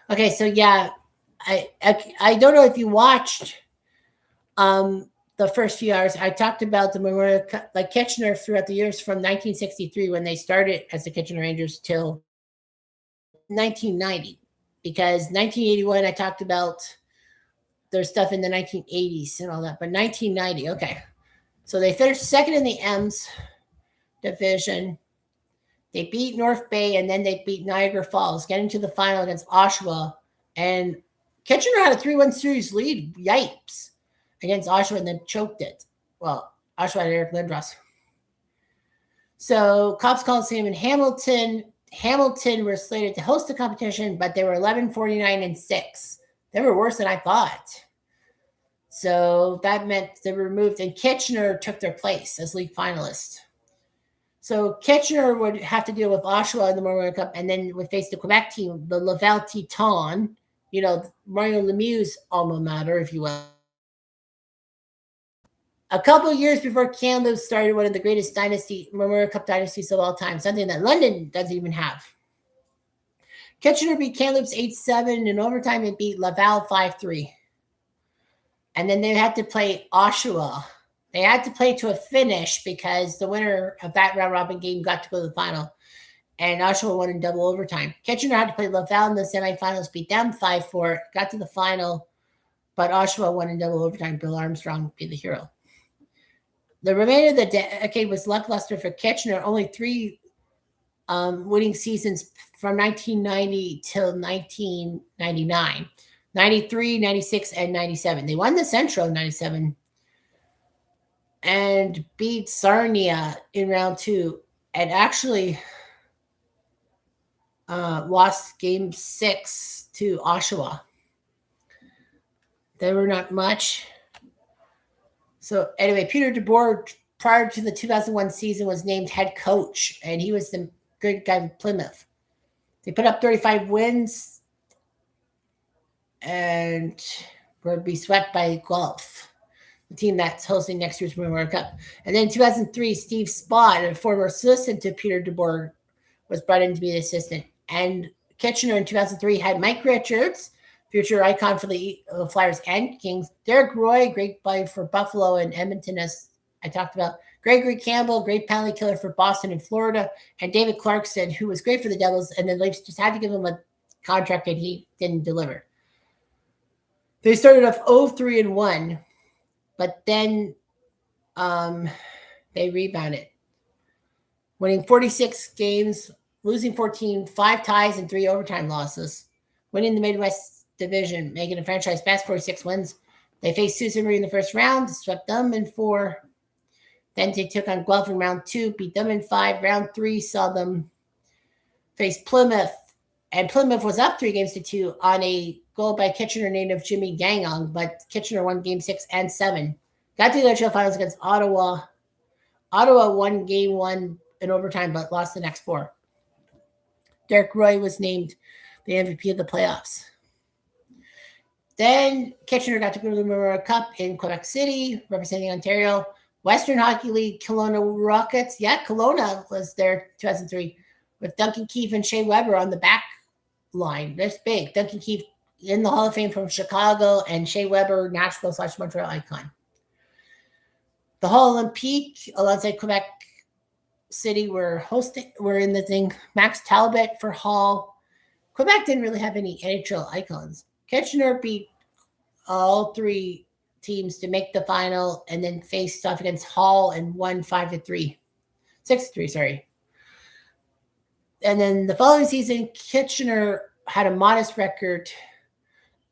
Okay, so yeah, I don't know if you watched the first few hours. I talked about the Memorial Cup, like Kitchener throughout the years from 1963 when they started as the Kitchener Rangers till 1990, because 1981 I talked about their stuff in the 1980s and all that, but 1990, okay. So they finished second in the M's division. They beat North Bay and then they beat Niagara Falls, getting to the final against Oshawa. And Kitchener had a 3-1 series lead, yipes, against Oshawa and then choked it. Well, Oshawa had Eric Lindros. So Cops Coliseum in Hamilton. Hamilton were slated to host the competition, but they were 11-49-6. They were worse than I thought. So that meant they were removed, and Kitchener took their place as league finalists. So Kitchener would have to deal with Oshawa in the Memorial Cup, and then would face the Quebec team, the Laval Titans, Mario Lemieux's alma mater, if you will. A couple of years before Kamloops started one of the greatest Memorial Cup dynasties of all time, something that London doesn't even have. Kitchener beat Kamloops 8-7. In overtime, it beat Laval 5-3. And then they had to play Oshawa. They had to play to a finish because the winner of that round-robin game got to go to the final. And Oshawa won in double overtime. Kitchener had to play Laval in the semifinals, beat them 5-4, got to the final, but Oshawa won in double overtime. Bill Armstrong be the hero. The remainder of the decade was lackluster for Kitchener. Only 3 winning seasons from 1990 till 1999, 93, 96, and 97. They won the Central in 97 and beat Sarnia in round 2 and actually lost game 6 to Oshawa. They were not much. So anyway, Peter DeBoer, prior to the 2001 season, was named head coach, and he was the good guy with Plymouth. They put up 35 wins and would be swept by Guelph, the team that's hosting next year's Memorial Cup. And then in 2003, Steve Spott, a former assistant to Peter DeBoer, was brought in to be the assistant. And Kitchener in 2003 had Mike Richards, future icon for the Flyers and Kings, Derek Roy, great play for Buffalo and Edmonton, as I talked about, Gregory Campbell, great penalty killer for Boston and Florida, and David Clarkson, who was great for the Devils, and the Leafs just had to give him a contract that he didn't deliver. They started off 0-3-1, but then they rebounded, winning 46 games, losing 14, 5 ties, and 3 overtime losses, winning the Midwest Division, making a franchise best 46 wins. They faced Sault Ste. Marie in the first round, swept them in 4. Then they took on Guelph in round 2, beat them in 5. Round 3 saw them face Plymouth, and Plymouth was up 3-2 on a goal by Kitchener native Jimmy Gangong, but Kitchener won game 6 and 7. Got to the NHL finals against Ottawa. Ottawa won game 1 in overtime, but lost the next 4. Derek Roy was named the MVP of the playoffs. Then Kitchener got to go to the Memorial Cup in Quebec City, representing Ontario. Western Hockey League, Kelowna Rockets. Yeah, Kelowna was there 2003 with Duncan Keefe and Shea Weber on the back line. That's big. Duncan Keefe in the Hall of Fame from Chicago, and Shea Weber, Nashville/Montreal icon. The Hall Olympique, alongside Quebec City, were in the thing. Max Talbot for Hall. Quebec didn't really have any NHL icons. Kitchener beat all 3 teams to make the final, and then faced off against Hall and won 5-3. 6-3, sorry. And then the following season, Kitchener had a modest record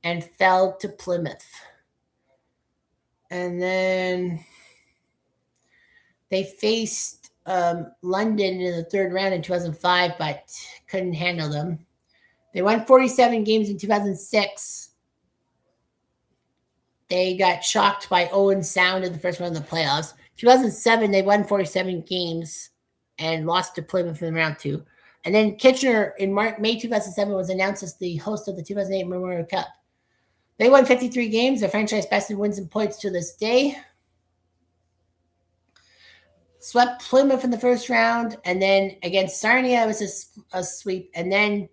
and fell to Plymouth. And then they faced London in the 3rd round in 2005, but couldn't handle them. They won 47 games in 2006. They got shocked by Owen Sound in the first round of the playoffs. 2007, they won 47 games and lost to Plymouth in round 2. And then Kitchener in May 2007 was announced as the host of the 2008 Memorial Cup. They won 53 games, their franchise best in wins and points to this day. Swept Plymouth in the first round, and then against Sarnia, it was a sweep. And then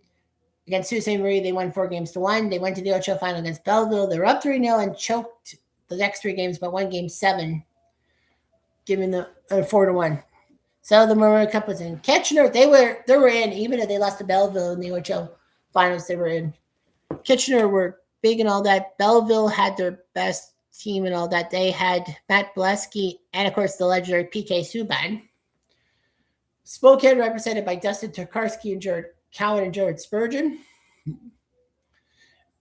against Sault Ste. Marie, they won 4-1. They went to the OHL final against Belleville. They were up 3-0 and choked the next 3 games, but won game 7, giving the 4-1. So the Memorial Cup was in. Kitchener, they were in, even if they lost to Belleville in the OHL finals, they were in. Kitchener were big and all that. Belleville had their best team and all that. They had Matt Bolesky and, of course, the legendary PK Subban. Spokane represented by Dustin Tokarski and Jared Cowan and Jared Spurgeon.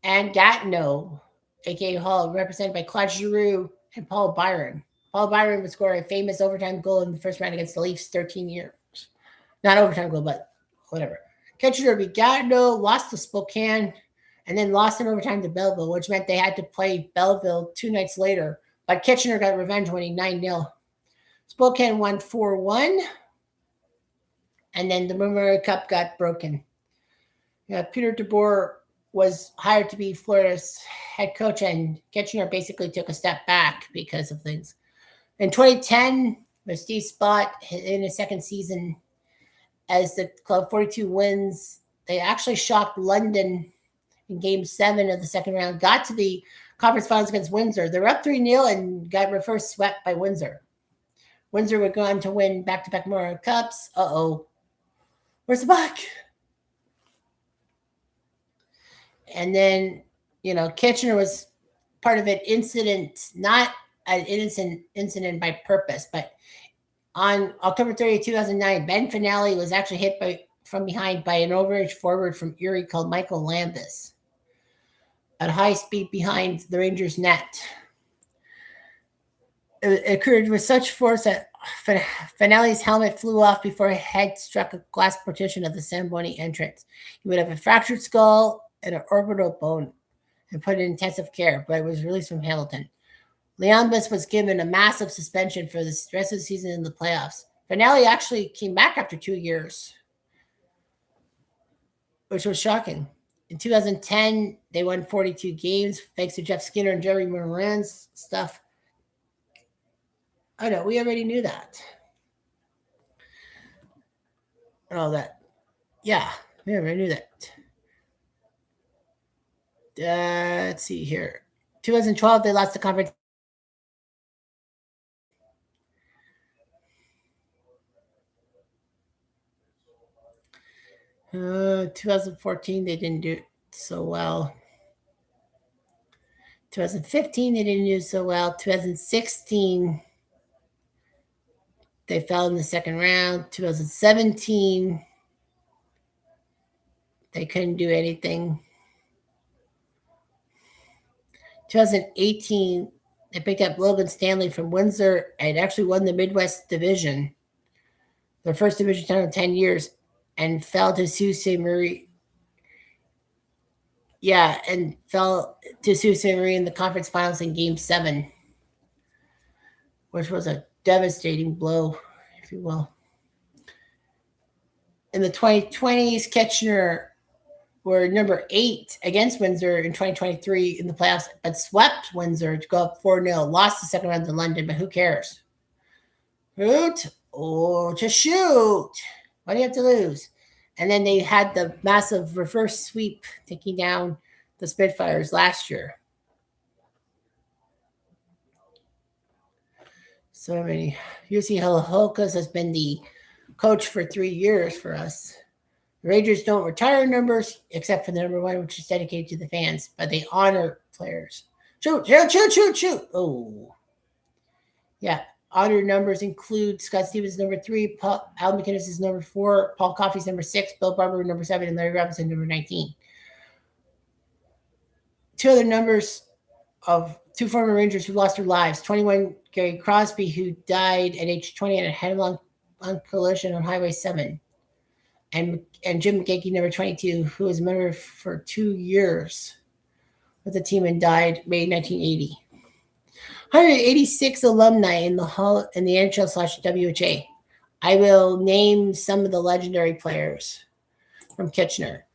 And Gatineau, a.k.a. Hall, represented by Claude Giroux and Paul Byron. Paul Byron would score a famous overtime goal in the first round against the Leafs 13 years. Not overtime goal, but whatever. Kitchener beat Gatineau, lost to Spokane, and then lost in overtime to Belleville, which meant they had to play Belleville 2 nights later. But Kitchener got revenge, winning 9-0. Spokane won 4-1. And then the Memorial Cup got broken. Peter DeBoer was hired to be Florida's head coach, and Kitchener basically took a step back because of things. In 2010, with Steve Spott in his second season as the club, 42 wins. They actually shocked London in game 7 of the second round, got to the conference finals against Windsor. They were up 3-0 and got reverse swept by Windsor. Windsor would go on to win back-to-back Memorial Cups. Where's the puck? And then, Kitchener was part of an incident, not an innocent incident by purpose, but on October 30th, 2009, Ben Finale was actually hit by from behind by an overage forward from Erie called Michael Lambus at high speed behind the Rangers' net. It occurred with such force that Finelli's helmet flew off before his head struck a glass partition of the Samboni entrance. He would have a fractured skull and an orbital bone and put in intensive care, but was released from Hamilton. Lambus was given a massive suspension for the rest of the season in the playoffs. Finelli actually came back after 2 years, which was shocking. In 2010, they won 42 games thanks to Jeff Skinner and Jerry Moran's stuff. I know, we already knew that. And all that. Yeah, we already knew that. Let's see here. 2012, they lost the conference. 2014, they didn't do so well. 2015, they didn't do so well. 2016, they fell in the second round. 2017, they couldn't do anything. 2018, they picked up Logan Stanley from Windsor and actually won the Midwest Division, their first division title in 10 years, and fell to Sault Ste. Marie. Yeah, and fell to Sault Ste. Marie in the conference finals in Game 7, which was a devastating blow, if you will. In the 2020s, Kitchener were number 8 against Windsor in 2023 in the playoffs, but swept Windsor to go up 4-0. Lost the second round to London, but who cares? Shoot or to shoot. What do you have to lose? And then they had the massive reverse sweep taking down the Spitfires last year. So many. UC Holokas has been the coach for 3 years for us. The Rangers don't retire numbers except for the number 1, which is dedicated to the fans, but they honor players. Shoot. Oh. Yeah. Honor numbers include Scott Stevens, number 3, Al McInnes is number 4, Paul Coffey's number 6, Bill Barber, number 7, and Larry Robinson, number 19. 2 other numbers of 2 former Rangers who lost their lives. 21, Gary Crosby, who died at age 20 in a head-on collision on Highway 7. And Jim McGeechy, number 22, who was a member for 2 years with the team and died May 1980. 186 alumni in the NHL/WHA. I will name some of the legendary players from Kitchener.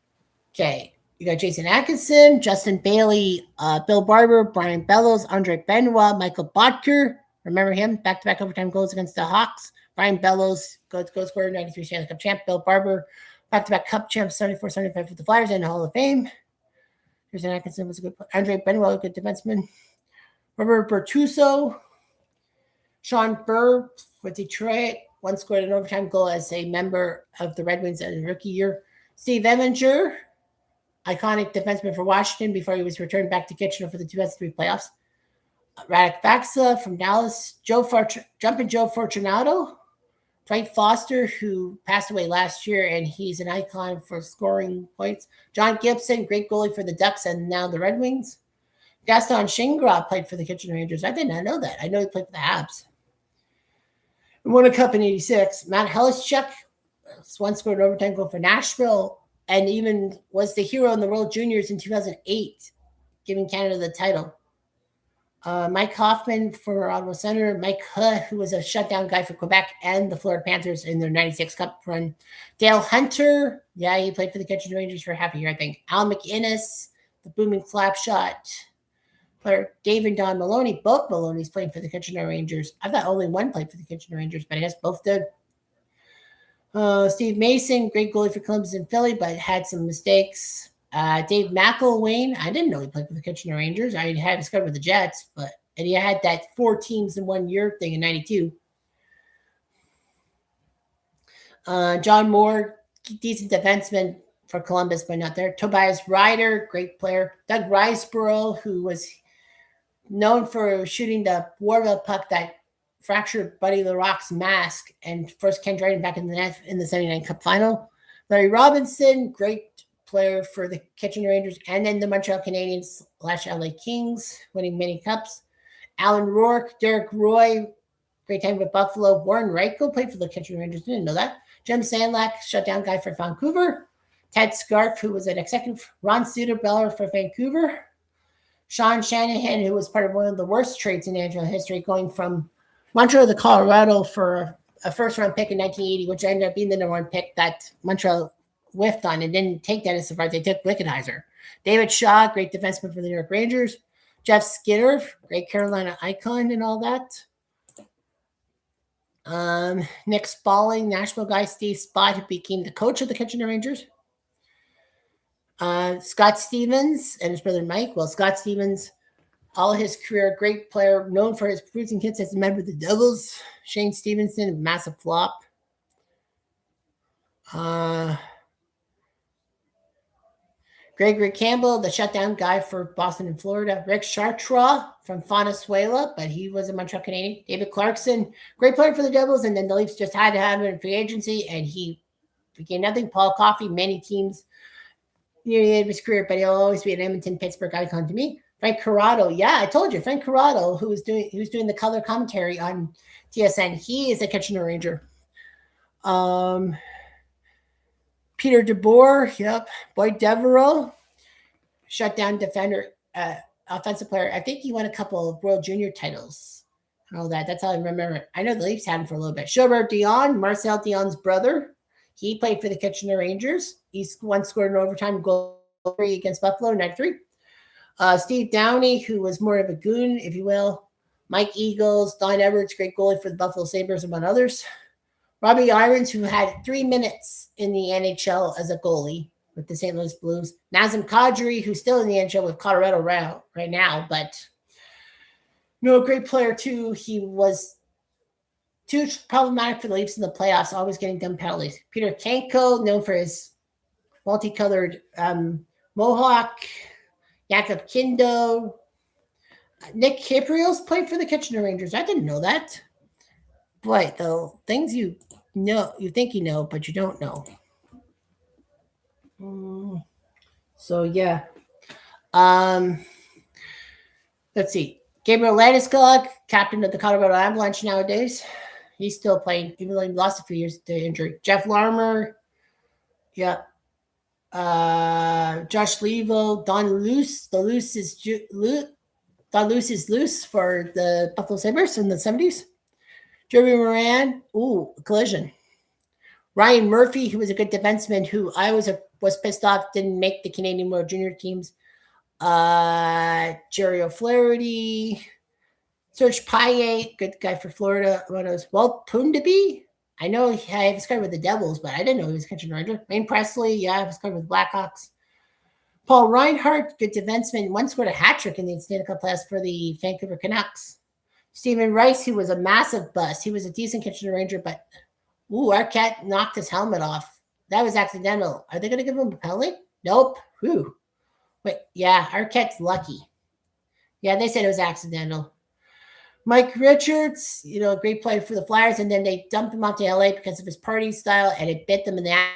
Okay, you got Jason Atkinson, Justin Bailey, Bill Barber, Brian Bellows, Andre Benoit, Michael Bodker. Remember him? Back-to-back overtime goals against the Hawks. Brian Bellows, goal scorer, 93 Stanley Cup champ. Bill Barber, back-to-back Cup champ, 74-75 for the Flyers in the Hall of Fame. Jason Atkinson was a good player. Andre Benoit, a good defenseman. Robert Bertuzzo, Sean Burr with Detroit, once scored an overtime goal as a member of the Red Wings in his rookie year. Steve Eminger, iconic defenseman for Washington before he was returned back to Kitchener for the 2003 playoffs. Radek Faksa from Dallas, Jumpin' Joe Fortunato, Dwight Foster, who passed away last year, and he's an icon for scoring points. John Gibson, great goalie for the Ducks and now the Red Wings. Gaston Shingra played for the Kitchener Rangers. I did not know that. I know he played for the Habs. And won a cup in 86. Matt Helischuk once scored an overtime goal for Nashville and even was the hero in the World Juniors in 2008, giving Canada the title. Mike Hoffman for Ottawa Senator. Mike Huh, who was a shutdown guy for Quebec and the Florida Panthers in their 96 Cup run. Dale Hunter. Yeah, he played for the Kitchener Rangers for half a year, I think. Al McInnes, the booming slap shot. Player Dave and Don Maloney, both Maloney's playing for the Kitchener Rangers. I thought only one played for the Kitchener Rangers, but I guess both did. Steve Mason, great goalie for Columbus and Philly, but had some mistakes. Dave McElwain, I didn't know he played for the Kitchener Rangers. I had discovered with the Jets, and he had that 4 teams in 1 year thing in 92. John Moore, decent defenseman for Columbus, but not there. Tobias Ryder, great player. Doug Riseborough, who was known for shooting the Warville puck that fractured Buddy LaRocque's mask and forced Ken Dryden back in the net in the 79 Cup final. Larry Robinson, great player for the Kitchener Rangers and then the Montreal Canadiens / LA Kings, winning many cups. Alan Rourke, Derek Roy, great time with Buffalo. Warren Reichel played for the Kitchener Rangers. Didn't know that. Jim Sandlack, shutdown guy for Vancouver. Ted Scarf, who was an executive. Ron Studerbeller for Vancouver. Sean Shanahan, who was part of one of the worst trades in NHL history, going from Montreal to Colorado for a first-round pick in 1980, which ended up being the number one pick that Montreal whiffed on and didn't take Dennis Savard. They took Wickenheiser. David Shaw, great defenseman for the New York Rangers. Jeff Skinner, great Carolina icon and all that. Nick Spaulding, Nashville guy. Steve Spott, who became the coach of the Kitchener Rangers. Scott Stevens and his brother Mike. Well, Scott Stevens, all his career, great player, known for his producing hits as a member of the Devils. Shane Stevenson, massive flop. Gregory Campbell, the shutdown guy for Boston and Florida. Rick Chartres from Venezuela, but he was a Montreal Canadian. David Clarkson, great player for the Devils, and then the Leafs just had to have him in free agency, and he became nothing. Paul Coffey, many teams near the end of his career, but he'll always be an Edmonton, Pittsburgh icon to me. Frank Corrado, yeah, I told you, Frank Corrado, who was doing the color commentary on TSN, he is a Kitchener Ranger. Peter DeBoer, yep. Boyd Devereaux, shutdown defender, offensive player. I think he won a couple of World Junior titles and all that. That's how I remember. I know the Leafs had him for a little bit. Shelbert Dion, Marcel Dion's brother. He played for the Kitchener Rangers. He once scored an overtime goal against Buffalo in 93. Steve Downey, who was more of a goon, if you will. Mike Eagles, Don Edwards, great goalie for the Buffalo Sabres, among others. Robbie Irons, who had 3 minutes in the NHL as a goalie with the St. Louis Blues. Nazem Kadri, who's still in the NHL with Colorado right now, but great player too. He was too problematic for the Leafs in the playoffs, always getting dumb penalties. Peter Kanko, known for his multicolored mohawk. Jakob Kindo. Nick Kiprios played for the Kitchener Rangers. I didn't know that. Boy, though, things you know, you think you know, but you don't know. So, yeah. Let's see. Gabriel Landeskog, captain of the Colorado Avalanche nowadays. He's still playing, even though he lost a few years to injury. Jeff Larmer. Yeah. Josh Levo. Don Luce. Don Luce is loose for the Buffalo Sabres in the 70s. Jeremy Moran. Ooh, collision. Ryan Murphy, who was a good defenseman, who I was pissed off, didn't make the Canadian World Junior teams. Jerry O'Flaherty. Serge Paillet, good guy for Florida. Walt Pundaby. I know I have his card with the Devils, but I didn't know he was a Kitchener Ranger. Wayne Presley, yeah, I have his card with Blackhawks. Paul Reinhart, good defenseman, once scored a hat trick in the Stanley Cup playoffs for the Vancouver Canucks. Stephen Rice, who was a massive bust. He was a decent Kitchener Ranger, but Arquette knocked his helmet off. That was accidental. Are they going to give him a penalty? Nope. Whew. Wait, yeah, Arquette's lucky. Yeah, they said it was accidental. Mike Richards, great player for the Flyers, and then they dumped him off to LA because of his party style, and it bit them in the ass.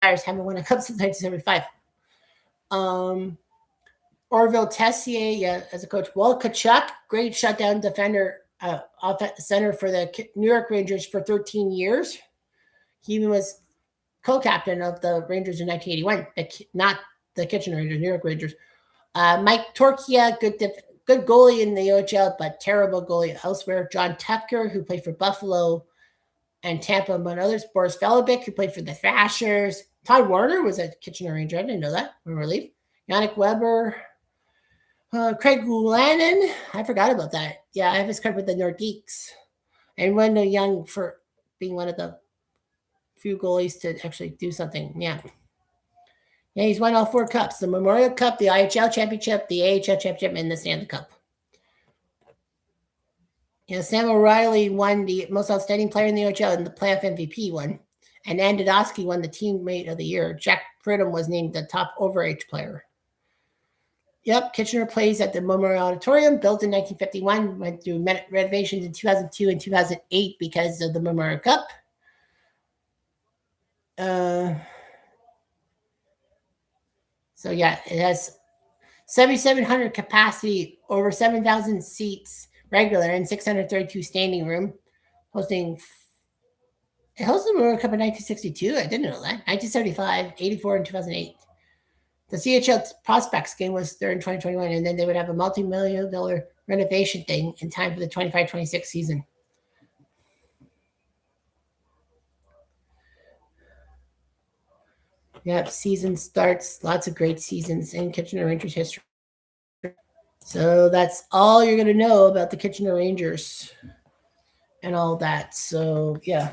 Flyers haven't won a cup since 1975. Orville Tessier, yeah, as a coach. Walt Kachuk, great shutdown defender, center for the New York Rangers for 13 years. He was co-captain of the Rangers in 1981, not the Kitchener Rangers, New York Rangers. Mike Torchia, good goalie in the OHL, but terrible goalie elsewhere. John Tucker, who played for Buffalo and Tampa, among others. Boris Velovic, who played for the Thrashers. Todd Warner was a Kitchener Ranger. I didn't know that. When relief. Yannick Weber. Craig Lannon. I forgot about that. Yeah, I have his card with the Nordiques. And Wendell Young for being one of the few goalies to actually do something. Yeah. Yeah, he's won all 4 cups. The Memorial Cup, the IHL Championship, the AHL Championship, and the Stanley Cup. Sam O'Reilly won the most outstanding player in the OHL and the playoff MVP one. And Andidowski won the teammate of the year. Jack Pridham was named the top overage player. Yep, Kitchener plays at the Memorial Auditorium, built in 1951, went through renovations in 2002 and 2008 because of the Memorial Cup. So yeah, it has 7,700 capacity, over 7,000 seats regular, and 632 standing room. Hosting, it hosted the World Cup in 1962. I didn't know that. 1975, 84, and 2008. The CHL Prospects game was there in 2021, and then they would have a multi-million dollar renovation thing in time for the 25-26 season. Yep, season starts. Lots of great seasons in Kitchener Rangers history. So that's all you're going to know about the Kitchener Rangers and all that. So, yeah.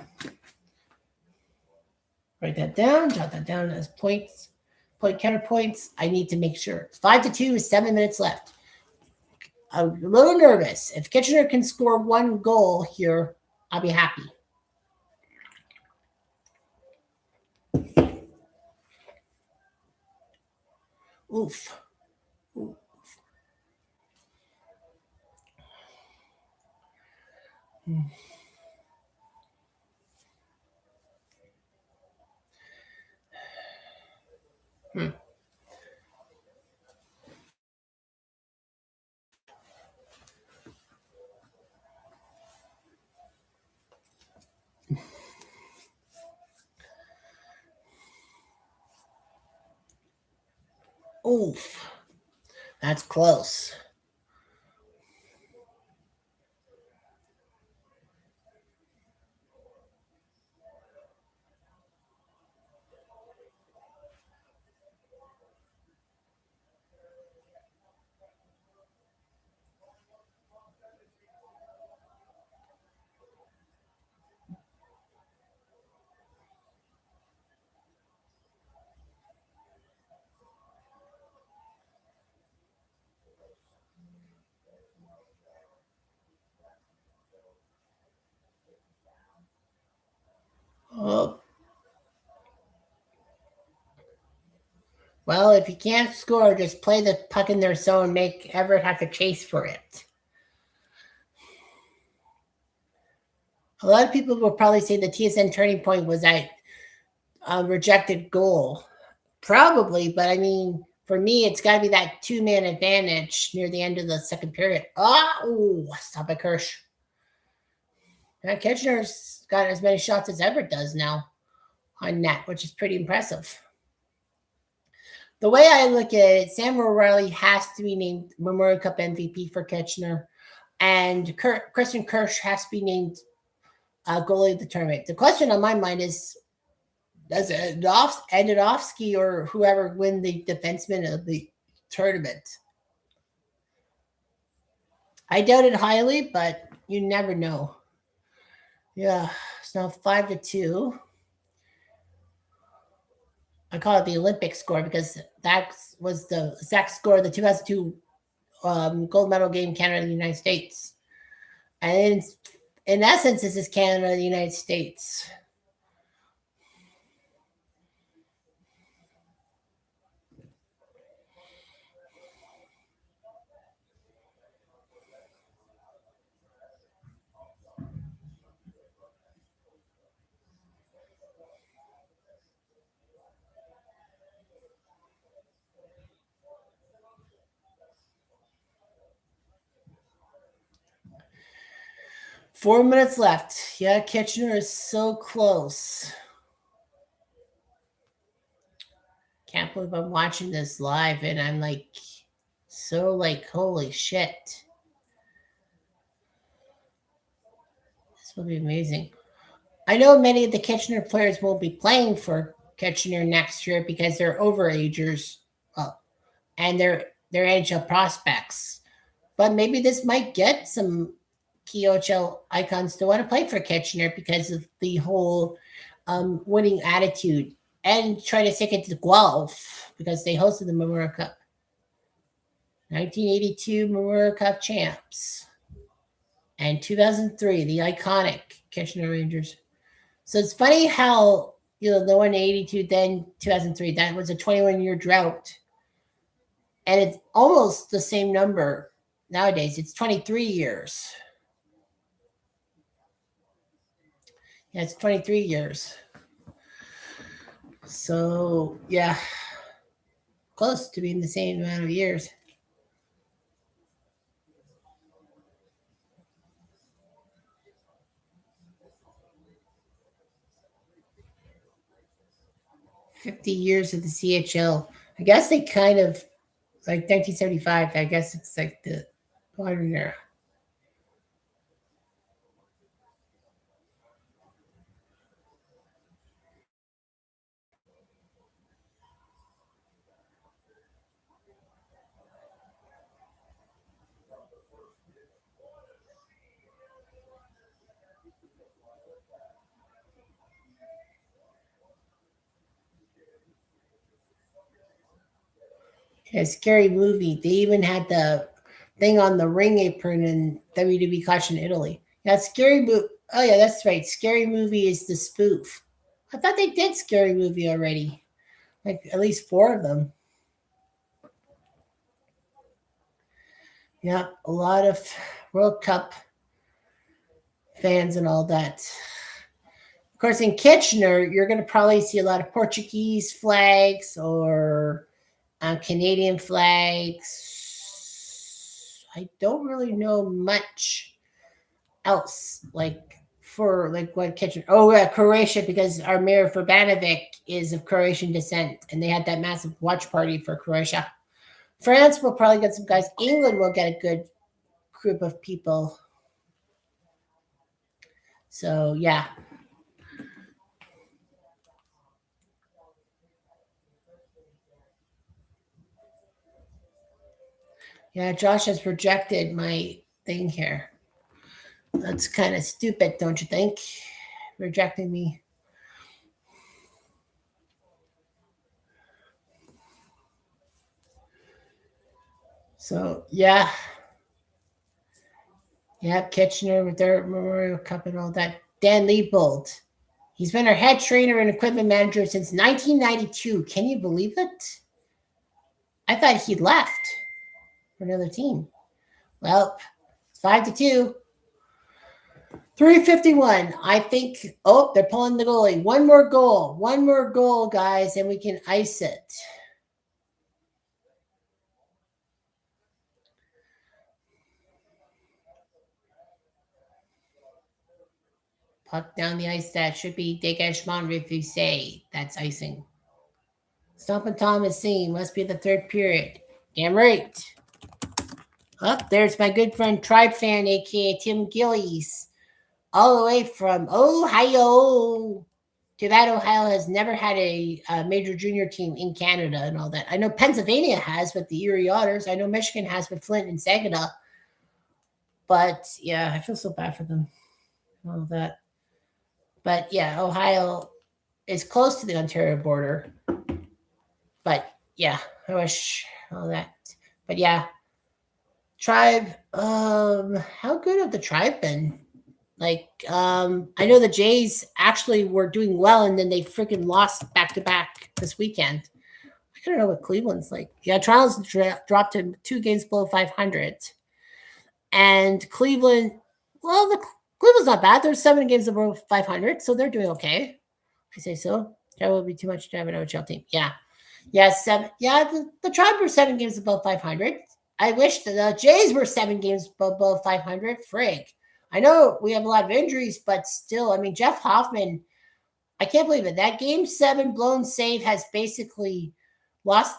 Write that down. Jot that down as points. Point counterpoints. I need to make sure. It's 5-2 with 7 minutes left. I'm a little nervous. If Kitchener can score 1 goal here, I'll be happy. Oof. Oof. Oof. That's close. Oh. Well, if you can't score, just play the puck in their zone. Make Everett have to chase for it. A lot of people will probably say the TSN turning point was that rejected goal. Probably, but I mean, for me, it's got to be that 2-man advantage near the end of the second period. Oh, stop it, Kirsch. Now, Kitchener's got as many shots as Everett does now on net, which is pretty impressive. The way I look at it, Sam O'Reilly has to be named Memorial Cup MVP for Kitchener, and Christian Kirsch has to be named goalie of the tournament. The question on my mind is, does Edidovsky or whoever win the defenseman of the tournament? I doubt it highly, but you never know. Yeah, so 5-2. I call it the Olympic score because that was the exact score of the 2002 gold medal game, Canada and the United States. And in essence, this is Canada and the United States. Four minutes left. Yeah, Kitchener is so close. Can't believe I'm watching this live and I'm like, so like, holy shit. This will be amazing. I know many of the Kitchener players won't be playing for Kitchener next year because they're overagers, and they're NHL prospects. But maybe this might get some KHL icons to want to play for Kitchener because of the whole winning attitude, and try to stick it to Guelph because they hosted the Memorial Cup. 1982 Memorial Cup champs. And 2003, the iconic Kitchener Rangers. So it's funny how, the one in 82, then 2003, that was a 21-year drought. And it's almost the same number nowadays. It's 23 years. Yeah, it's 23 years. So yeah, close to being the same amount of years. $50 of the CHL. I guess they kind of like 1975. I guess it's like the modern era. Yeah, scary movie. They even had the thing on the ring apron in WWE Clash in Italy. Yeah, scary movie. Oh yeah, that's right. Scary movie is the spoof. I thought they did scary movie already. Like at least four of them. Yeah, a lot of World Cup fans and all that. Of course, in Kitchener, you're going to probably see a lot of Portuguese flags or Canadian flags. I don't really know much else for like what Kitchener. Oh yeah, Croatia, because our mayor Verbanovic is of Croatian descent, and they had that massive watch party for Croatia. France will probably get some guys. England will get a good group of people. So yeah, yeah. Josh has projected my thing here. That's kind of stupid, don't you think? Rejecting me. So yeah, yeah. Kitchener with their Memorial Cup and all that. Dan Liebold. He's been our head trainer and equipment manager since 1992. Can you believe it? I thought he left for another team. Well, 5-2. 351. I think. Oh, they're pulling the goalie. One more goal. One more goal, guys, and we can ice it. Puck down the ice. That should be dégagement refusé. That's icing. Stompin' Tom is singing. Must be the third period. Damn right. Up there's my good friend Tribe Fan, aka Tim Gillies, all the way from Ohio. Too bad Ohio has never had a major junior team in Canada and all that. I know Pennsylvania has with the Erie Otters. I know Michigan has with Flint and Saginaw. But yeah, I feel so bad for them. All of that. But yeah, Ohio is close to the Ontario border. But yeah, I wish all that. But yeah, Tribe. How good have the Tribe been? Like, I know the Jays actually were doing well, and then they freaking lost back to back this weekend. I don't know what Cleveland's like. Yeah, Toronto's dropped to 2 games below 500, and Cleveland. Well, the Cleveland's not bad. They're 7 games above 500, so they're doing okay. I say so. That would be too much to have an OHL team. Yeah, yeah, seven. Yeah, the Tribe were 7 games above 500. I wish the Jays were 7 games above 500. Frig. I know we have a lot of injuries, but still, I mean, Jeff Hoffman, I can't believe it. That game 7 blown save has basically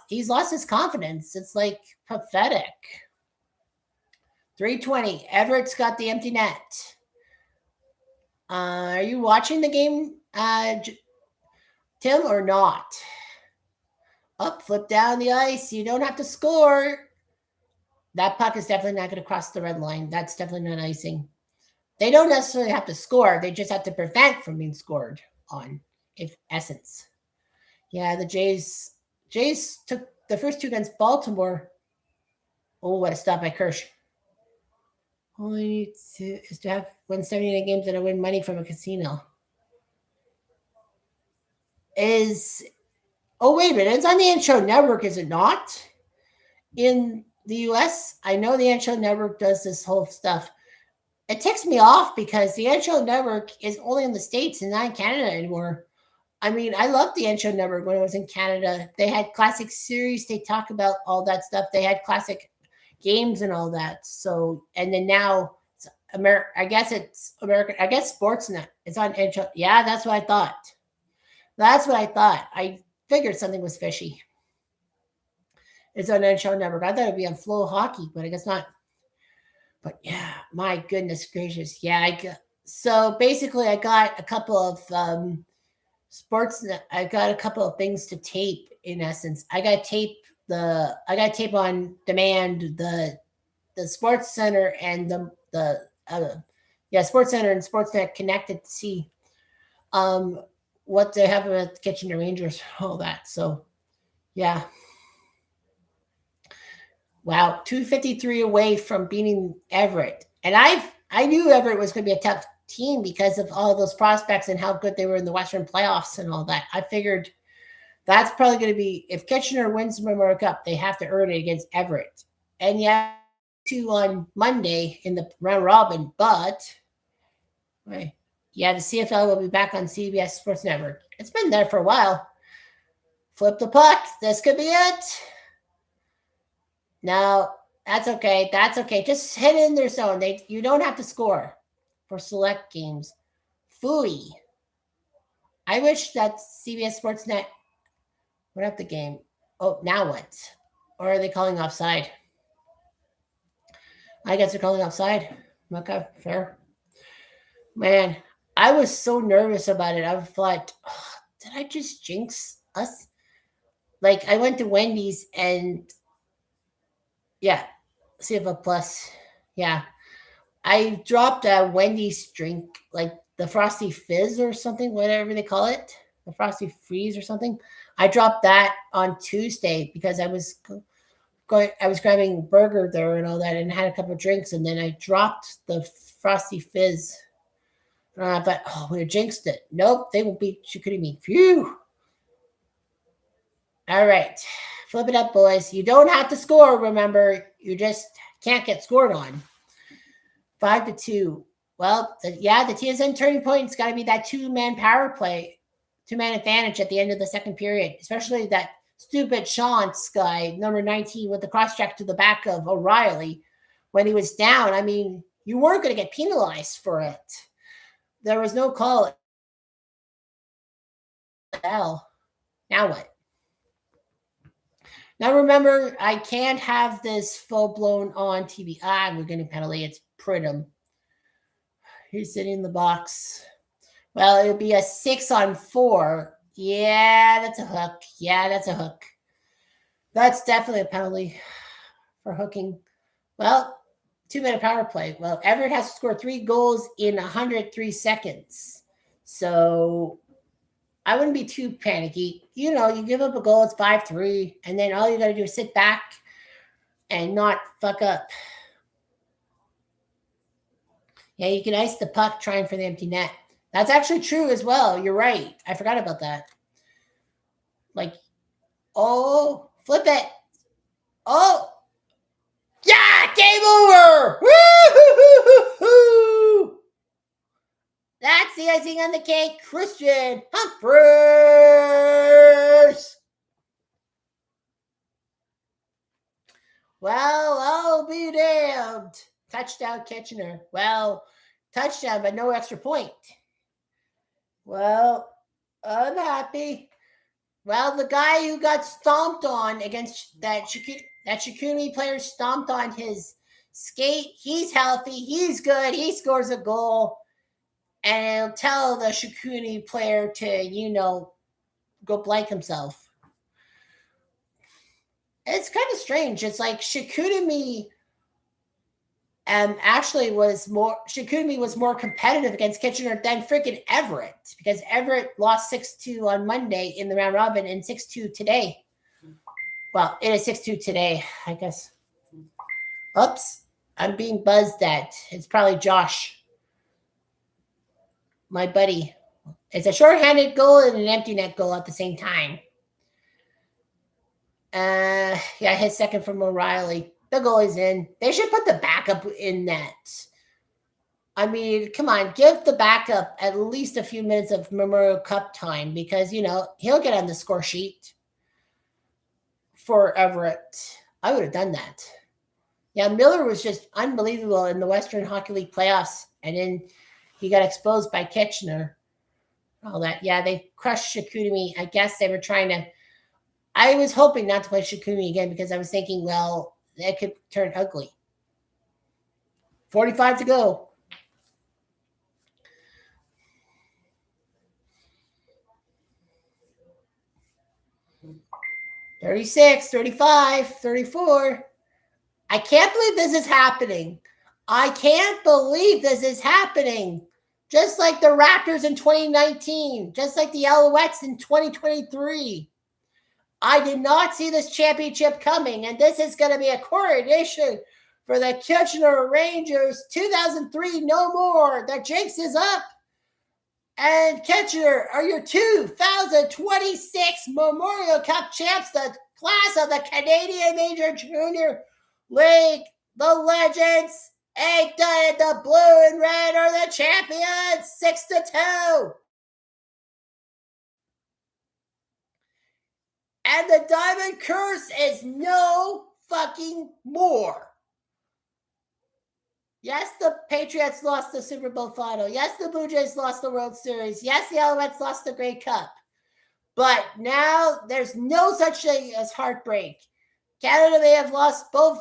he's lost his confidence. It's like pathetic. 320. Everett's got the empty net. Are you watching the game, Tim, or not? Up, flip down the ice. You don't have to score. That puck is definitely not going to cross the red line. That's definitely not icing. They don't necessarily have to score. They just have to prevent from being scored on, if essence. Yeah, the Jays took the first 2 against Baltimore. Oh, what a stop by Kirsch. All I need is to have win 79 games and I win money from a casino. Wait a minute, it's on the NHL Network, is it not? In the US, I know the NHL Network does this whole stuff. It ticks me off because the NHL Network is only in the States and not in Canada anymore. I mean, I loved the NHL Network when I was in Canada. They had classic series. They talk about all that stuff. They had classic games and all that. So, and then now, I guess it's American. I guess Sportsnet. It's on NHL. Yeah, that's what I thought. That's what I thought. I figured something was fishy. It's on NHL Network. I thought it'd be on Flow Hockey, but I guess not. But yeah, my goodness gracious. Yeah, so basically I got a couple of sports. I got a couple of things to tape. In essence, I got tape on demand the Sports Center and the Sports Center and Sportsnet connected to see what they have with Kitchener Rangers, all that. So yeah. Wow, 253 away from beating Everett. And I knew Everett was going to be a tough team because of all those prospects and how good they were in the Western playoffs and all that. I figured that's probably going to be, if Kitchener wins the Memorial Cup, they have to earn it against Everett. And yeah, 2 on Monday in the round robin, but yeah, the CFL will be back on CBS Sports Network. It's been there for a while. Flip the puck. This could be it. No, that's okay. That's okay. Just hit in their zone. You don't have to score for select games. Phooey. I wish that CBS Sportsnet would have the game. Oh, now what? Or are they calling offside? I guess they're calling offside. Okay, fair. Man, I was so nervous about it. I thought, oh, did I just jinx us? Like, I went to Wendy's and yeah, CFL Plus. Yeah. I dropped a Wendy's drink, like the Frosty Fizz or something, whatever they call it, the Frosty Freeze or something. I dropped that on Tuesday because I was grabbing burger there and all that, and had a couple of drinks, and then I dropped the Frosty Fizz. And I thought, oh, we jinxed it. Nope, they won't beat Chicoutimi. Phew. All right, flip it up, boys. You don't have to score. Remember, you just can't get scored on. 5-2. Well, the TSN turning point has got to be that 2-man power play, 2-man advantage at the end of the second period, especially that stupid Chance guy, number 19, with the cross-check to the back of O'Reilly when he was down. I mean, you weren't going to get penalized for it. There was no call. Hell, now what? Now remember, I can't have this full-blown on TV. We're getting penalty. It's Pridham. He's sitting in the box. Well, it'll be a 6-on-4. Yeah, that's a hook. Yeah, that's a hook. That's definitely a penalty for hooking. Well, 2-minute power play. Well, Everett has to score 3 goals in 103 seconds. So I wouldn't be too panicky. You know, you give up a goal, it's 5-3, and then all you got to do is sit back and not fuck up. Yeah, you can ice the puck trying for the empty net. That's actually true as well. You're right. I forgot about that. Like, oh, flip it. Oh, yeah, game over. Woo-hoo-hoo-hoo-hoo. That's the icing on the cake. Christian Humphreys. Well, I'll be damned. Touchdown, Kitchener. Well, touchdown, but no extra point. Well, I'm happy. Well, the guy who got stomped on against that Chicoutimi player stomped on his skate. He's healthy. He's good. He scores a goal. And it'll tell the Chicoutimi player to, go blank himself. It's kind of strange. It's like Chicoutimi actually Chicoutimi was more competitive against Kitchener than freaking Everett, because Everett lost 6-2 on Monday in the round robin and 6-2 today. Well, it is 6-2 today, I guess. Oops, I'm being buzzed at. It's probably Josh, my buddy. It's a shorthanded goal and an empty net goal at the same time. His second from O'Reilly. The goal is in. They should put the backup in net. I mean, come on, give the backup at least a few minutes of Memorial Cup time because, he'll get on the score sheet for Everett. I would have done that. Yeah, Miller was just unbelievable in the Western Hockey League playoffs, and then he got exposed by Kitchener. All that. Yeah, they crushed Chicoutimi. I guess they were trying to. I was hoping not to play Chicoutimi again because I was thinking, well, that could turn ugly. 45 to go. 36, 35, 34. I can't believe this is happening. I can't believe this is happening. Just like the Raptors in 2019, just like the Alouettes in 2023. I did not see this championship coming, and this is going to be a coronation for the Kitchener Rangers. 2003, no more. The jinx is up. And Kitchener are your 2026 Memorial Cup champs, the class of the Canadian Major Junior League. The Legends, the blue and red are the champions, 6-2. And the Diamond Curse is no fucking more. Yes, the Patriots lost the Super Bowl final. Yes, the Blue Jays lost the World Series. Yes, the Alouettes lost the Grey Cup. But now there's no such thing as heartbreak. Canada may have lost both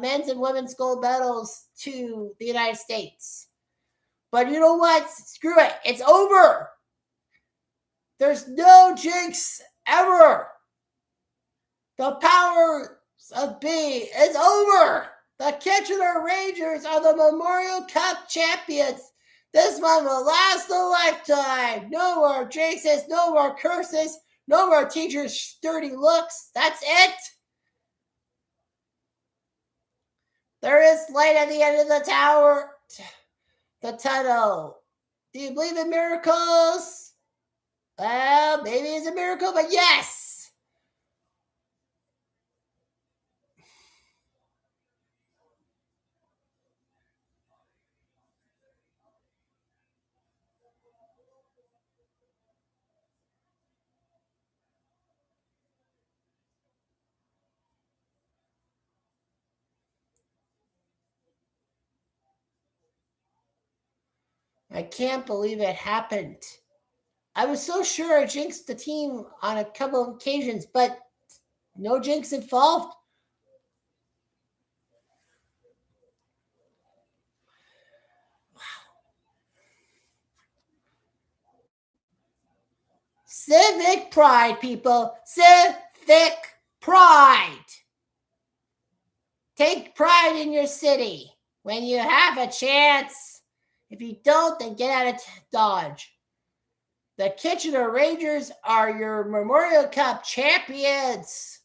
men's and women's gold medals to the United States. But you know what? Screw it. It's over. There's no jinx ever. The powers of B is over. The Kitchener Rangers are the Memorial Cup champions. This one will last a lifetime. No more jinxes, no more curses, no more teachers' dirty looks. That's it. There is light at the end of the tunnel. Do you believe in miracles? Well, maybe it's a miracle, but yes. I can't believe it happened. I was so sure I jinxed the team on a couple of occasions, but no jinx involved. Wow. Civic pride, people. Civic pride. Take pride in your city when you have a chance. If you don't, then get out of Dodge. The Kitchener Rangers are your Memorial Cup champions.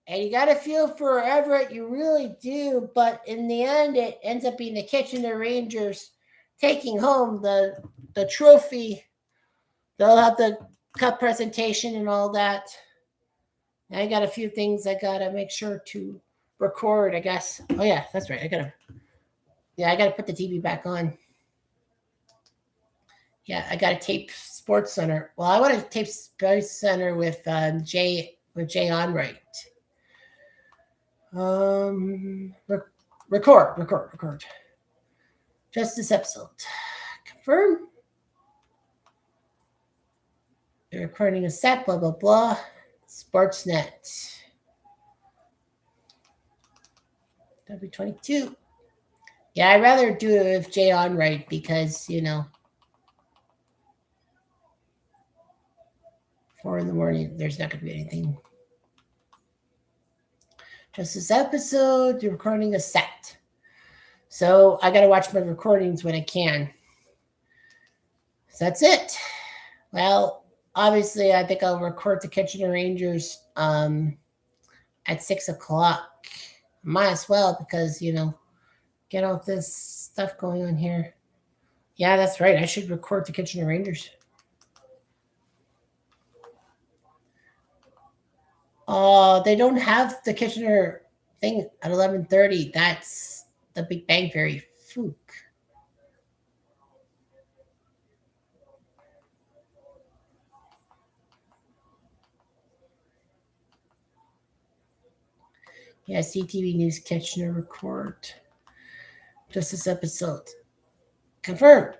And you got to feel for Everett. You really do. But in the end, it ends up being the Kitchener Rangers taking home the trophy. They'll have the cup presentation and all that. I got a few things I got to make sure to record, I guess. Oh, yeah, that's right. I got to put the TV back on. Yeah, I got to tape Sports Center. Well, I want to tape Sports Center with Jay Onright. Record. Just this episode. Confirm. They're recording a set, blah, blah, blah. Sportsnet. W22. Yeah, I'd rather do it with Jay Onright because, 4 a.m, there's not going to be anything. Just this episode, you're recording a set. So I got to watch my recordings when I can. So that's it. Well, obviously, I think I'll record the Kitchener Rangers at 6 o'clock. Might as well because, get all this stuff going on here. Yeah, that's right. I should record the Kitchener Rangers. They don't have the Kitchener thing at 11:30. That's The Big Bang Theory. Fook. Yeah, CTV News Kitchener record. Just this episode. Confirmed.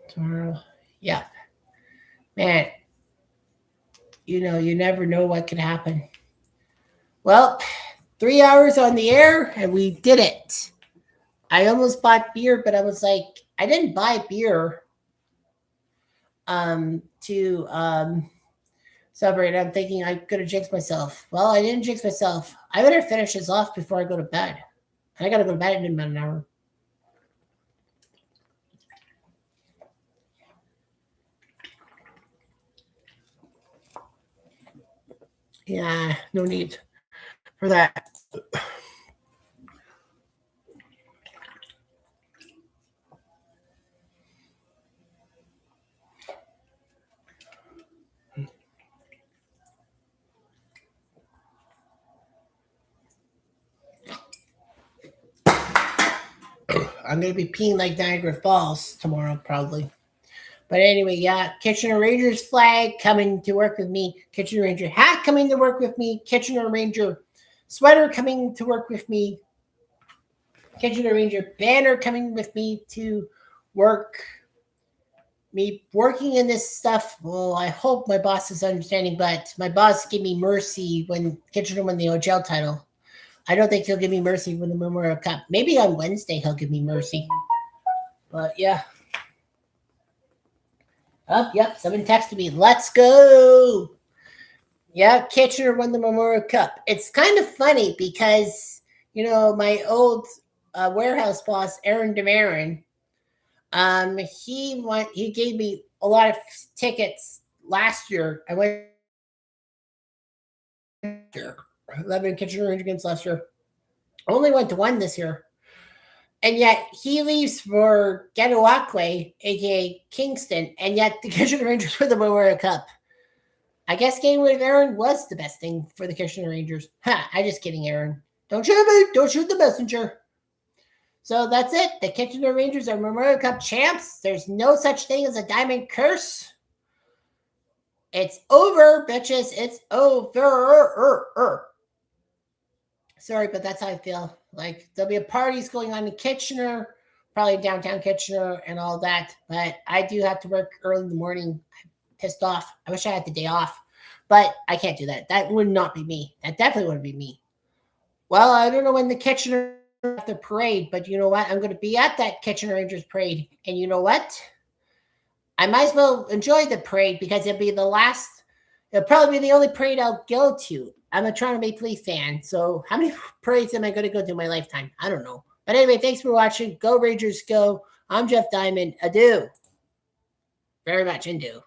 Tomorrow. Yeah. Man, you never know what could happen. Well, 3 hours on the air and we did it. I almost bought beer, but I was like, I didn't buy beer to celebrate. I'm thinking I could have jinxed myself. Well, I didn't jinx myself. I better finish this off before I go to bed. I gotta go to bed in about an hour. Yeah, no need for that. I'm gonna be peeing like Niagara Falls tomorrow, probably. But anyway, yeah, Kitchener Rangers flag coming to work with me. Kitchener Ranger hat coming to work with me. Kitchener Ranger sweater coming to work with me. Kitchener Ranger banner coming with me to work. Me working in this stuff. Well, I hope my boss is understanding, but my boss gave me mercy when Kitchener won the OGL title. I don't think he'll give me mercy when the Memorial Cup. Maybe on Wednesday he'll give me mercy. But yeah. Oh, yep. Someone texted me. Let's go. Yeah, Kitchener won the Memorial Cup. It's kind of funny because, my old warehouse boss, Aaron DeMarin, he gave me a lot of tickets last year. I went 11 Kitchener Ranger games last year. Only went to one this year. And yet he leaves for Ganawakwe, aka Kingston, and yet the Kitchener Rangers win the Memorial Cup. I guess getting rid of Aaron was the best thing for the Kitchener Rangers. I'm just kidding, Aaron. Don't shoot me. Don't shoot the messenger. So that's it. The Kitchener Rangers are Memorial Cup champs. There's no such thing as a diamond curse. It's over, bitches. It's over. Sorry, but that's how I feel. Like, there'll be parties going on in Kitchener, probably downtown Kitchener and all that. But I do have to work early in the morning. I'm pissed off. I wish I had the day off. But I can't do that. That would not be me. That definitely wouldn't be me. Well, I don't know when the Kitchener at the parade, but you know what? I'm going to be at that Kitchener Rangers parade. And you know what? I might as well enjoy the parade because it'll probably be the only parade I'll go to. I'm a Toronto Maple Leaf fan, so how many parades am I going to go to in my lifetime? I don't know. But anyway, thanks for watching. Go Rangers, go. I'm Jeff Diamond. Adieu. Very much, adieu.